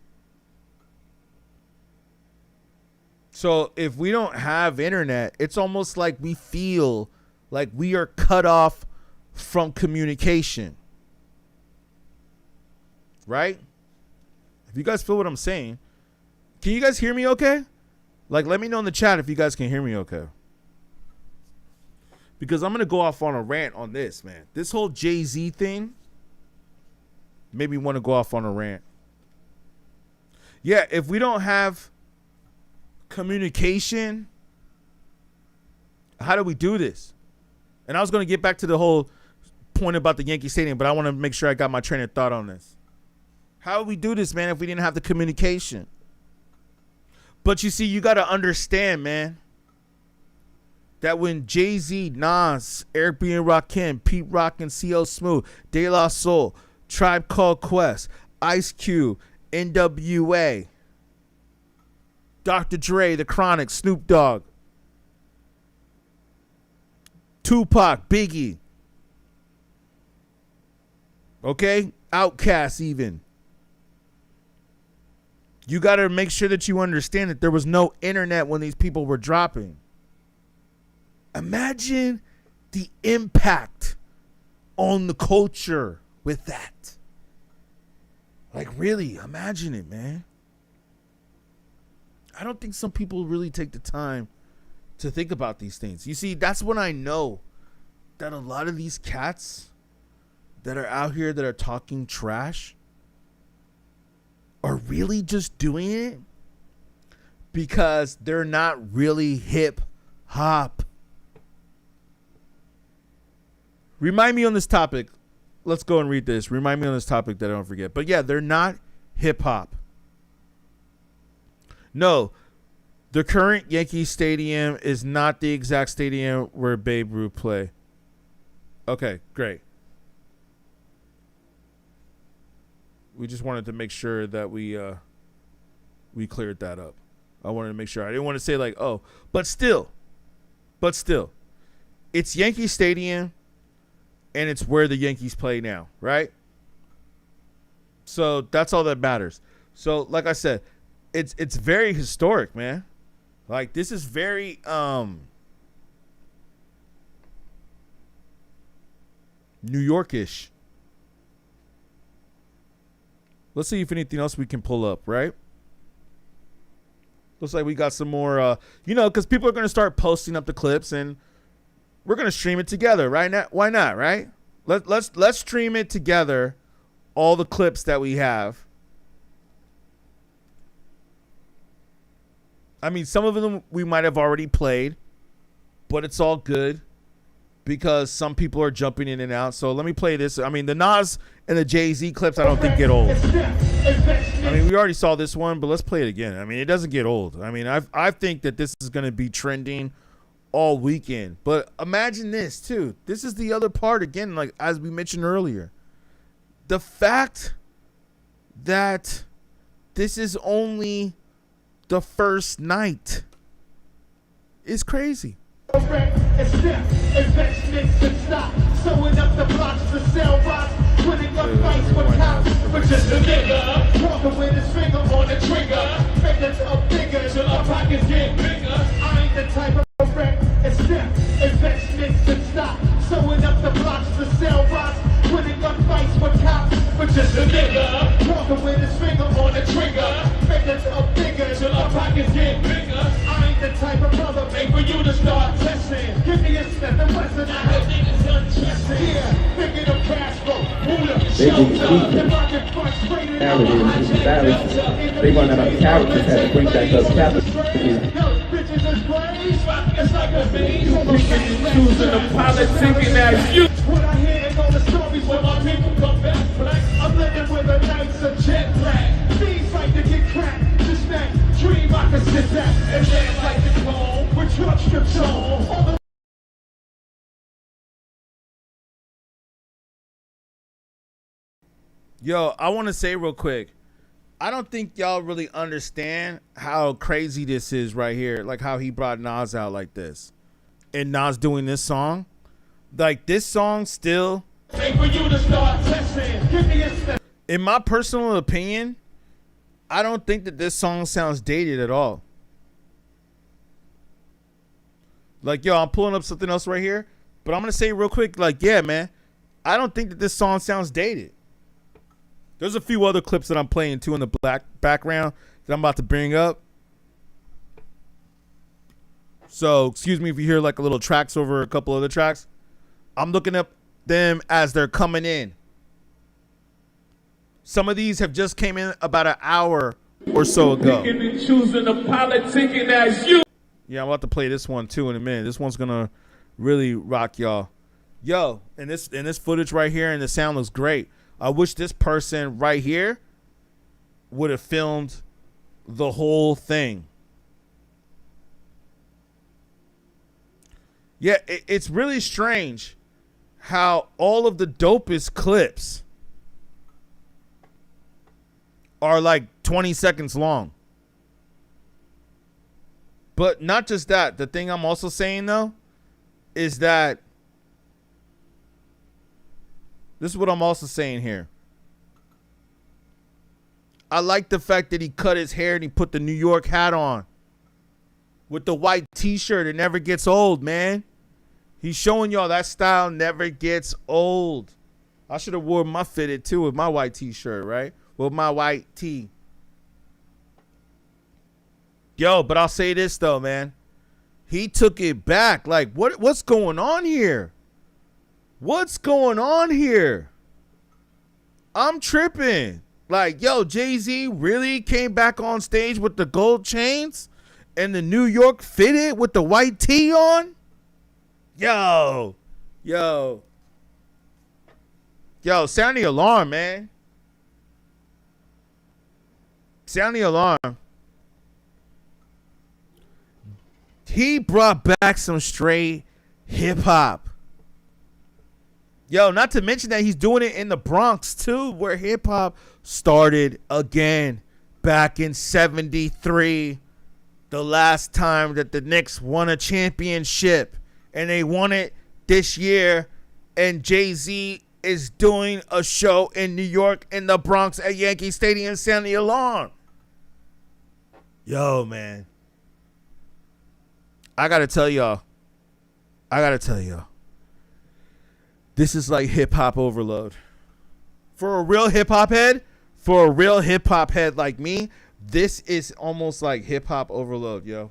So if we don't have internet, it's almost like we feel like we are cut off from communication. Right? If you guys feel what I'm saying, can you guys hear me okay? Like, let me know in the chat if you guys can hear me okay. Because I'm going to go off on a rant on this, man. This whole JAY-Z thing made me want to go off on a rant. Yeah, if we don't have communication, how do we do this? And I was going to get back to the whole point about the Yankee Stadium, but I want to make sure I got my train of thought on this. How would we do this, man, if we didn't have the communication? But you see, you got to understand, man, that when Jay-Z, Nas, Eric B and Rakim, Pete Rock and CL Smooth, De La Soul, Tribe Called Quest, Ice Cube, NWA, Dr. Dre, The Chronic, Snoop Dogg, Tupac, Biggie, okay, Outkast even, You got to make sure that you understand that there was no internet when these people were dropping. Imagine the impact on the culture with that. Like, really, imagine it, man. I don't think some people really take the time to think about these things. You see, that's when I know that a lot of these cats that are out here that are talking trash are really just doing it because they're not really hip hop. Remind me on this topic. Let's go and read this. Remind me on this topic that I don't forget. But yeah, they're not hip hop. No, the current Yankee Stadium is not the exact stadium where Babe Ruth played. Okay, great. We just wanted to make sure that we cleared that up. I wanted to make sure. I didn't want to say like, oh, but still, it's Yankee Stadium, and it's where the Yankees play now, right? So that's all that matters. So like I said, it's very historic, man. Like, this is very New Yorkish. Let's see if anything else we can pull up, right? Looks like we got some more, because people are going to start posting up the clips, and we're going to stream it together, right? Now, why not, right? Let's stream it together, all the clips that we have. I mean, some of them we might have already played, but it's all good because some people are jumping in and out. So let me play this. I mean, the Nas and the Jay-Z clips I don't think get old. I mean, we already saw this one, but let's play it again. I mean, it doesn't get old. I mean, I think that this is going to be trending all weekend. But imagine this, too. This is the other part, again, like as we mentioned earlier. The fact that this is only the first night is crazy. Investments and stock, sewing up the blocks to sell rocks, winning gun fights with cops, but just a nigga, walking with his finger on the trigger, making up bigger till our pockets get bigger. I ain't the type of wreck, it's step, investments and stock, sewing up the blocks to sell rocks, winning gun fights with cops, but just a nigga, walking with his finger on the trigger, making up bigger till our pockets get bigger. I ain't the type of brother made for you to start testing. Give me a step and west and I have niggas undressing. Yeah, thinking of cash flow, Buddha, shelter, if I get frustrated, They run out of characters, had to bring back up capital. bitches is brave, it's like a beast. Choosing the politicking as you. What I hear is all the stories when my people come back black. I'm living with a nights of jet lag. These like to get cracked, just that dream I can sit back and dance like the clone with truck strips on. All the Yo, I want to say real quick, I don't think y'all really understand how crazy this is right here. Like how he brought Nas out like this. And Nas doing this song. Like this song still, wait for you to start testing. Give me a step. in my personal opinion, I don't think that this song sounds dated at all. Like, yo, I'm pulling up something else right here. But I'm going to say real quick, like, yeah, man, I don't think that this song sounds dated. There's a few other clips that I'm playing too in the black background that I'm about to bring up. So, excuse me if you hear like a little tracks over a couple other tracks. I'm looking up them as they're coming in. Some of these have just came in about an hour or so ago. Picking and choosing the politicking as you. Yeah, I'm about to play this one too in a minute. This one's gonna really rock y'all. Yo, and this footage right here, and the sound looks great. I wish this person right here would have filmed the whole thing. Yeah, it's really strange how all of the dopest clips are like 20 seconds long. But not just that. The thing I'm also saying, though, is that this is what I'm also saying here. I like the fact that he cut his hair and he put the New York hat on with the white t-shirt. It never gets old, man. He's showing y'all that style never gets old. I should have worn my fitted too with my white t-shirt, right? With my white tee. Yo, but I'll say this though, man. He took it back. Like, what's going on here? What's going on here? I'm tripping. Like, yo, Jay-Z really came back on stage with the gold chains and the New York fitted with the white tee on? Yo, sound the alarm, man. Sound the alarm. He brought back some straight hip hop. Yo, not to mention that he's doing it in the Bronx too, where hip hop started again back in 73. The last time that the Knicks won a championship, and they won it this year, and Jay-Z is doing a show in New York in the Bronx at Yankee Stadium. Sound the alarm. Yo, man. I gotta tell y'all. This is like hip-hop overload. For a real hip-hop head like me, this is almost like hip-hop overload, yo.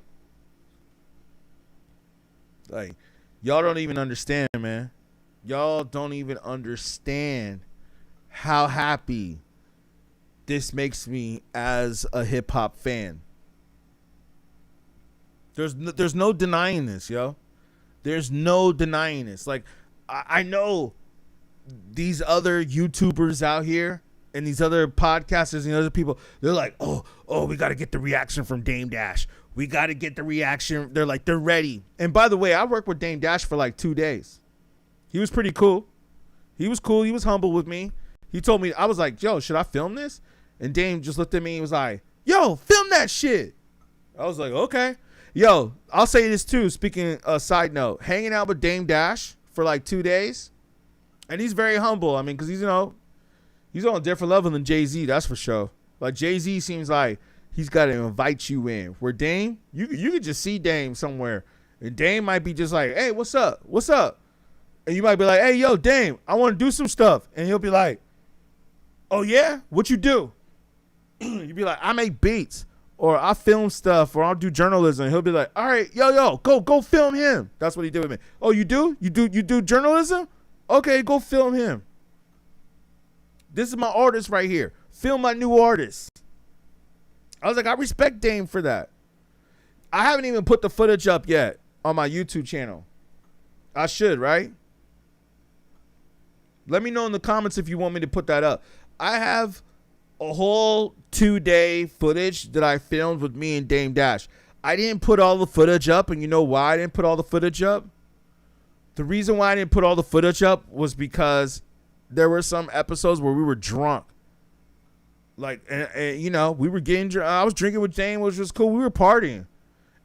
Like, y'all don't even understand, man. Y'all don't even understand how happy this makes me as a hip-hop fan. There's no denying this, yo. There's no denying this. Like, I know these other YouTubers out here and these other podcasters and other people, they're like, oh, we got to get the reaction from Dame Dash. We got to get the reaction. They're like, they're ready. And by the way, I worked with Dame Dash for like 2 days. He was pretty cool. He was cool. He was humble with me. He told me, I was like, yo, should I film this? And Dame just looked at me and was like, yo, film that shit. I was like, okay. Yo, I'll say this too. Speaking a side note, hanging out with Dame Dash for like 2 days, and he's very humble. I mean, because he's on a different level than Jay-Z, that's for sure. Like, Jay-Z seems like he's got to invite you in. Where Dame, you could just see Dame somewhere, and Dame might be just like, hey, what's up? And you might be like, hey, yo, Dame, I want to do some stuff, and he'll be like, oh yeah, what you do? You'd be like, I make beats. Or I film stuff, or I'll do journalism. He'll be like, all right, yo, go film him. That's what he did with me. Oh, you do? You do journalism? Okay, go film him. This is my artist right here. Film my new artist. I was like, I respect Dame for that. I haven't even put the footage up yet on my YouTube channel. I should, right? Let me know in the comments if you want me to put that up. I have a whole 2-day footage that I filmed with me and Dame Dash. I didn't put all the footage up, and you know why I didn't put all the footage up? The reason why I didn't put all the footage up was because there were some episodes where we were drunk. Like, and you know, we were getting drunk. I was drinking with Dame, which was cool. We were partying.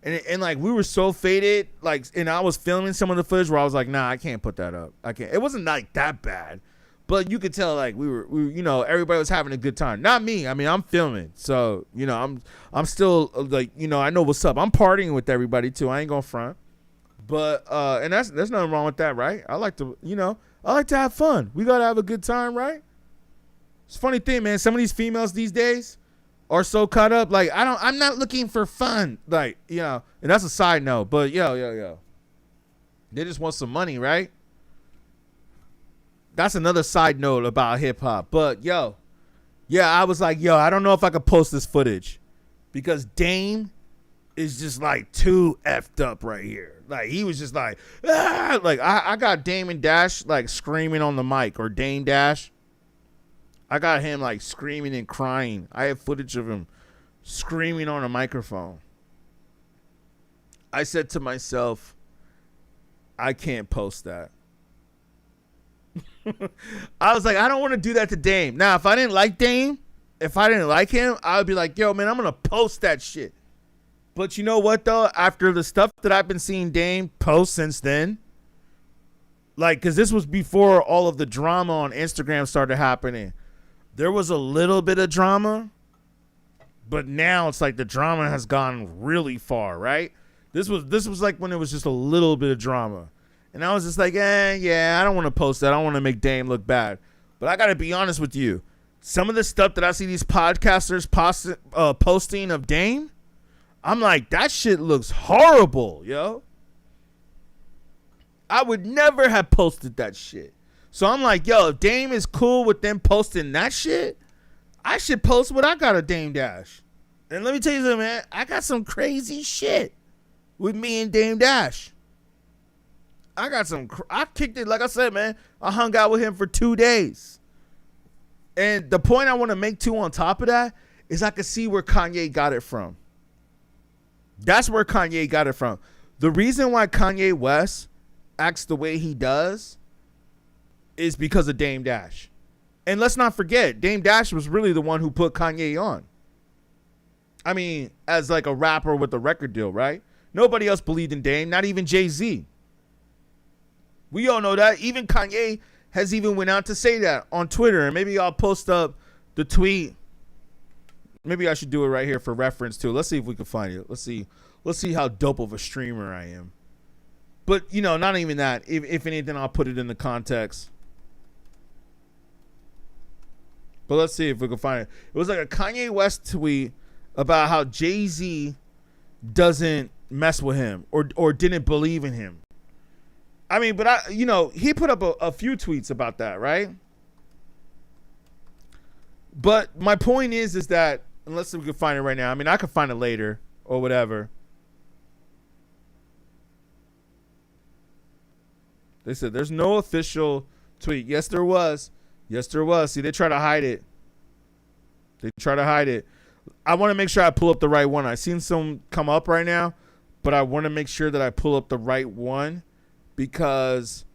And like, we were so faded, like, and I was filming some of the footage where I was like, nah, I can't put that up. I can't. It wasn't like that bad. But you could tell, like, we were, you know, everybody was having a good time. Not me. I mean, I'm filming, so you know, I'm still like, you know, I know what's up. I'm partying with everybody too. I ain't gonna front. But and there's nothing wrong with that, right? I like to, you know, I like to have fun. We gotta have a good time, right? It's a funny thing, man. Some of these females these days are so caught up. Like, I'm not looking for fun. Like, you know, and that's a side note. But yo, they just want some money, right? That's another side note about hip hop. But yo, yeah, I was like, yo, I don't know if I could post this footage because Dame is just like too effed up right here. Like, he was just like, ah! Like, I got Dame and Dash like screaming on the mic, or Dame Dash. I got him like screaming and crying. I have footage of him screaming on a microphone. I said to myself, I can't post that. I was like, I don't want to do that to Dame. Now, if I didn't like Dame, if I didn't like him, I would be like, yo, man, I'm going to post that shit. But you know what, though? After the stuff that I've been seeing Dame post since then, like, because this was before all of the drama on Instagram started happening. There was a little bit of drama, But now it's like the drama has gone really far, right? This was like when it was just a little bit of drama. And I was just like, yeah, I don't want to post that. I don't want to make Dame look bad. But I got to be honest with you. Some of the stuff that I see these podcasters posting of Dame, I'm like, that shit looks horrible, yo. I would never have posted that shit. So I'm like, yo, if Dame is cool with them posting that shit, I should post what I got of Dame Dash. And let me tell you something, man. I got some crazy shit with me and Dame Dash. I kicked it, like I said, man. I hung out with him for 2 days. And the point I want to make, too, on top of that, is I could see where Kanye got it from. That's where Kanye got it from. The reason why Kanye West acts the way he does is because of Dame Dash. And let's not forget, Dame Dash was really the one who put Kanye on. I mean, as like a rapper with a record deal, right? Nobody else believed in Dame, not even Jay-Z. We all know that. Even Kanye has even went out to say that on Twitter. And maybe I'll post up the tweet. Maybe I should do it right here for reference too. Let's see if we can find it. Let's see how dope of a streamer I am. But, you know, not even that. If anything, I'll put it in the context. But let's see if we can find it. It was like a Kanye West tweet about how Jay-Z doesn't mess with him or didn't believe in him. I mean, but he put up a few tweets about that, right? But my point is that, unless we can find it right now, I mean, I could find it later or whatever. They said there's no official tweet. Yes, there was. Yes, there was. See, they try to hide it. I want to make sure I pull up the right one. I've seen some come up right now, but I want to make sure that I pull up the right one because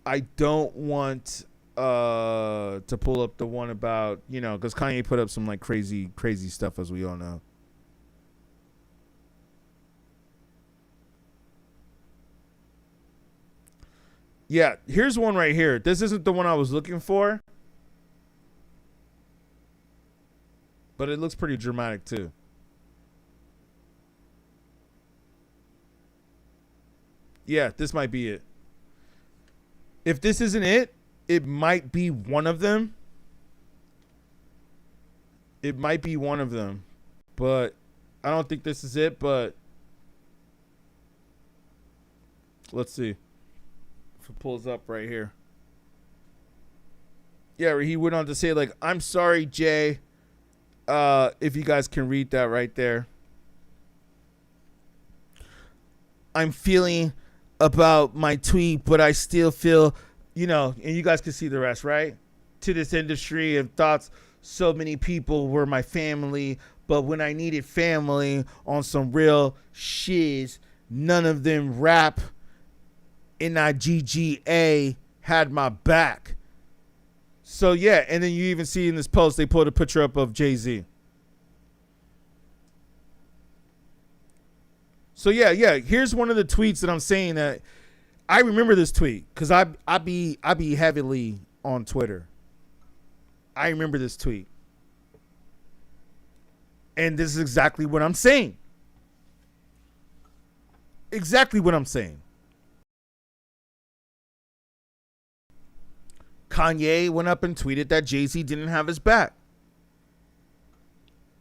I don't want to pull up the one about, because Kanye put up some like crazy stuff, as we all know. Yeah, here's one right here. This isn't the one I was looking for, but it looks pretty dramatic too. Yeah, this might be it. If this isn't it, it might be one of them. It might be one of them, but I don't think this is it, but let's see. If it pulls up right here. Yeah, he went on to say, like, I'm sorry, Jay. If you guys can read that right there. I'm feeling about my tweet, but I still feel, and you guys can see the rest, right? To this industry and thoughts, so many people were my family, but when I needed family on some real shiz, none of them rap NIGGA had my back. So yeah, and then you even see in this post they put a picture up of Jay-Z. So yeah, here's one of the tweets that I'm saying that I remember this tweet because I be heavily on Twitter. I remember this tweet. And this is exactly what I'm saying. Exactly what I'm saying. Kanye went up and tweeted that Jay-Z didn't have his back.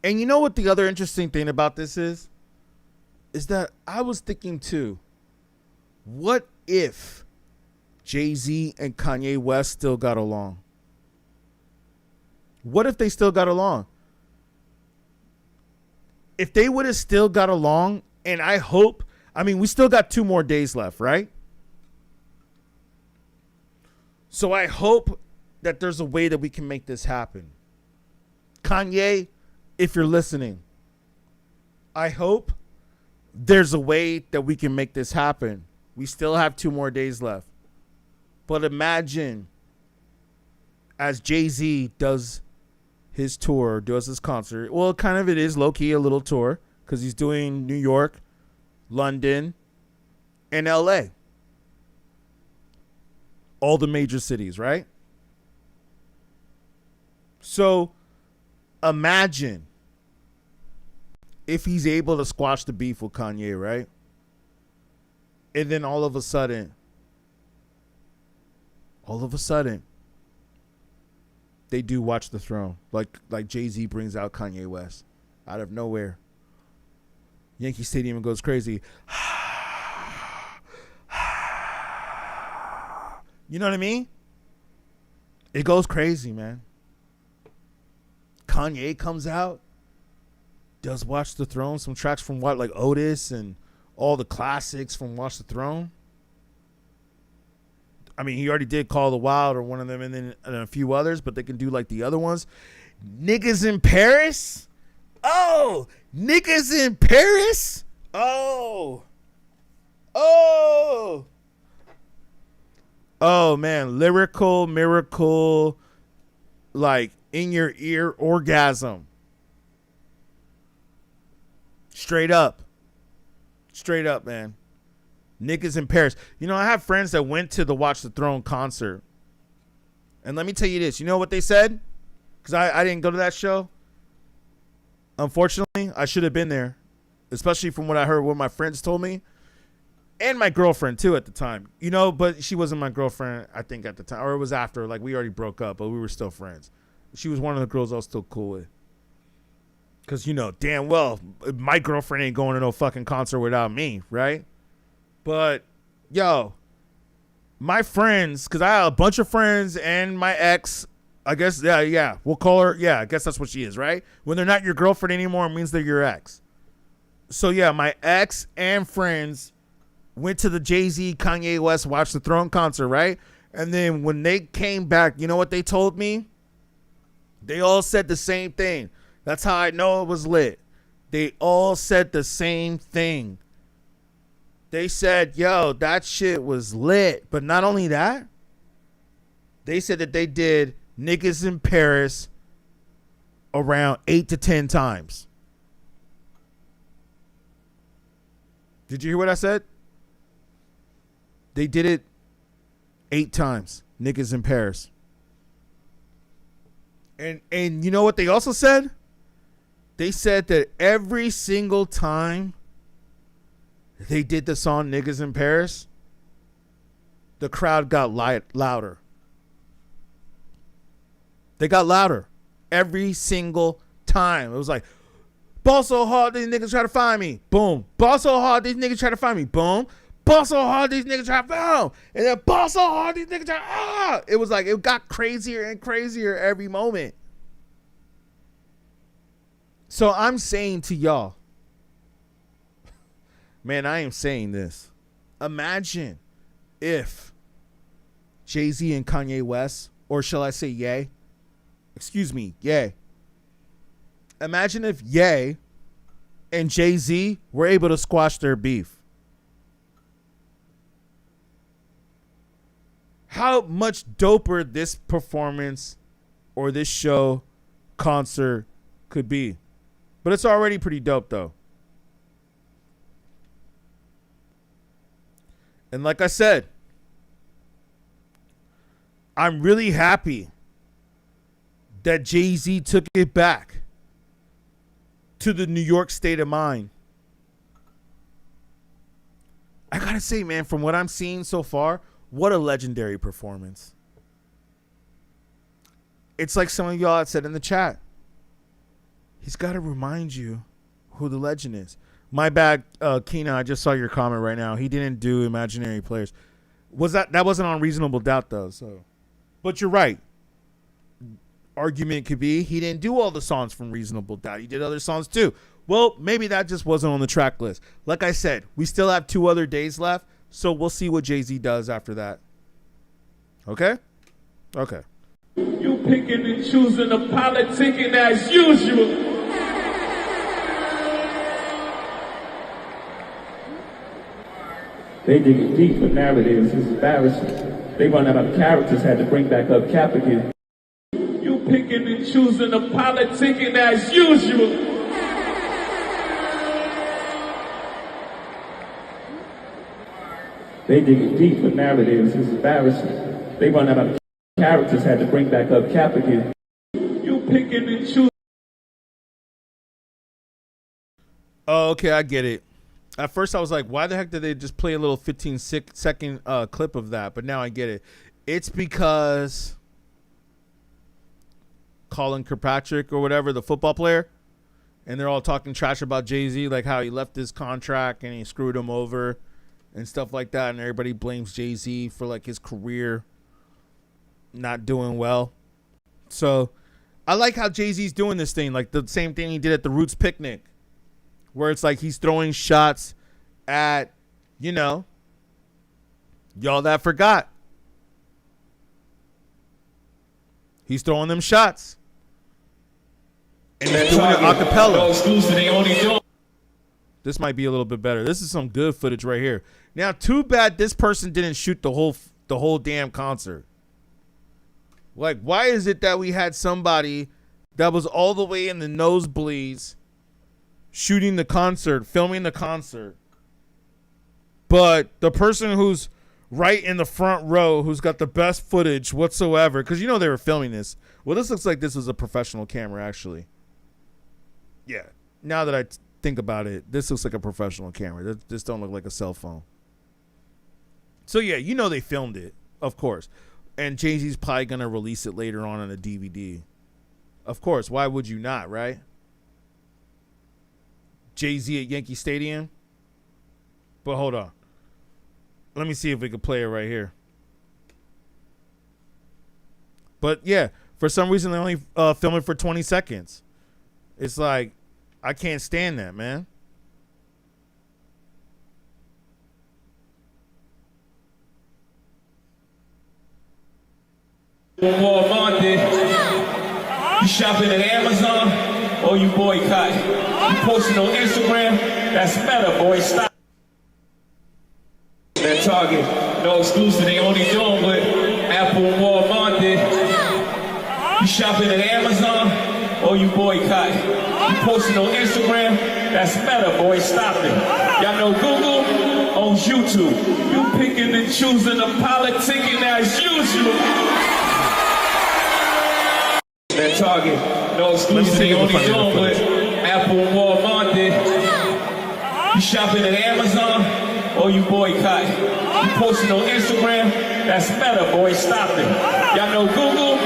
And you know what the other interesting thing about this is? Is that I was thinking too, what if Jay-Z and Kanye West still got along? What if they still got along? If they would have still got along, and we still got 2 more days left, right? So I hope that there's a way that we can make this happen. Kanye, if you're listening, I hope there's a way that we can make this happen. We still have 2 more days left. But imagine as Jay-Z does his tour, does his concert. Well, it is low-key a little tour because he's doing New York, London, and LA. All the major cities, right? So imagine if he's able to squash the beef with Kanye, right? And then all of a sudden, they do Watch the Throne. Like Jay-Z brings out Kanye West out of nowhere. Yankee Stadium goes crazy. You know what I mean? It goes crazy, man. Kanye comes out, does Watch the Throne, some tracks from like Otis and all the classics from Watch the Throne. I mean, he already did Call the Wild or one of them, and then a few others, but they can do like the other ones. Niggas in Paris? Oh, Niggas in Paris? Oh, man, lyrical, miracle, like in your ear orgasm. Straight up, man. Niggas in Paris. You know, I have friends that went to the Watch the Throne concert. And let me tell you this. You know what they said? Because I didn't go to that show. Unfortunately, I should have been there. Especially from what I heard, what my friends told me. And my girlfriend, too, at the time. You know, but she wasn't my girlfriend, I think, at the time. Or it was after. Like, we already broke up, but we were still friends. She was one of the girls I was still cool with. Because, you know, damn well, my girlfriend ain't going to no fucking concert without me, right? But, yo, my friends, because I have a bunch of friends and my ex, I guess, yeah, we'll call her, yeah, I guess that's what she is, right? When they're not your girlfriend anymore, it means they're your ex. So, yeah, my ex and friends went to the Jay-Z, Kanye West, Watch the Throne concert, right? And then when they came back, you know what they told me? They all said the same thing. That's how I know it was lit. They all said the same thing. They said, yo, that shit was lit. But not only that, they said that they did Niggas in Paris around 8 to 10 times. Did you hear what I said? They did it 8 times. Niggas in Paris. And you know what they also said? They said that every single time they did the song Niggas in Paris, the crowd got louder. They got louder every single time. It was like, ball so hard, these niggas try to find me. Boom. Ball so hard, these niggas try to find me. Boom. Ball so hard, these niggas try to find me. And then ball so hard, these niggas try to, It was like, it got crazier and crazier every moment. So I'm saying to y'all, man, I am saying this. Imagine if Jay-Z and Kanye West, or shall I say Ye? Excuse me, Ye. Imagine if Ye and Jay-Z were able to squash their beef. How much doper this performance or this show, concert could be. But it's already pretty dope, though. And like I said, I'm really happy that Jay-Z took it back to the New York state of mind. I gotta say, man, from what I'm seeing so far, what a legendary performance. It's like some of y'all had said in the chat. He's got to remind you who the legend is. My bad, Keena, I just saw your comment right now. He didn't do Imaginary Players. That wasn't on Reasonable Doubt, though. So, but you're right. Argument could be he didn't do all the songs from Reasonable Doubt. He did other songs, too. Well, maybe that just wasn't on the track list. Like I said, we still have 2 other days left, so we'll see what Jay-Z does after that. Okay? Okay. You picking and choosing the politicking as usual. They dig it deep for narratives. It's embarrassing. They run out of characters, had to bring back up Cap again. You picking and choosing the politicking as usual. They dig it deep for narratives. It's embarrassing. They run out of characters, had to bring back up Cap again. You picking and choosing. Oh, okay, I get it. At first, I was like, why the heck did they just play a little 15-second clip of that? But now I get it. It's because Colin Kirkpatrick or whatever, the football player, and they're all talking trash about Jay-Z, like how he left his contract and he screwed him over and stuff like that. And everybody blames Jay-Z for like his career not doing well. So I like how Jay-Z's doing this thing, like the same thing he did at the Roots picnic, where it's like he's throwing shots at, you know, y'all that forgot. He's throwing them shots. And he's doing it a cappella. This might be a little bit better. This is some good footage right here. Now, too bad this person didn't shoot the whole damn concert. Like, why is it that we had somebody that was all the way in the nosebleeds shooting the concert, filming the concert, but the person who's right in the front row, who's got the best footage whatsoever, because you know they were filming this. Well, this looks like this was a professional camera, actually. Yeah. Now that I think about it, this looks like a professional camera. This don't look like a cell phone. So yeah, you know they filmed it, of course. And Jay-Z's probably going to release it later on a DVD. Of course. Why would you not, right? Jay-Z at Yankee Stadium. But hold on. Let me see if we can play it right here. But yeah, for some reason they only film it for 20 seconds. It's like, I can't stand that, man. Walmart did. You shopping at Amazon or you boycott? You posting on Instagram? That's Meta, boy. Stop. That Target, no exclusive. They only doing what Apple and Walmart did. You shopping at Amazon or you boycott? You posting on Instagram? That's Meta, boy. Stop it. Y'all know Google owns YouTube. You picking and choosing the politicking as usual. That Target, no exclusive. They only doing what Apple and Walmart did. You shopping at Amazon or you boycott? You posting on Instagram? That's Meta, boy. Stop it. Y'all know Google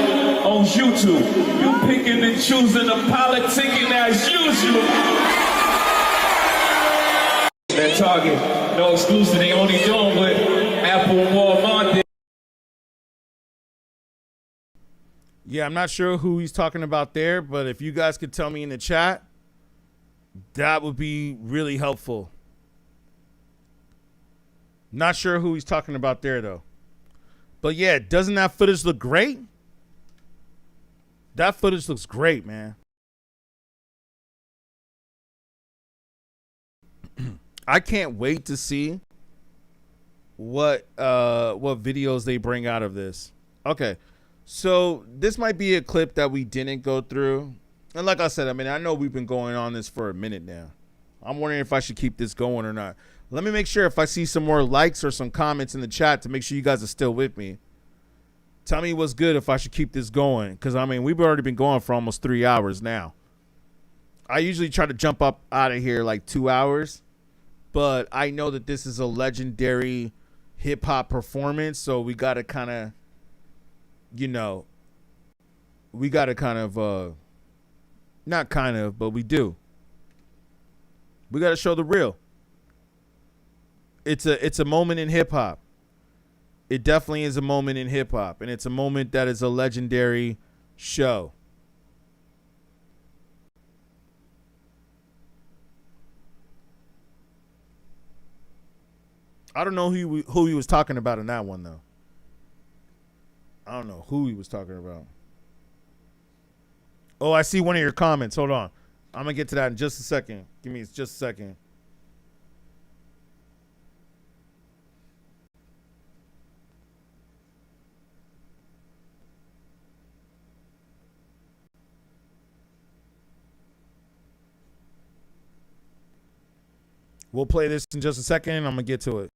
owns YouTube. You picking and choosing the politicking as usual. That Target, no exclusive. They only doing what Apple and Walmart did. Yeah, I'm not sure who he's talking about there, but if you guys could tell me in the chat, that would be really helpful. Not sure who he's talking about there, though. But yeah, doesn't that footage look great? That footage looks great, man. I can't wait to see what videos they bring out of this. Okay. So this might be a clip that we didn't go through. And like I said, I mean, I know we've been going on this for a minute now. I'm wondering if I should keep this going or not. Let me make sure if I see some more likes or some comments in the chat to make sure you guys are still with me. Tell me what's good if I should keep this going. Because, I mean, we've already been going for almost 3 hours now. I usually try to jump up out of here like 2 hours. But I know that this is a legendary hip-hop performance. So we got to kind of, you know, we got to kind of, not kind of, but we do. We got to show the real. It's a moment in hip hop. It definitely is a moment in hip hop, and it's a moment that is a legendary show. I don't know who he was talking about in that one, though. I don't know who he was talking about. Oh, I see one of your comments. Hold on. I'm going to get to that in just a second. Give me just a second. We'll play this in just a second. I'm going to get to it.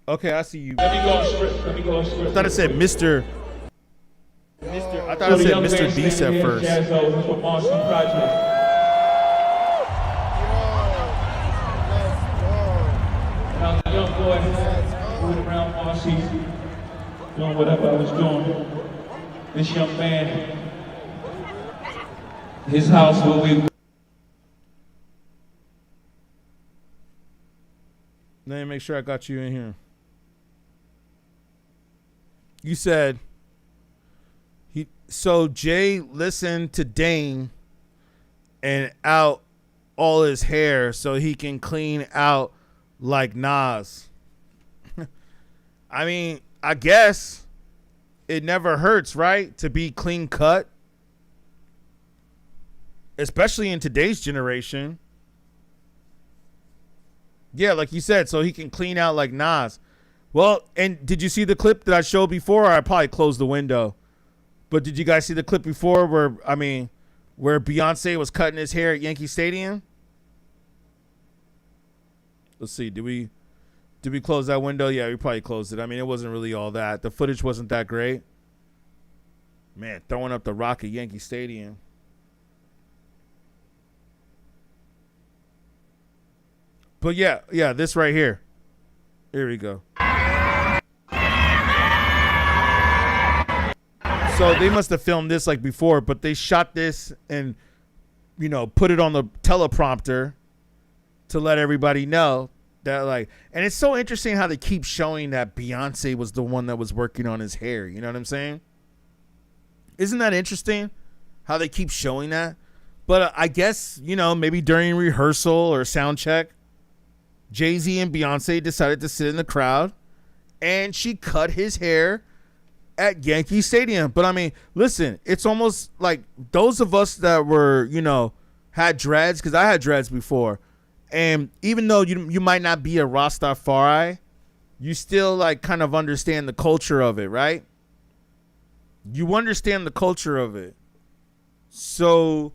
Okay, I see you. Let me go on script. I thought it said Mr. I thought I said Mr. Beast at first. JAÐ-Z from Marcy Project. When I was a young boy, moving around Marcy, doing whatever I was doing. This young man, his house where we. Let me make sure I got you in here. You said so Jay listened to Dame and out all his hair so he can clean out like Nas. I mean, I guess it never hurts, right? To be clean cut. Especially in today's generation. Yeah, like you said, so he can clean out like Nas. Well, and did you see the clip that I showed before? I probably closed the window. But did you guys see the clip before where Beyonce was cutting his hair at Yankee Stadium? Let's see. Did we close that window? Yeah, we probably closed it. I mean, it wasn't really all that. The footage wasn't that great. Man, throwing up the rock at Yankee Stadium. But yeah, this right here. Here we go. So they must have filmed this like before, but they shot this and, put it on the teleprompter to let everybody know that, like, and it's so interesting how they keep showing that Beyonce was the one that was working on his hair. You know what I'm saying? Isn't that interesting how they keep showing that? But I guess, maybe during rehearsal or sound check, Jay-Z and Beyonce decided to sit in the crowd and she cut his hair at Yankee Stadium. But I mean, listen, it's almost like those of us that were, had dreads, because I had dreads before. And even though you might not be a Rastafari, you still like kind of understand the culture of it, right? You understand the culture of it. So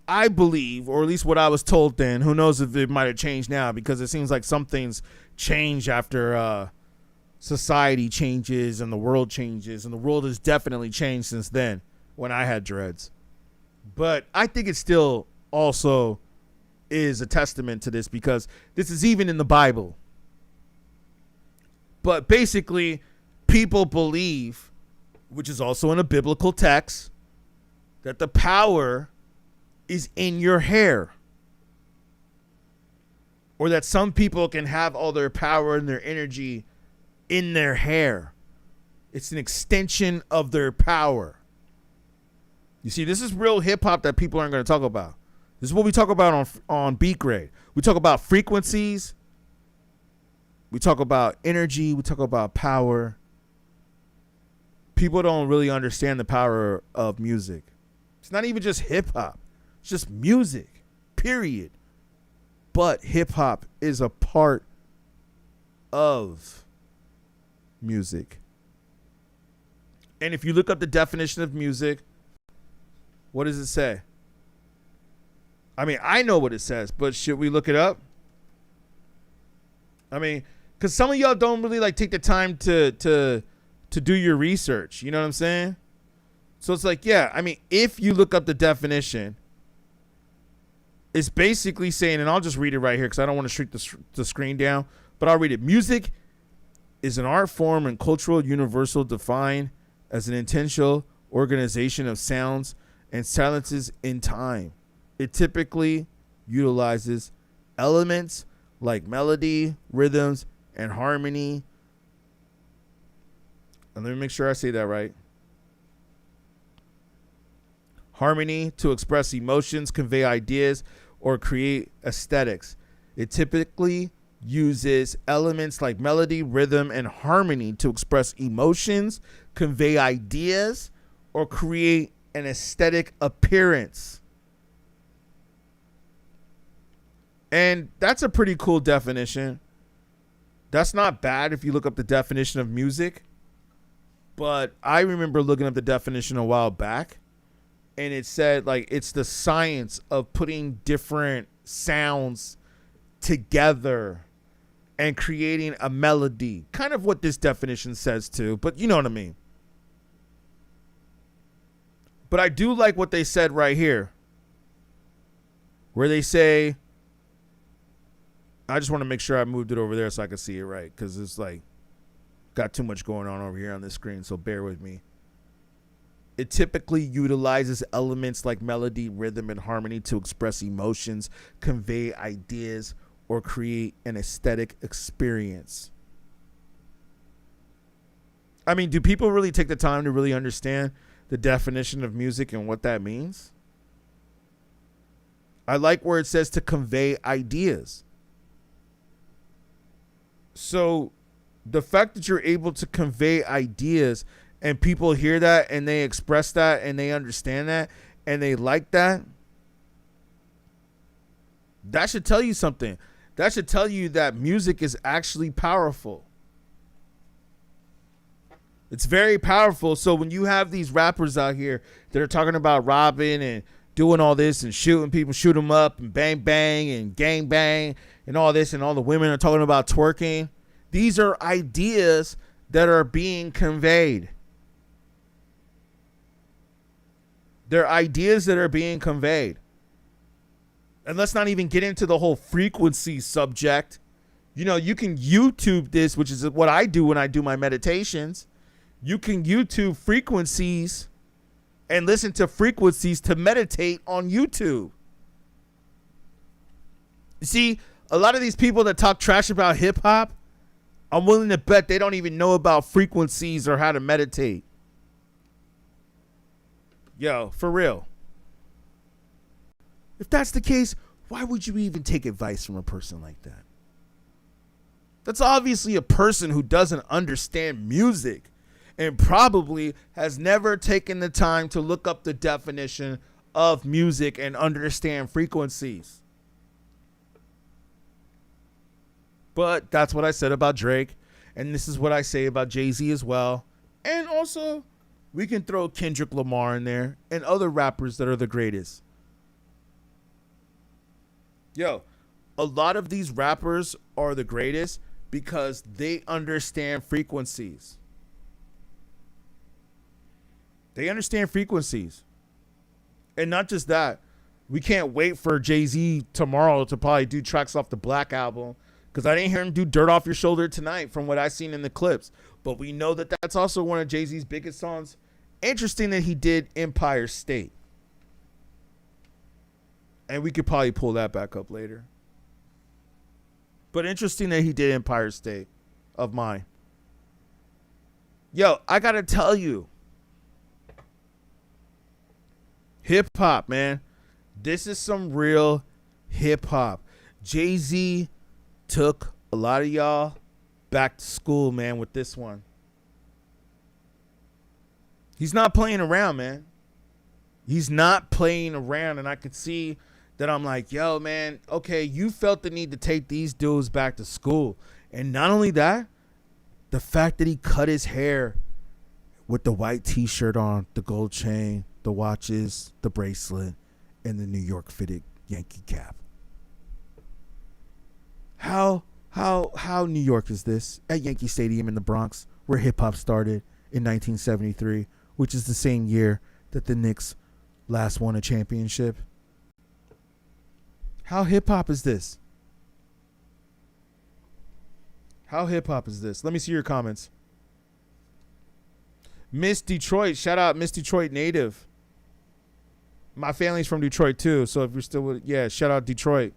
I believe, or at least what I was told then, who knows if it might have changed now, because it seems like some things change after society changes and the world changes, and the world has definitely changed since then when I had dreads. But I think it still also is a testament to this, because this is even in the Bible. But basically, people believe, which is also in a biblical text, that the power is in your hair, or that some people can have all their power and their energy in their hair. It's an extension of their power. You see, this is real hip hop that people aren't going to talk about. This is what we talk about on beatGrade. We talk about frequencies. We talk about energy. We talk about power. People don't really understand the power of music. It's not even just hip hop. It's just music, period. But hip hop is a part of music. And if you look up the definition of music, what does it say? I mean, I know what it says, but should we look it up? I mean, because some of y'all don't really like take the time to do your research. You know what I'm saying? So it's like, yeah, I mean, if you look up the definition, it's basically saying, and I'll just read it right here because I don't want to shrink the screen down, but I'll read it. Music is an art form and cultural universal defined as an intentional organization of sounds and silences in time. It typically utilizes elements like melody, rhythms, and harmony. And let me make sure I say that right. Harmony to express emotions, convey ideas, or create aesthetics. It typically uses elements like melody, rhythm, and harmony to express emotions, convey ideas, or create an aesthetic appearance. And that's a pretty cool definition. That's not bad if you look up the definition of music. But I remember looking up the definition a while back, and it said like it's the science of putting different sounds together and creating a melody. Kind of what this definition says too, but you know what I mean. But I do like what they said right here, where they say, I just want to make sure I moved it over there so I can see it right, because it's like got too much going on over here on this screen, so bear with me. It typically utilizes elements like melody, rhythm, and harmony to express emotions, convey ideas, or create an aesthetic experience. I mean, do people really take the time to really understand the definition of music and what that means? I like where it says to convey ideas. So the fact that you're able to convey ideas and people hear that and they express that and they understand that and they like that, that should tell you something. That should tell you that music is actually powerful. It's very powerful. So when you have these rappers out here that are talking about robbing and doing all this and shooting people, shoot them up and bang bang and gang bang and all this, and all the women are talking about twerking, these are ideas that are being conveyed. They're ideas that are being conveyed. And let's not even get into the whole frequency subject. You know, you can YouTube this, which is what I do when I do my meditations. You can YouTube frequencies and listen to frequencies to meditate on YouTube. You see, a lot of these people that talk trash about hip hop, I'm willing to bet they don't even know about frequencies or how to meditate. Yo, for real. If that's the case, why would you even take advice from a person like that? That's obviously a person who doesn't understand music and probably has never taken the time to look up the definition of music and understand frequencies. But that's what I said about Drake, and this is what I say about Jay-Z as well. And also, we can throw Kendrick Lamar in there and other rappers that are the greatest. Yo, a lot of these rappers are the greatest because they understand frequencies. They understand frequencies. And not just that, we can't wait for Jay-Z tomorrow to probably do tracks off the Black album, because I didn't hear him do Dirt Off Your Shoulder tonight from what I seen in the clips. But we know that that's also one of Jay-Z's biggest songs. Interesting that he did Empire State. And we could probably pull that back up later. But interesting that he did Empire State of Mine. Yo, I got to tell you. Hip hop, man. This is some real hip hop. Jay-Z took a lot of y'all back to school, man, with this one. He's not playing around, man. He's not playing around, and I could see that. I'm like, yo, man, okay, you felt the need to take these dudes back to school. And not only that, the fact that he cut his hair with the white t-shirt on, the gold chain, the watches, the bracelet, and the New York fitted Yankee cap. How New York is this? At Yankee Stadium in the Bronx, where hip hop started in 1973, which is the same year that the Knicks last won a championship. How hip hop is this? How hip hop is this? Let me see your comments. Miss Detroit, shout out Miss Detroit native. My family's from Detroit too, so if you're still with, yeah, shout out Detroit.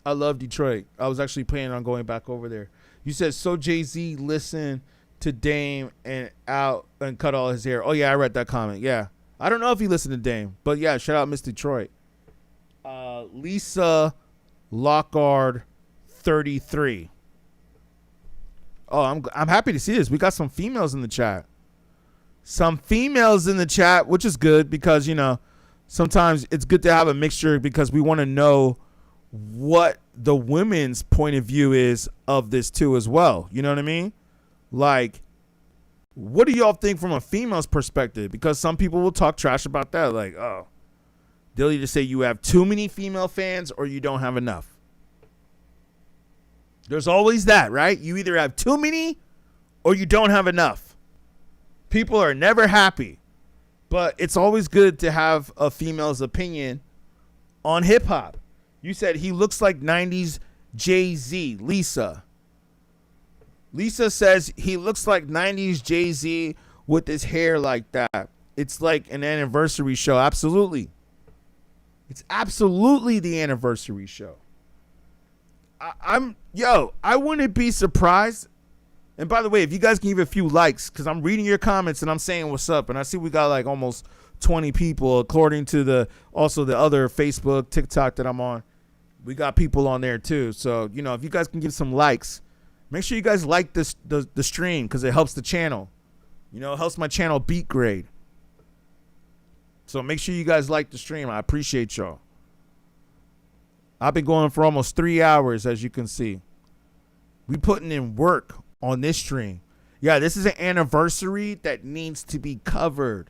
I love Detroit. I was actually planning on going back over there. You said, so Jay-Z listened to Dame and out and cut all his hair. Oh yeah, I read that comment. Yeah, I don't know if he listened to Dame, but yeah, shout out Miss Detroit. Lisa Lockard 33. Oh, I'm happy to see this. We got some females in the chat. Some females in the chat, which is good because, you know, sometimes it's good to have a mixture because we want to know what the women's point of view is of this too as well. You know what I mean? Like, what do y'all think from a female's perspective? Because some people will talk trash about that. Like, oh, they'll either say you have too many female fans or you don't have enough. There's always that, right? You either have too many or you don't have enough. People are never happy. But it's always good to have a female's opinion on hip hop. You said he looks like 90s Jay-Z. Lisa says he looks like 90s Jay-Z with his hair like that. It's like an anniversary show. Absolutely. It's absolutely the anniversary show. I wouldn't be surprised. And by the way, if you guys can give a few likes, because I'm reading your comments and I'm saying what's up, and I see we got like almost 20 people according to the other Facebook, TikTok that I'm on. We got people on there too. So, if you guys can give some likes, make sure you guys like this the stream, because it helps the channel. It helps my channel beatGrade. So make sure you guys like the stream. I appreciate y'all. I've been going for almost 3 hours, as you can see. We putting in work on this stream. Yeah, this is an anniversary that needs to be covered.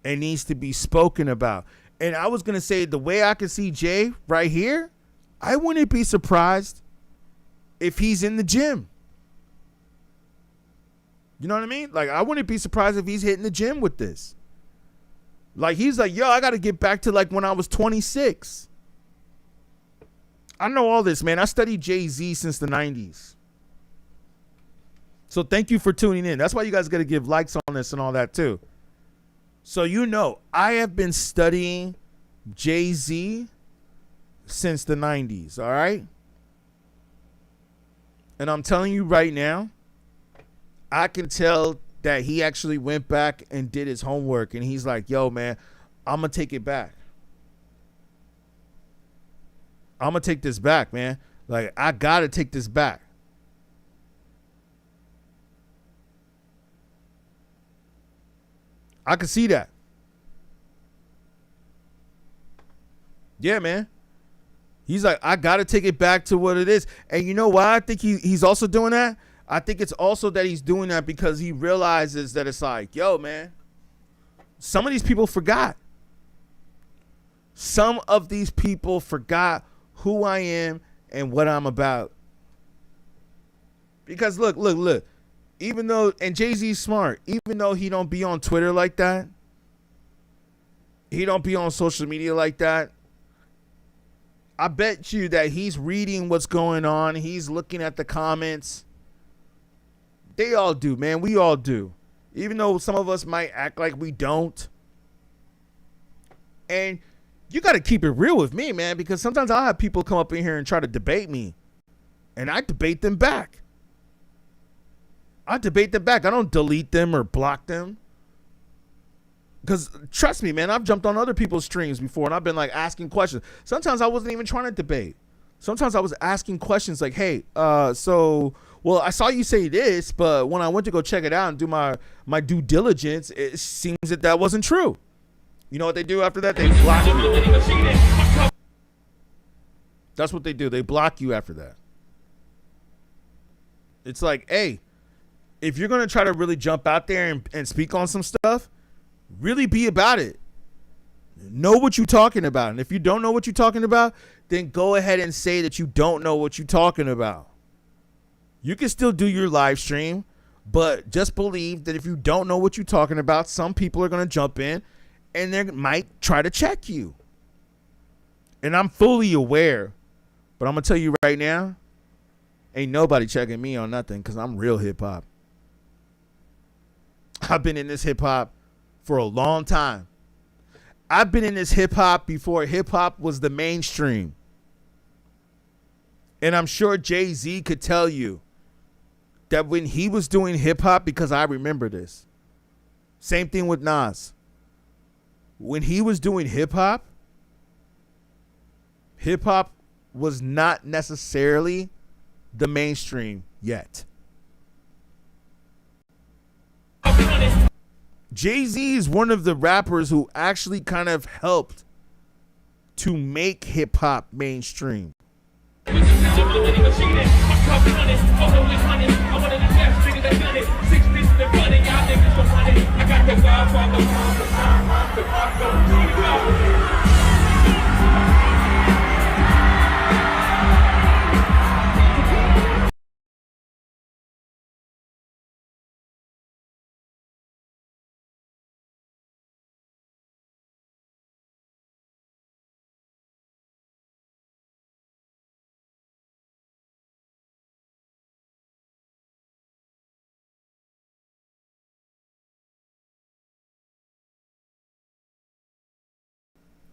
It needs to be spoken about. And I was going to say, the way I can see Jay right here, I wouldn't be surprised if he's in the gym. You know what I mean? Like, I wouldn't be surprised if he's hitting the gym with this. Like, he's like, yo, I got to get back to like when I was 26. I know all this, man. I studied JAY-Z since the 90s. So thank you for tuning in. That's why you guys got to give likes on this and all that too. So I have been studying Jay-Z since the 90s, all right? And I'm telling you right now, I can tell that he actually went back and did his homework, and he's like, yo, man, I'm going to take it back. I'm going to take this back, man. Like, I got to take this back. I can see that. Yeah, man. He's like, I got to take it back to what it is. And you know why I think he's also doing that? I think it's also that he's doing that because he realizes that it's like, yo, man, some of these people forgot. Some of these people forgot who I am and what I'm about. Because look. Even though, and Jay-Z's smart, even though he don't be on Twitter like that, he don't be on social media like that, I bet you that he's reading what's going on. He's looking at the comments. They all do, man. We all do. Even though some of us might act like we don't. And you got to keep it real with me, man, because sometimes I'll have people come up in here and try to debate me. And I debate them back. I don't delete them or block them. Because trust me, man, I've jumped on other people's streams before and I've been like asking questions. Sometimes I wasn't even trying to debate. Sometimes I was asking questions like, hey, I saw you say this, but when I went to go check it out and do my due diligence, it seems that wasn't true. You know what they do after that? They block you. That's what they do. They block you after that. It's like, hey, if you're going to try to really jump out there and speak on some stuff, really be about it. Know what you're talking about. And if you don't know what you're talking about, then go ahead and say that you don't know what you're talking about. You can still do your live stream, but just believe that if you don't know what you're talking about, some people are going to jump in and they might try to check you. And I'm fully aware, but I'm going to tell you right now, ain't nobody checking me on nothing because I'm real hip hop. I've been in this hip hop for a long time. I've been in this hip hop before hip hop was the mainstream. And I'm sure Jay-Z could tell you that when he was doing hip hop, because I remember this. Same thing with Nas. When he was doing hip hop was not necessarily the mainstream yet. Jay-Z is one of the rappers who actually kind of helped to make hip hop mainstream.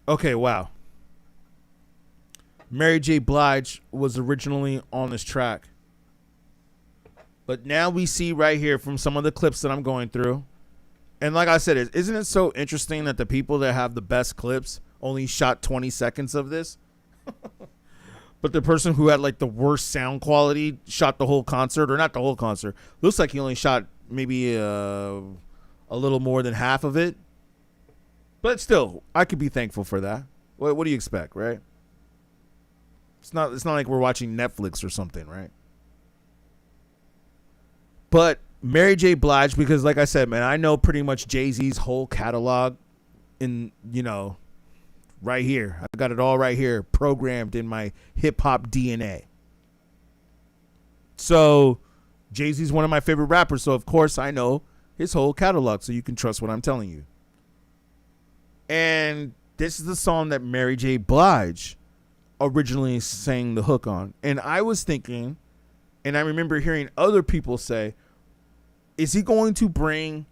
Okay, wow. Mary J. Blige was originally on this track. But now we see right here from some of the clips that I'm going through. And like I said, isn't it so interesting that the people that have the best clips only shot 20 seconds of this? But the person who had like the worst sound quality shot the whole concert, or not the whole concert. Looks like he only shot maybe a little more than half of it. But still, I could be thankful for that. What do you expect, right? It's not like we're watching Netflix or something, right? But Mary J. Blige, because like I said, man, I know pretty much Jay-Z's whole catalog in, right here. I got it all right here, programmed in my hip-hop DNA. So Jay-Z's one of my favorite rappers, so of course I know his whole catalog, so you can trust what I'm telling you. And this is the song that Mary J. Blige originally sang the hook on. And I was thinking, and I remember hearing other people say, is he going to bring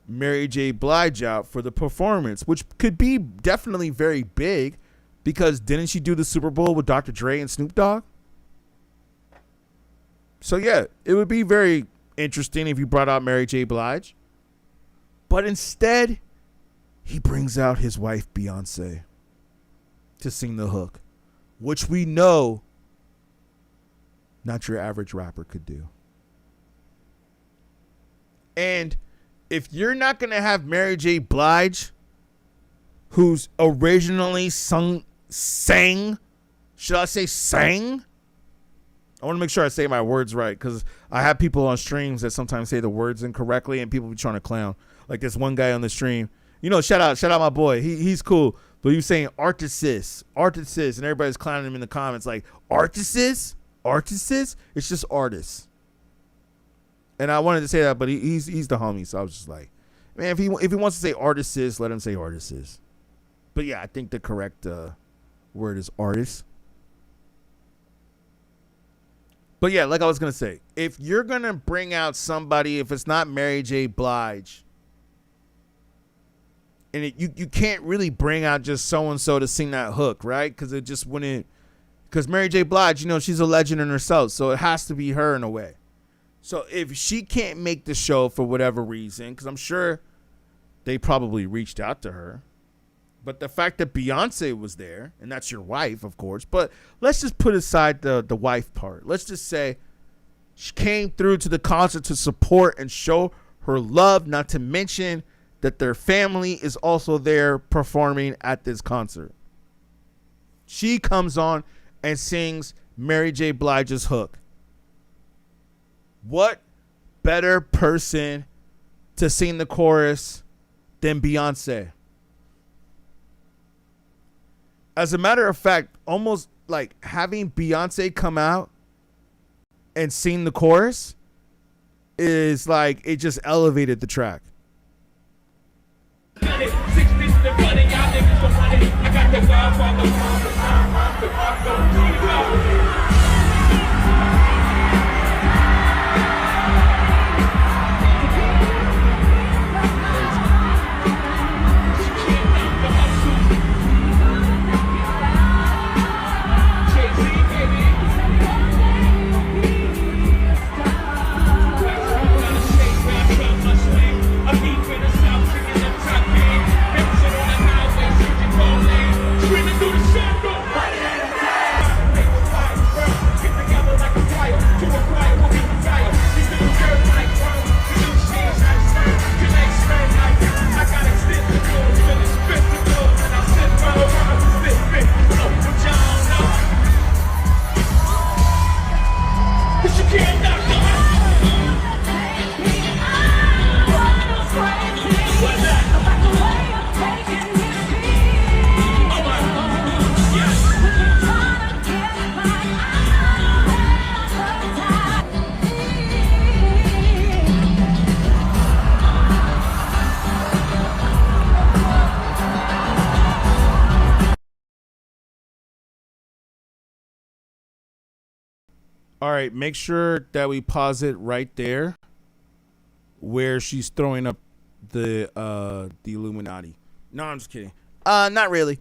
Mary J. Blige out for the performance, which could be definitely very big, because didn't she do the Super Bowl with Dr. Dre and Snoop Dogg? So yeah, it would be very interesting if you brought out Mary J. Blige. But instead, he brings out his wife Beyonce to sing the hook, which we know not your average rapper could do. And if you're not going to have Mary J. Blige, who's originally sang, should I say sang? I want to make sure I say my words right, because I have people on streams that sometimes say the words incorrectly and people be trying to clown. Like this one guy on the stream, shout out my boy. He's cool. But he was saying artists, and everybody's clowning him in the comments like, artists? It's just artists. And I wanted to say that, but he's the homie, so I was just like, man, if he wants to say artists, let him say artists. But yeah, I think the correct word is artist. But yeah, like I was gonna say, if you're gonna bring out somebody, if it's not Mary J. Blige, and you can't really bring out just so and so to sing that hook, right? Because it just wouldn't. Because Mary J. Blige, she's a legend in herself, so it has to be her in a way. So if she can't make the show for whatever reason, because I'm sure they probably reached out to her, but the fact that Beyonce was there, and that's your wife, of course, but let's just put aside the wife part. Let's just say she came through to the concert to support and show her love, not to mention that their family is also there performing at this concert. She comes on and sings Mary J. Blige's hook. What better person to sing the chorus than Beyonce? As a matter of fact, almost like having Beyonce come out and sing the chorus is like, it just elevated the track. All right, make sure that we pause it right there where she's throwing up the Illuminati. No, I'm just kidding. Not really.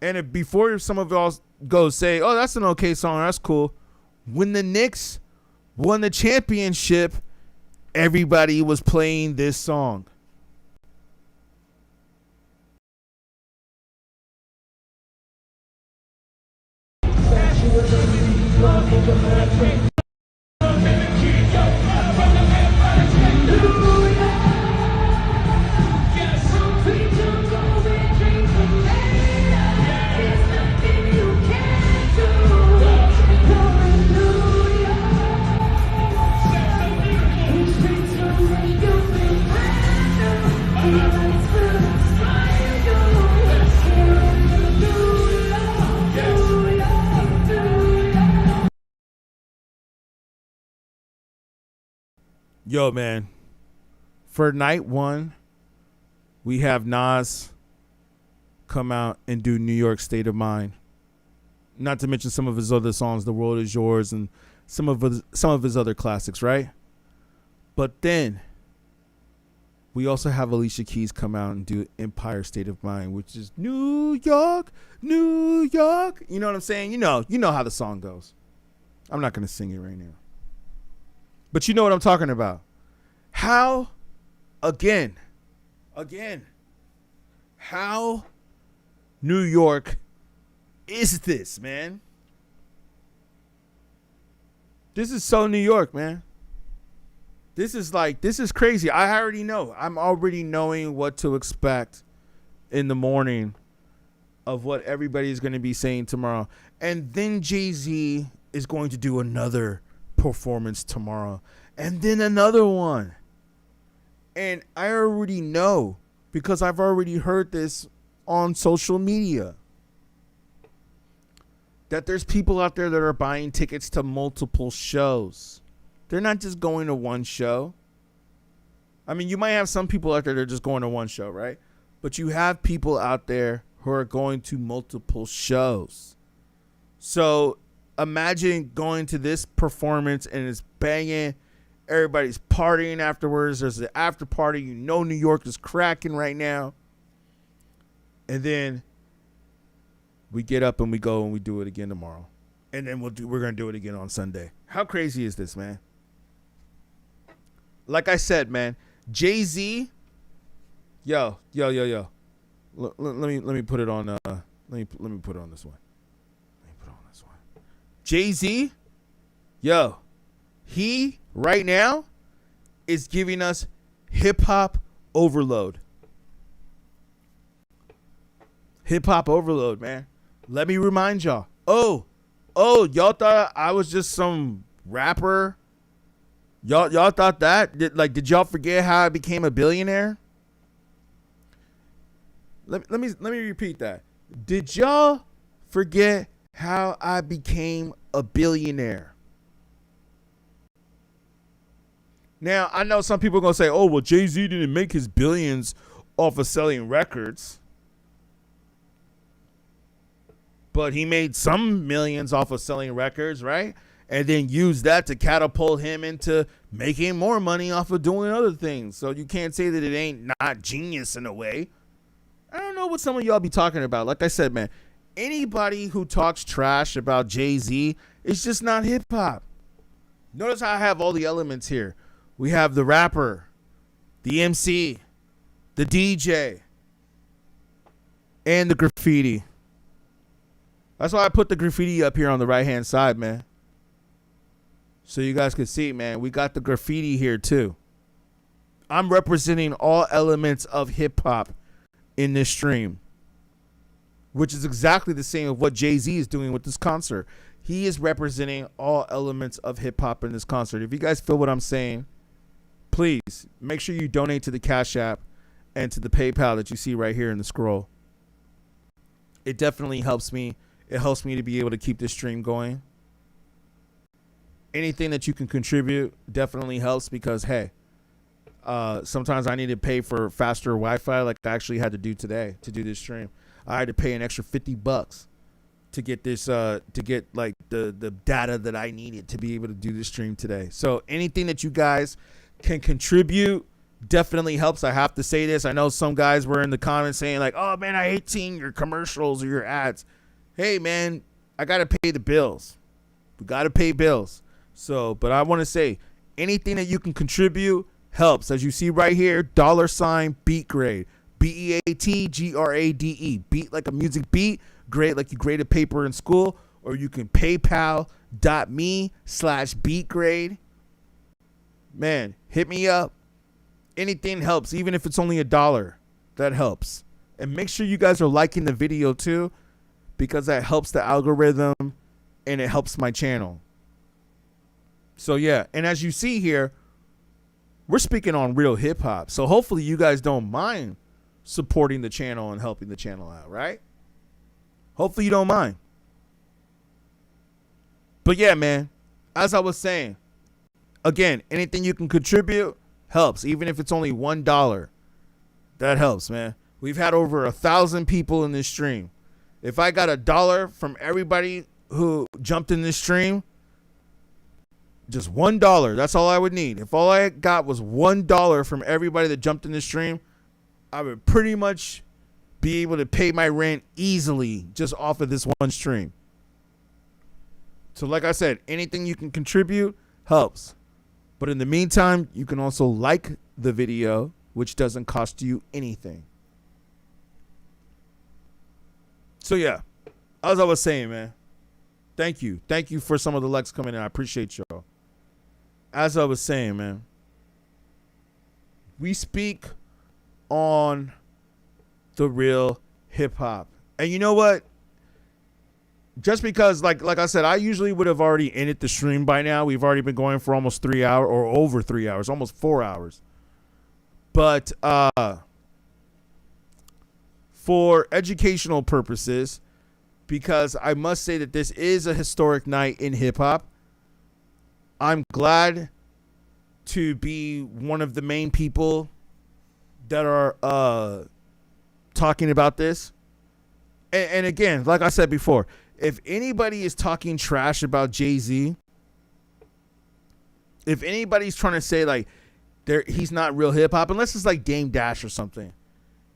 And before some of y'all go say, oh, that's an okay song, that's cool. When the Knicks won the championship, everybody was playing this song. Yo, man, for night one, we have Nas come out and do New York State of Mind. Not to mention some of his other songs, The World Is Yours, and some of his other classics, right? But then we also have Alicia Keys come out and do Empire State of Mind, which is New York, New York. You know what I'm saying? You know how the song goes. I'm not going to sing it right now. But you know what I'm talking about. How, again, how New York is this, man? This is so New York, man. This is crazy. I already know. I'm already knowing what to expect in the morning of what everybody's going to be saying tomorrow. And then Jay-Z is going to do another performance tomorrow, and then another one. And I already know because I've already heard this on social media that there's people out there that are buying tickets to multiple shows. They're not just going to one show. I mean, you might have some people out there that are just going to one show, right? But you have people out there who are going to multiple shows. So imagine going to this performance and it's banging. Everybody's partying afterwards. There's an after party. You know New York is cracking right now. And then we get up and we go and we do it again tomorrow. And then we're going to do it again on Sunday. How crazy is this, man? Like I said, man, Jay-Z, yo. Let me put it on let me put it on this one. Jay-Z, yo, he right now is giving us hip-hop overload. Hip-hop overload, man. Let me remind y'all. Oh, y'all thought I was just some rapper? Y'all thought that? Did y'all forget how I became a billionaire? Let me repeat that. Did y'all forget how I became a billionaire? Now, I know some people are going to say, oh, well, Jay-Z didn't make his billions off of selling records. But he made some millions off of selling records, right? And then used that to catapult him into making more money off of doing other things. So you can't say that it ain't not genius in a way. I don't know what some of y'all be talking about. Like I said, man, anybody who talks trash about Jay-Z is just not hip-hop. Notice how I have all the elements here. We have the rapper, the MC, the DJ, and the graffiti. That's why I put the graffiti up here on the right-hand side, man. So you guys can see, man, we got the graffiti here too. I'm representing all elements of hip-hop in this stream, which is exactly the same of what Jay-Z is doing with this concert. He is representing all elements of hip-hop in this concert. If you guys feel what I'm saying, please make sure you donate to the Cashapp and to the PayPal that you see right here in the scroll. It definitely helps me. It helps me to be able to keep this stream going. Anything that you can contribute definitely helps because, hey, sometimes I need to pay for faster Wi-Fi like I actually had to do today to do this stream. I had to pay an extra $50 to get this, to get like the data that I needed to be able to do this stream today. So anything that you guys can contribute definitely helps. I have to say this. I know some guys were in the comments saying like, oh man, I hate seeing your commercials or your ads. Hey man, I got to pay the bills. We got to pay bills. So, but I want to say anything that you can contribute helps. As you see right here, $ beatGrade. BEATGRADE. Beat like a music beat. Grade like you graded paper in school. Or you can paypal.me/beatGrade. Man, hit me up. Anything helps, even if it's only $1. That helps. And make sure you guys are liking the video too, because that helps the algorithm and it helps my channel. So yeah, and as you see here, we're speaking on real hip hop. So hopefully you guys don't mind supporting the channel and helping the channel out, right? Hopefully you don't mind. But yeah, man, as I was saying, again, anything you can contribute helps, even if it's only $1. That helps, man. We've had over 1,000 people in this stream. If I got $1 from everybody who jumped in this stream, just $1, that's all I would need. If all I got was $1 from everybody that jumped in this stream, I would pretty much be able to pay my rent easily just off of this one stream. So like I said, anything you can contribute helps. But in the meantime, you can also like the video, which doesn't cost you anything. So yeah, as I was saying, man, thank you. Thank you for some of the likes coming in. I appreciate y'all. As I was saying, man, we speak on the real hip hop. And you know what? Just because, like I said, I usually would have already ended the stream by now. We've already been going for almost 3 hours, or over 3 hours, almost 4 hours. But for educational purposes, because I must say that this is a historic night in hip hop, I'm glad to be one of the main people that are talking about this. And again, like I said before, if anybody is talking trash about Jay-Z, if anybody's trying to say like he's not real hip hop, unless it's like Dame Dash or something,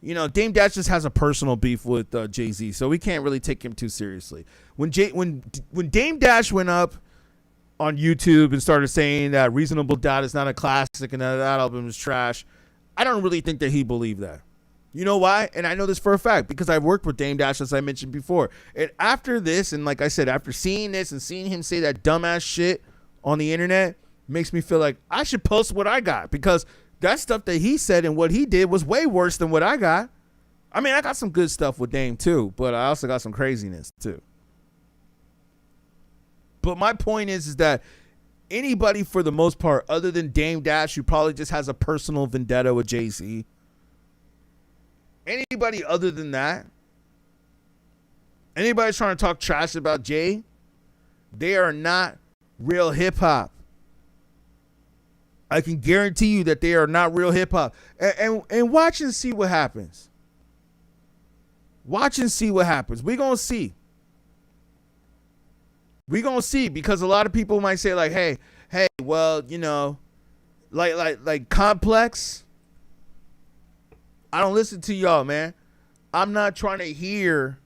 you know, Dame Dash just has a personal beef with Jay-Z, so we can't really take him too seriously. When Dame Dash went up on YouTube and started saying that Reasonable Doubt is not a classic and that album is trash, I don't really think that he believed that. You know why? And I know this for a fact because I've worked with Dame Dash, as I mentioned before. And after this, and like I said, after seeing this and seeing him say that dumbass shit on the internet, makes me feel like I should post what I got, because that stuff that he said and what he did was way worse than what I got. I mean, I got some good stuff with Dame too, but I also got some craziness too. But my point is that anybody, for the most part, other than Dame Dash, who probably just has a personal vendetta with Jay-Z, anybody other than that, anybody trying to talk trash about Jay, they are not real hip hop. I can guarantee you that they are not real hip hop. And watch and see what happens. Watch and see what happens. We're going to see. We're going to see, because a lot of people might say like, hey, well, you know, like Complex, I don't listen to y'all, man. I'm not trying to hear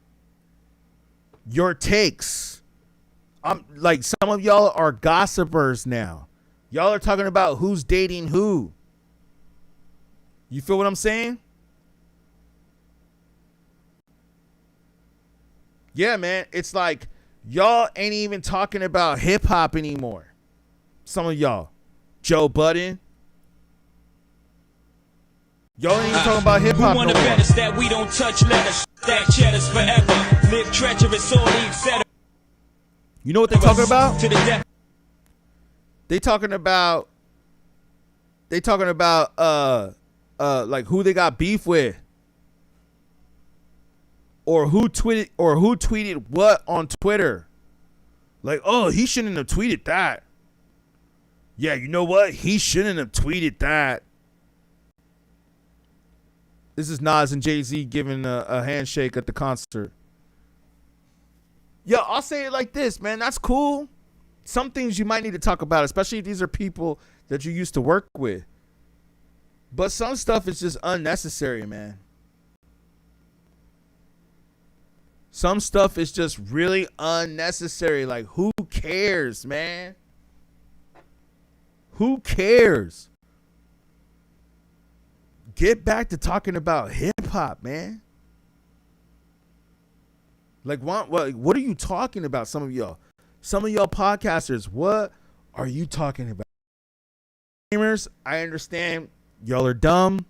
your takes. I'm like, some of y'all are gossipers now. Y'all are talking about who's dating who. You feel what I'm saying? Yeah, man. It's like y'all ain't even talking about hip hop anymore. Some of y'all. Joe Budden. Y'all ain't even talking about hip hop. We want to bet us that we don't touch letters, that cheddars forever. Live treacherous, all the etc. You know what they're talking about? They talking about like who they got beef with, or who tweeted what on Twitter. Like, oh, he shouldn't have tweeted that. Yeah, you know what? He shouldn't have tweeted that. This is Nas and Jay-Z giving a handshake at the concert. Yo, I'll say it like this, man. That's cool. Some things you might need to talk about, especially if these are people that you used to work with. But some stuff is just unnecessary, man. Some stuff is just really unnecessary. Like, who cares, man? Who cares? Get back to talking about hip-hop, man. Like, what are you talking about, some of y'all? Some of y'all podcasters, what are you talking about? Gamers, I understand y'all are dumb.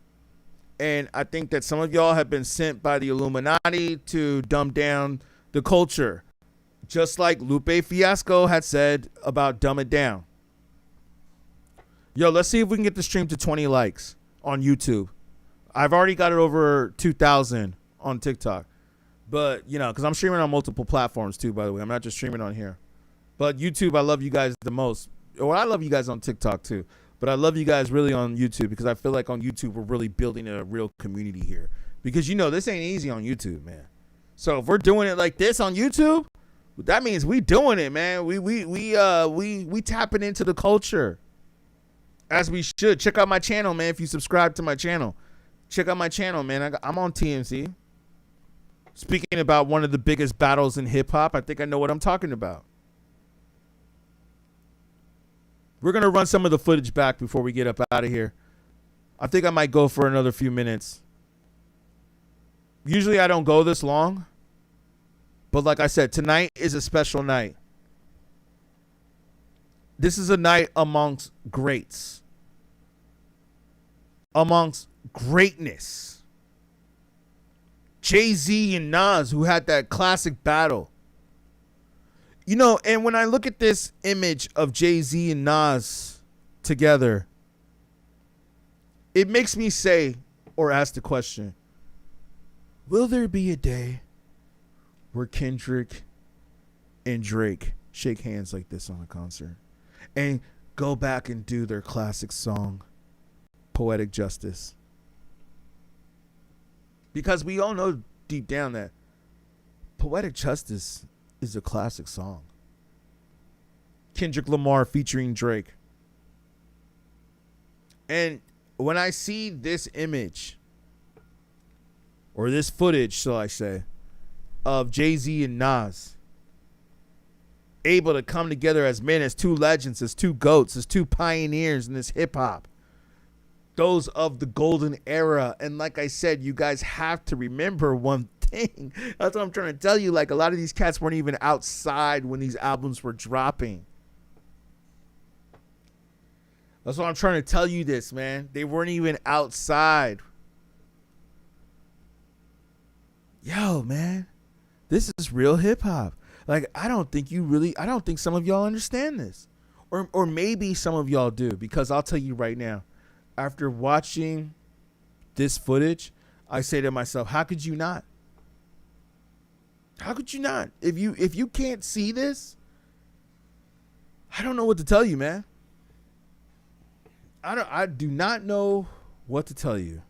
And I think that some of y'all have been sent by the Illuminati to dumb down the culture. Just like Lupe Fiasco had said about dumb it down. Yo, let's see if we can get the stream to 20 likes on YouTube. I've already got it over 2,000 on TikTok. But, you know, because I'm streaming on multiple platforms too, by the way. I'm not just streaming on here. But YouTube, I love you guys the most. Or I love you guys on TikTok too. But I love you guys really on YouTube because I feel like on YouTube we're really building a real community here. Because, you know, this ain't easy on YouTube, man. So if we're doing it like this on YouTube, that means we doing it, man. We tapping into the culture as we should. Check out my channel, man. If you subscribe to my channel, check out my channel, man. I'm on TMZ. Speaking about one of the biggest battles in hip hop, I think I know what I'm talking about. We're going to run some of the footage back before we get up out of here. I think I might go for another few minutes. Usually I don't go this long. But like I said, tonight is a special night. This is a night amongst greats. Amongst greatness. Jay-Z and Nas, who had that classic battle. You know, and when I look at this image of Jay-Z and Nas together, it makes me say or ask the question, will there be a day where Kendrick and Drake shake hands like this on a concert and go back and do their classic song, Poetic Justice? Because we all know deep down that Poetic Justice is a classic song. Kendrick Lamar featuring Drake. And when I see this image, or this footage, shall I say, of Jay-Z and Nas able to come together as men, as two legends, as two goats, as two pioneers in this hip-hop, those of the golden era. And like I said, you guys have to remember one thing. That's what I'm trying to tell you. Like, a lot of these cats weren't even outside when these albums were dropping. That's what I'm trying to tell you this, man. They weren't even outside. Yo, man, this is real hip hop. Like, I don't think some of y'all understand this. Or maybe some of y'all do, because I'll tell you right now, after watching this footage, I say to myself, how could you not? How could you not? If you can't see this, I don't know what to tell you, man. I do not know what to tell you.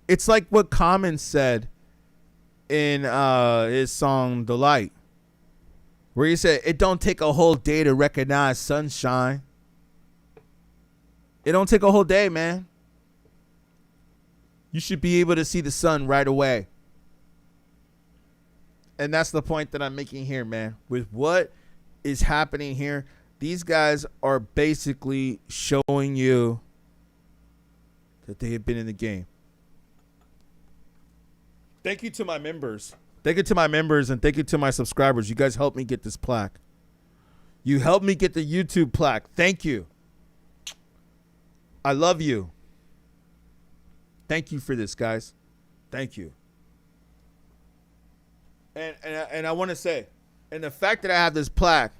It's like what Common said in his song The Light, where he said, it don't take a whole day to recognize sunshine. It don't take a whole day, man. You should be able to see the sun right away. And that's the point that I'm making here, man. With what is happening here, these guys are basically showing you that they have been in the game. Thank you to my members. Thank you to my members and thank you to my subscribers. You guys helped me get this plaque. You helped me get the YouTube plaque. Thank you. I love you. Thank you for this, guys. Thank you. And I want to say, and the fact that I have this plaque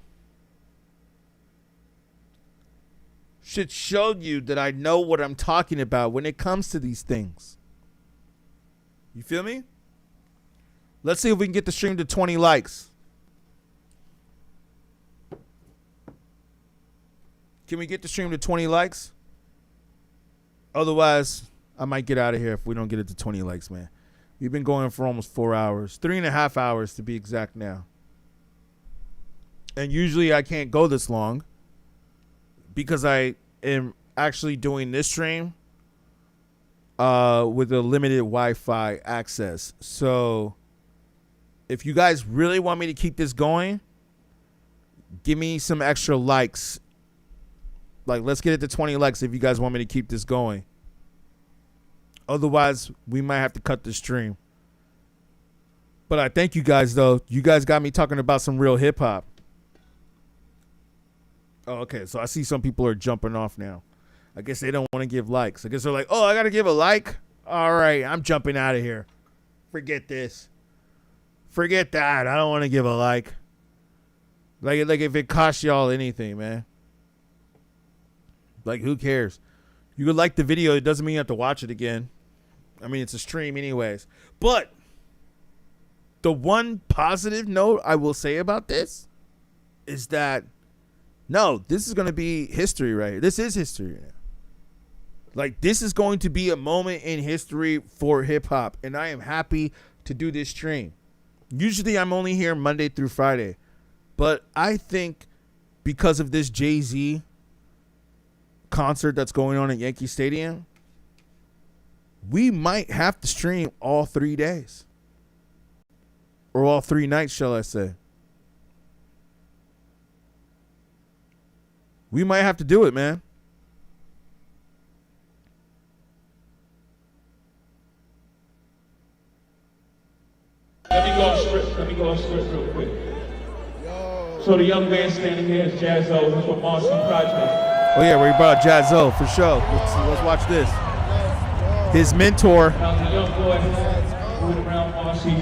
should show you that I know what I'm talking about when it comes to these things. You feel me? Let's see if we can get the stream to 20 likes. Can we get the stream to 20 likes? Otherwise, I might get out of here if we don't get it to 20 likes, man. We've been going for almost 4 hours. 3.5 hours to be exact now. And usually I can't go this long because I am actually doing this stream with a limited Wi-Fi access. So if you guys really want me to keep this going, give me some extra likes. Like, let's get it to 20 likes if you guys want me to keep this going. Otherwise, we might have to cut the stream. But I thank you guys, though. You guys got me talking about some real hip-hop. Oh, okay. So I see some people are jumping off now. I guess they don't want to give likes. I guess they're like, oh, I got to give a like? All right, I'm jumping out of here. Forget this. Forget that. I don't want to give a like. Like if it costs y'all anything, man. Like, who cares? You could like the video. It doesn't mean you have to watch it again. I mean, it's a stream anyways. But the one positive note I will say about this is that, no, this is going to be history right here. This is history right now. Like, this is going to be a moment in history for hip-hop, and I am happy to do this stream. Usually I'm only here Monday through Friday, but I think because of this Jay-Z concert that's going on at Yankee Stadium, we might have to stream all 3 days. Or all 3 nights, shall I say. We might have to do it, man. Let me go off script real quick. So the young man standing here is JAÐ-Z. He's from Marcy Project. Oh yeah, we brought JAÐ-Z for sure. Let's watch this. His mentor. When I was a young boy, moving around Marcy,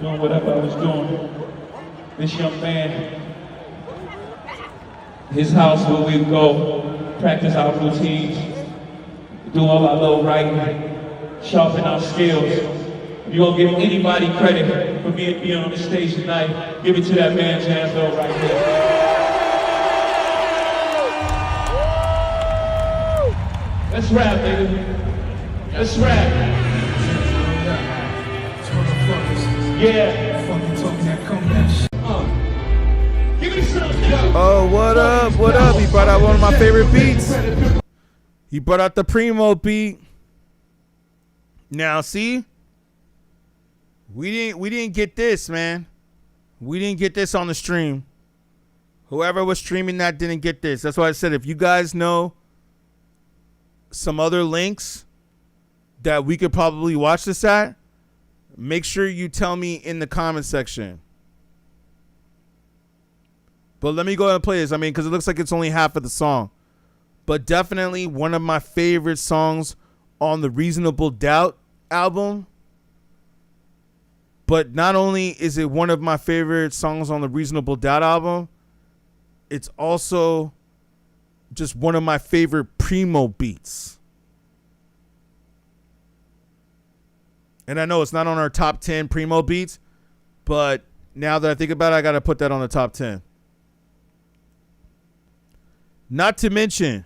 doing whatever I was doing. This young man, his house where we would go, practice our routines, do all our little writing, sharpen our skills. If you're gonna give anybody credit for me being on the stage tonight, give it to that man JAÐ-Z right here. Let's rap, nigga. Let's rap. Yeah. Give me some. Oh, what up? What up? He brought out one of my favorite beats. He brought out the Primo beat. Now, see? We didn't get this, man. We didn't get this on the stream. Whoever was streaming that didn't get this. That's why I said, if you guys know some other links that we could probably watch this at, make sure you tell me in the comment section. But let me go ahead and play this. I mean, because it looks like it's only half of the song. But definitely one of my favorite songs on the Reasonable Doubt album. But not only is it one of my favorite songs on the Reasonable Doubt album, it's also just one of my favorite Primo beats. And I know it's not on our top 10 Primo beats, but now that I think about it, I got to put that on the top 10. Not to mention,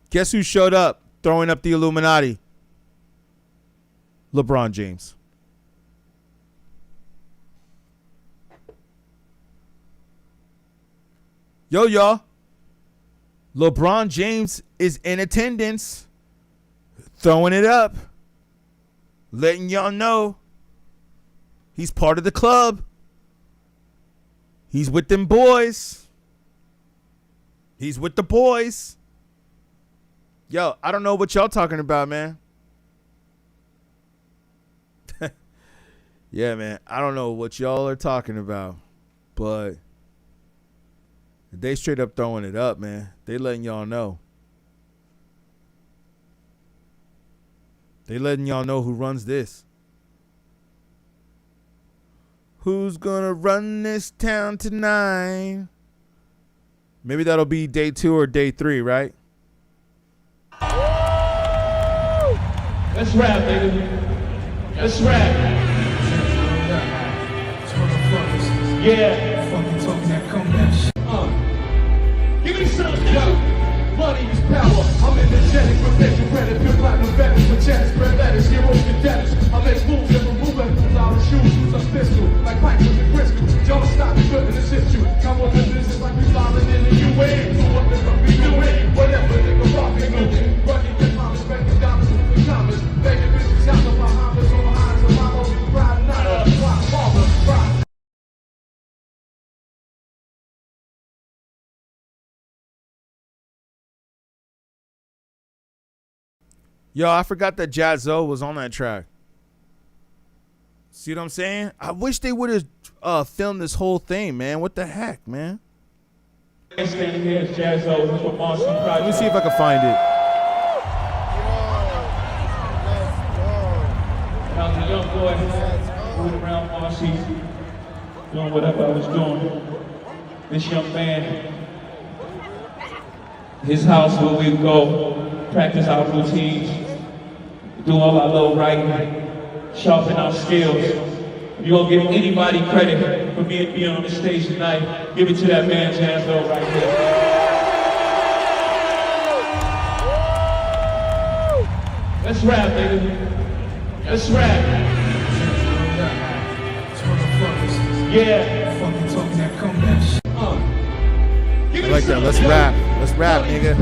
guess who showed up throwing up the Illuminati? LeBron James. Yo, y'all. LeBron James is in attendance, throwing it up, letting y'all know he's part of the club. He's with them boys. He's with the boys. Yo, I don't know what y'all talking about, man. Yeah, man, I don't know what y'all are talking about, but they straight up throwing it up, man. They letting y'all know. They letting y'all know who runs this. Who's gonna run this town tonight? Maybe that'll be day 2 or day 3, right? Let's rap, nigga. Let's rap. Yeah. Fucking talking that comeback. Give me some. Money is power. I'm energetic, professional, credit, pure platinum, veterans, with chance, spread letters, heroes, cadets. I make moves and remove weapons out of shoes, use a pistol, like pipes and crystal. Y'all stop me, couldn't assist you. Come on, this business like Yo, I forgot that JAÐ-Z was on that track. See what I'm saying? I wish they would have filmed this whole thing, man. What the heck, man? Standing here is JAÐ-Z from Marcy Project. Let me see if I can find it. When I was a young boy, moving around Marcy, doing whatever I was doing. This young man, his house where we would go, practice our routines, do all our little writing, sharpen our skills. If you're gonna give anybody credit for me being on the stage tonight, give it to that man JAÐ-Z right here. Let's rap, nigga. Let's rap. Yeah. I like that. Let's rap. Let's rap, nigga.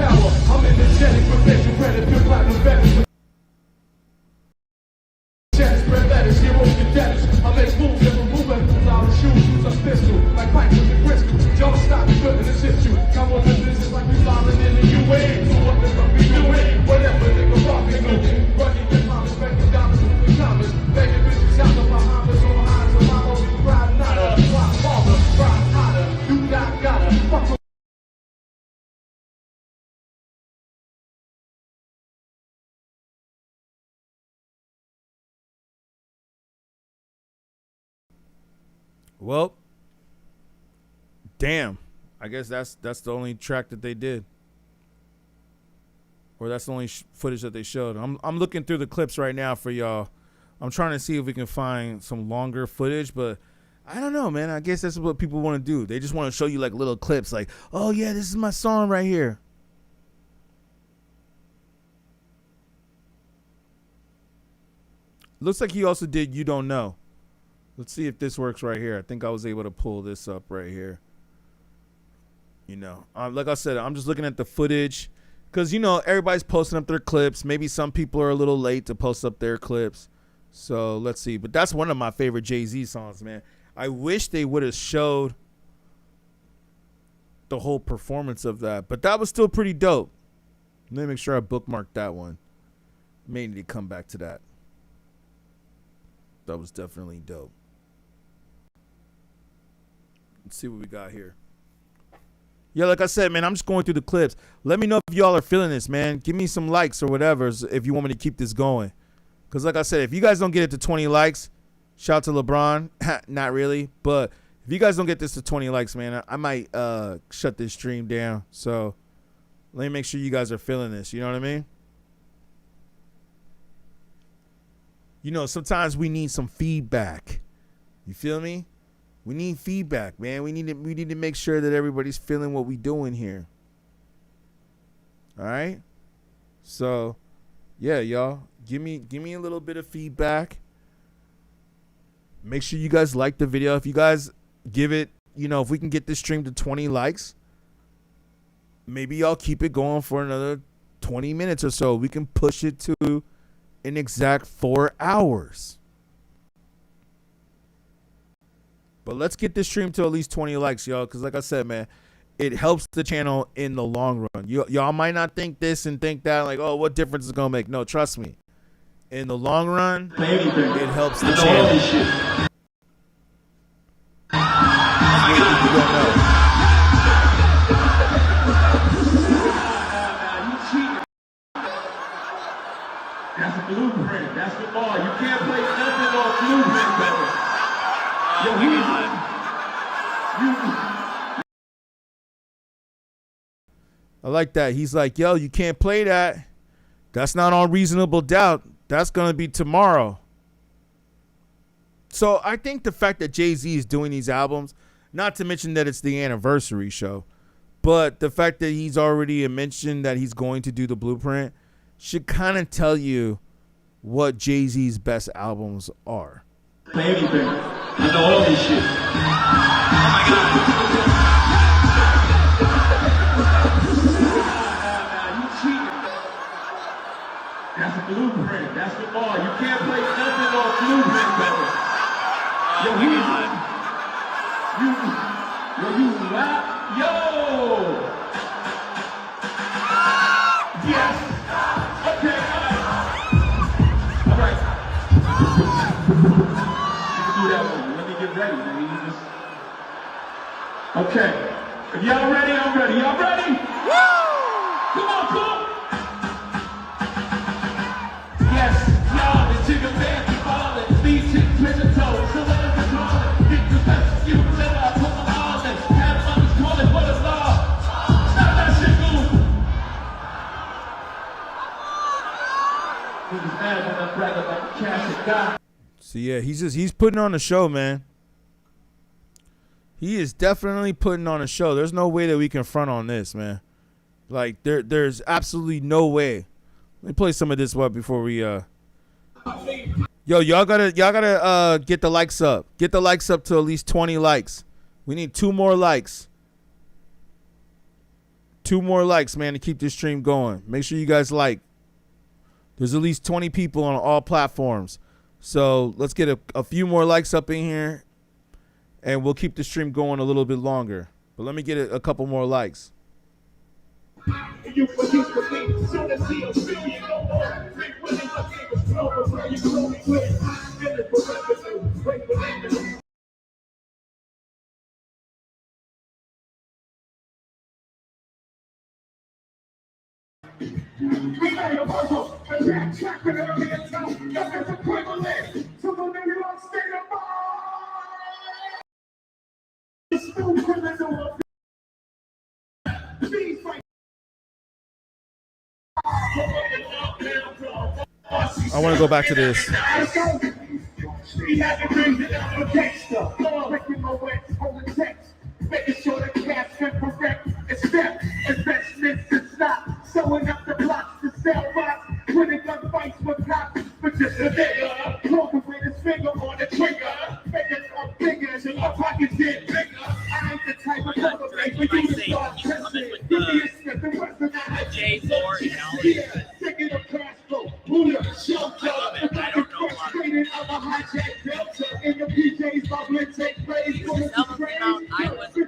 I make moves and remove it. Solid shoes, a pistol, like Mike with the crystal. Don't stop me, couldn't assist you. Come on, this is like we falling in the UA. So what the fuck we doing? Whatever nigga rockin' doing. Running your promise, making dollars with the comments. Making bitches out of my hoppers on highs. So I'm always ride nada. Rock harder, ride hotter. You not gotta fuck. Well, damn. I guess that's the only track that they did, or that's the only footage that they showed. I'm looking through the clips right now for y'all. I'm trying to see if we can find some longer footage, but I don't know, man. I guess that's what people want to do. They just want to show you like little clips, like, oh yeah, this is my song right here. Looks like he also did You Don't Know. Let's see if this works right here. I think I was able to pull this up right here. You know, like I said, I'm just looking at the footage because, you know, everybody's posting up their clips. Maybe some people are a little late to post up their clips. So let's see. But that's one of my favorite Jay-Z songs, man. I wish they would have showed the whole performance of that. But that was still pretty dope. Let me make sure I bookmarked that one. May need to come back to that. That was definitely dope. Let's see what we got here. Yeah, like I said, man, I'm just going through the clips. Let me know if y'all are feeling this, man. Give me some likes or whatever if you want me to keep this going. Because like I said, if you guys don't get it to 20 likes, shout out to LeBron. Not really. But if you guys don't get this to 20 likes, man, I might shut this stream down. So let me make sure you guys are feeling this. You know what I mean? You know, sometimes we need some feedback. You feel me? We need feedback, man. We need to make sure that everybody's feeling what we doing here. All right? So, yeah, y'all. Give me a little bit of feedback. Make sure you guys like the video. If you guys give it, you know, if we can get this stream to 20 likes, maybe y'all keep it going for another 20 minutes or so. We can push it to an exact 4 hours. But let's get this stream to at least 20 likes, y'all, because like I said, man, it helps the channel in the long run. Y'all might not think this and think that, like, oh, what difference is it going to make? No, trust me. In the long run, it helps the channel. You don't know. That's a blueprint. That's the bar. You can't play nothing on blueprint, brother. Yo, I like that. He's like, yo, you can't play that. That's not on Reasonable Doubt. That's going to be tomorrow. So I think the fact that Jay-Z is doing these albums, not to mention that it's the anniversary show, but the fact that he's already mentioned that he's going to do the blueprint should kind of tell you what Jay-Z's best albums are. Play anything. I know all this shit. Oh my God. You cheating. That's a blueprint. That's the bar. You can't play nothing on blueprint, brother. Yo, you rap. Yo. Yes. Okay. that one. Let me get ready, man. Okay. If y'all ready, I'm ready. Y'all ready? Woo! Come on, come on. Yes, y'all, the jigger band be ballin'. These chicks with the toes. So let us call it. Get the best you let I put them all in. Have mothers calling for the law. Stop that shit, move. Niggas mad when I brag about the Cashapp. So yeah, he's putting on a show, man. He is definitely putting on a show. There's no way that we can front on this, man. Like there's absolutely no way. Let me play some of this one before we Yo, y'all gotta get the likes up. Get the likes up to at least 20 likes. We need 2 more likes. 2 more likes, man, to keep this stream going. Make sure you guys like. There's at least 20 people on all platforms. So let's get a few more likes up in here, and we'll keep the stream going a little bit longer. But let me get a couple more likes. I want to go back to this. Making sure the cash can correct step investments to stop sewing up the blocks to sell rocks, winning gunfights with cops, but just a nigga walking with his finger on the trigger, making up bigger and my pockets get bigger. I ain't the type of motivate for you to start testing. Give me a step and rest of that J4, you know. yeah, taking a cash flow, Buddha, shelter, if I can frustrated of a hijack delta in the PJs, bubbling take place for the train. I was a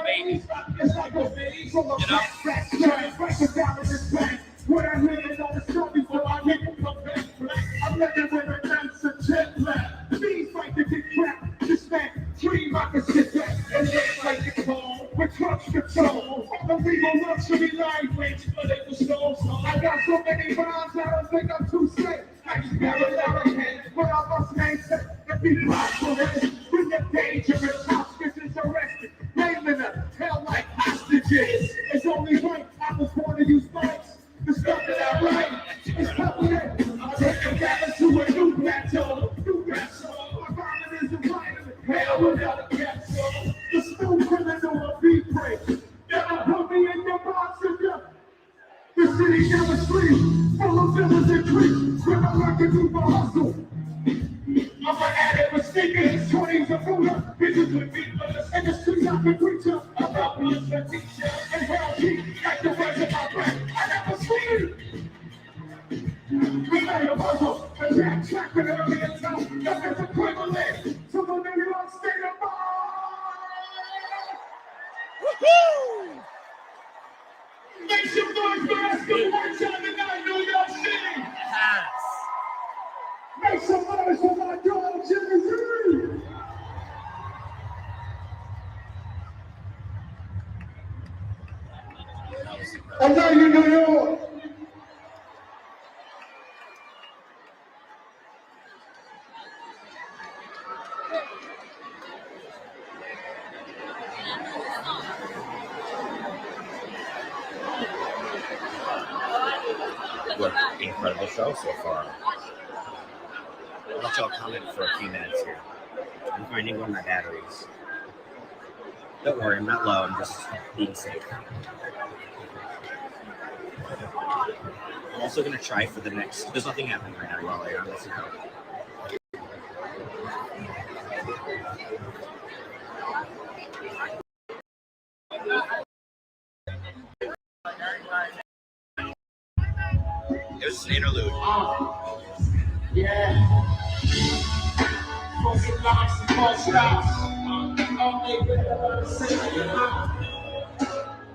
baby. It's like a baby from a back train, breaking down in this bank. What I hear is all the stories, so I make them come back black. I'm living with a nice and jet black. These fight to get trapped, this man dream I can sit back and let like the call with trucks control. I'm the legal luxury language, but it was so. I got so many rhymes, I don't think I'm too safe. I just barrel out of hand, but I must maintain and be prosperous. Bring the dangerous hostages arrested, naming them hell like hostages. It's only right I was born to use mics. The stuff that I write is covenant. I'll take them back to a new plateau. New plateau. My vomit is a vitamin. Hell without a capsule. The smooth criminal of beatGrade. Never put me in your box again. The city never sleeps, full of villains and creeps. When I learn to do my hustle, I'm an addict with sneakers, 20s of Buddha, bitches with people, and the streets I can preach up about me as a teacher, and hell deep, like the words of my breath, I never sleep. We made a puzzle, a track with early and tough, that is equivalent to the New York State of mind. Woohoo! Make some noise for us, go watch out tonight, New York City! Yes. Make some noise for my dog, JAÐ-Z! I love you, New York! What an incredible show so far. I'll let y'all comment for a few minutes here. I'm finding one of my batteries. Don't worry, I'm not low, I'm just being safe. I'm also going to try for the next. There's nothing happening right now, y'all. I'm listening out. It was just an interlude. Yeah. Focus locks and false stops.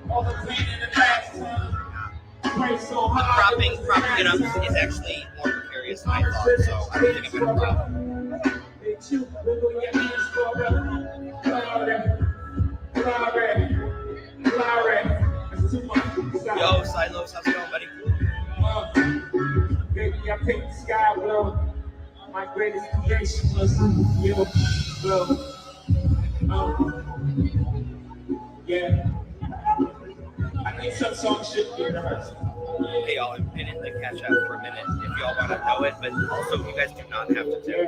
All the pain in the past. Propping it up is actually more precarious than I thought, so I don't think I'm going to problem. with you. Wiggle your hands for the Glory. It's too much. Yo, Silos, how's it going, buddy? Baby, I picked the sky blue. My greatest creation was you, blue. Yeah. I think some songs should be rehearsed. Hey, y'all, I'm pinning the Cashapp for a minute if y'all want to know it, but also you guys do not have to do.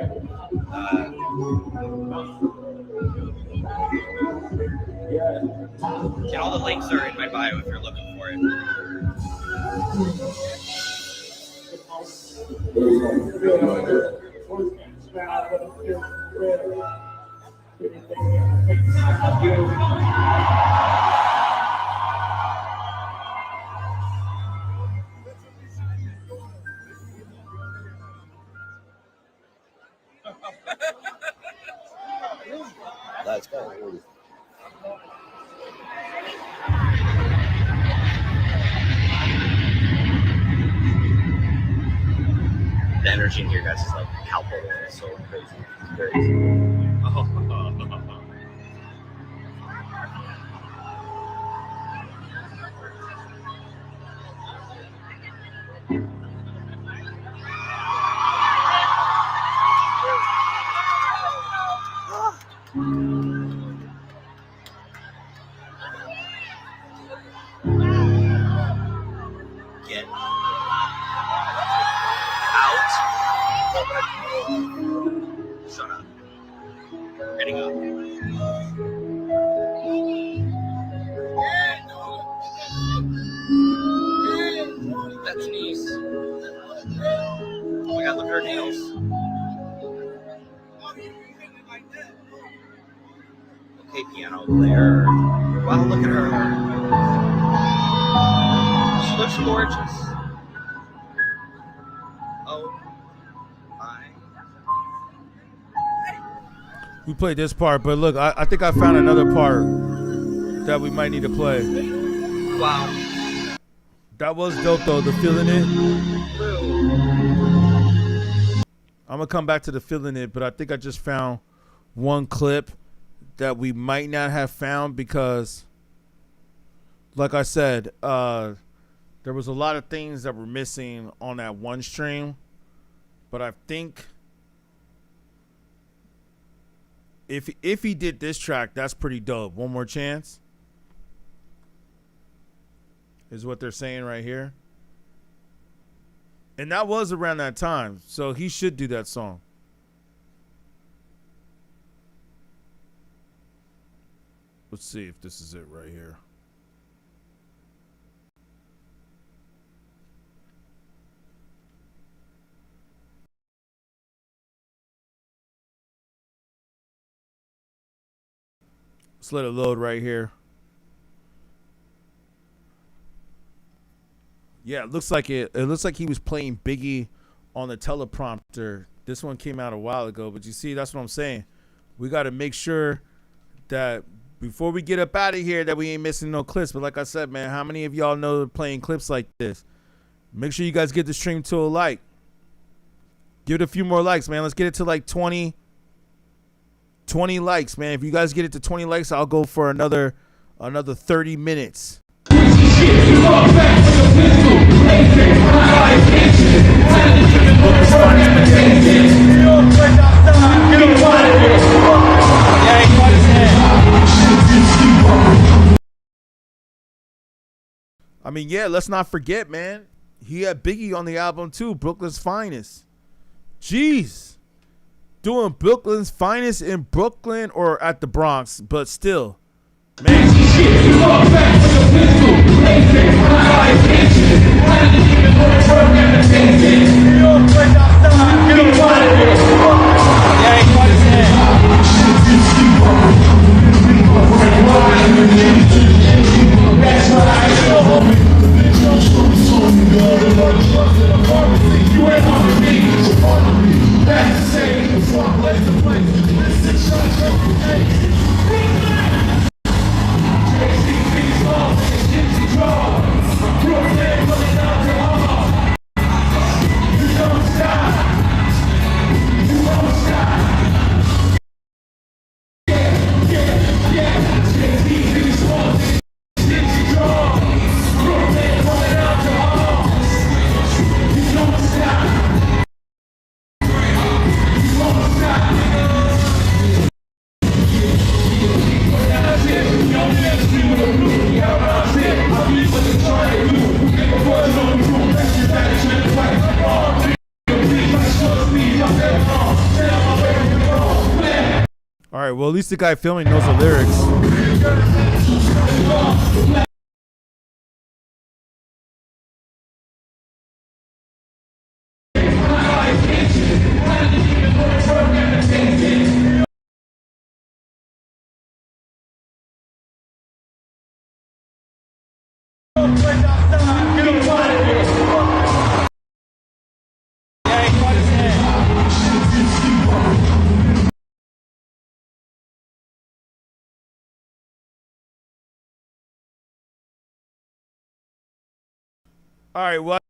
And all the links are in my bio if you're looking for it. Let's go. The energy in here, guys, is like palpable. It's so crazy. It's crazy. Get out. Shut up. Getting up. That's nice. Oh my god, look at her nails. Okay, piano player. Wow, look at her. She looks gorgeous. Oh my. We played this part, but look, I think I found another part that we might need to play. Wow. That was dope though, the feeling it. I'm gonna come back to the feeling it, but I think I just found one clip that we might not have found because, like I said, there was a lot of things that were missing on that one stream, but I think if he did this track, that's pretty dope. One More Chance is what they're saying right here. And that was around that time, so he should do that song. Let's see if this is it right here. Let's let it load right here. Yeah, it looks like it looks like he was playing Biggie on the teleprompter. This one came out a while ago, but you see, that's what I'm saying. We got to make sure that before we get up out of here that we ain't missing no clips. But like I said, man, how many of y'all know playing clips like this? Make sure you guys get the stream to a like. Give it a few more likes, man. Let's get it to like 20 likes, man. If you guys get it to 20 likes, I'll go for another 30 minutes. I mean, yeah, let's not forget, man. He had Biggie on the album too, Brooklyn's Finest. Jeez. Doing Brooklyn's Finest in Brooklyn or at the Bronx, but still. Man. All right, well, at least the guy filming knows the lyrics. All right, well.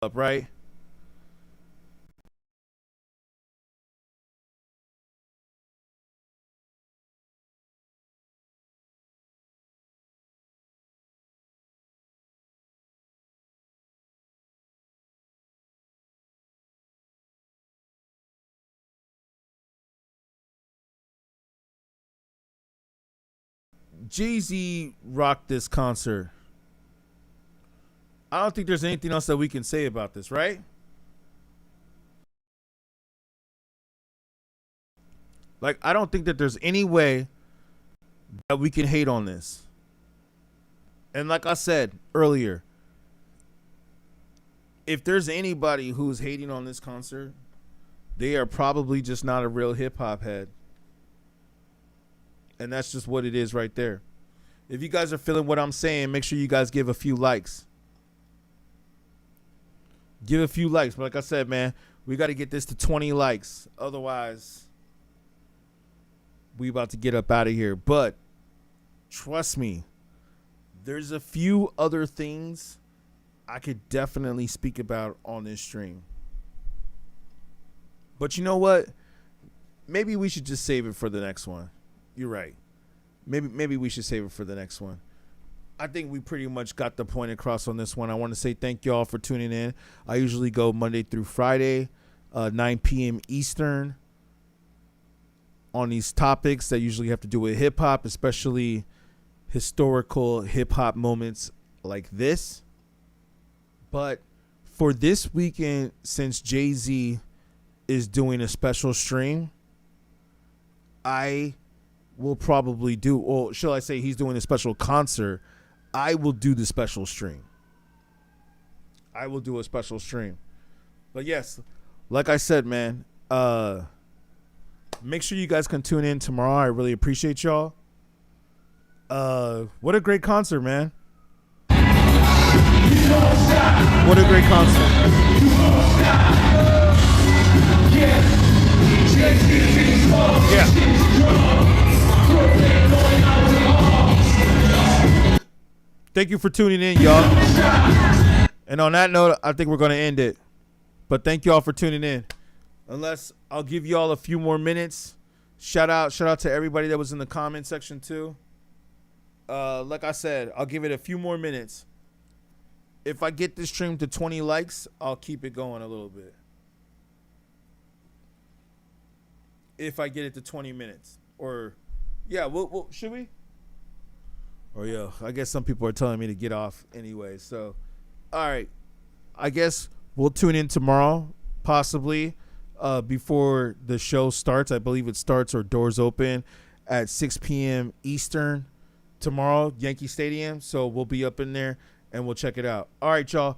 Up, right? Jay-Z rocked this concert. I don't think there's anything else that we can say about this, right? Like, I don't think that there's any way that we can hate on this. And like I said earlier, if there's anybody who's hating on this concert, they are probably just not a real hip-hop head. And that's just what it is right there. If you guys are feeling what I'm saying, make sure you guys give a few likes. Give a few likes. But like I said, man, we got to get this to 20 likes. Otherwise, we about to get up out of here. But trust me, there's a few other things I could definitely speak about on this stream. But you know what? Maybe we should just save it for the next one. You're right. Maybe we should save it for the next one. I think we pretty much got the point across on this one. I want to say thank you all for tuning in. I usually go Monday through Friday, 9 p.m. Eastern, on these topics that usually have to do with hip-hop, especially historical hip-hop moments like this. But for this weekend, since Jay-Z is doing a special stream, I will probably do, or shall I say he's doing a special concert, I will do the special stream. I will do a special stream. But yes, like I said, man, make sure you guys can tune in tomorrow. I really appreciate y'all. What a great concert, man. What a great concert. Yeah. Thank you for tuning in, y'all. And on that note, I think we're going to end it. But thank y'all for tuning in. Unless I'll give y'all a few more minutes. Shout out to everybody that was in the comment section too. Like I said, I'll give it a few more minutes. If I get this stream to 20 likes, I'll keep it going a little bit. If I get it to 20 minutes. Or, yeah, we'll should we? Or, yeah, I guess some people are telling me to get off anyway. So, all right. I guess we'll tune in tomorrow, possibly, before the show starts. I believe it starts or doors open at 6 p.m. Eastern tomorrow, Yankee Stadium. So we'll be up in there and we'll check it out. All right, y'all.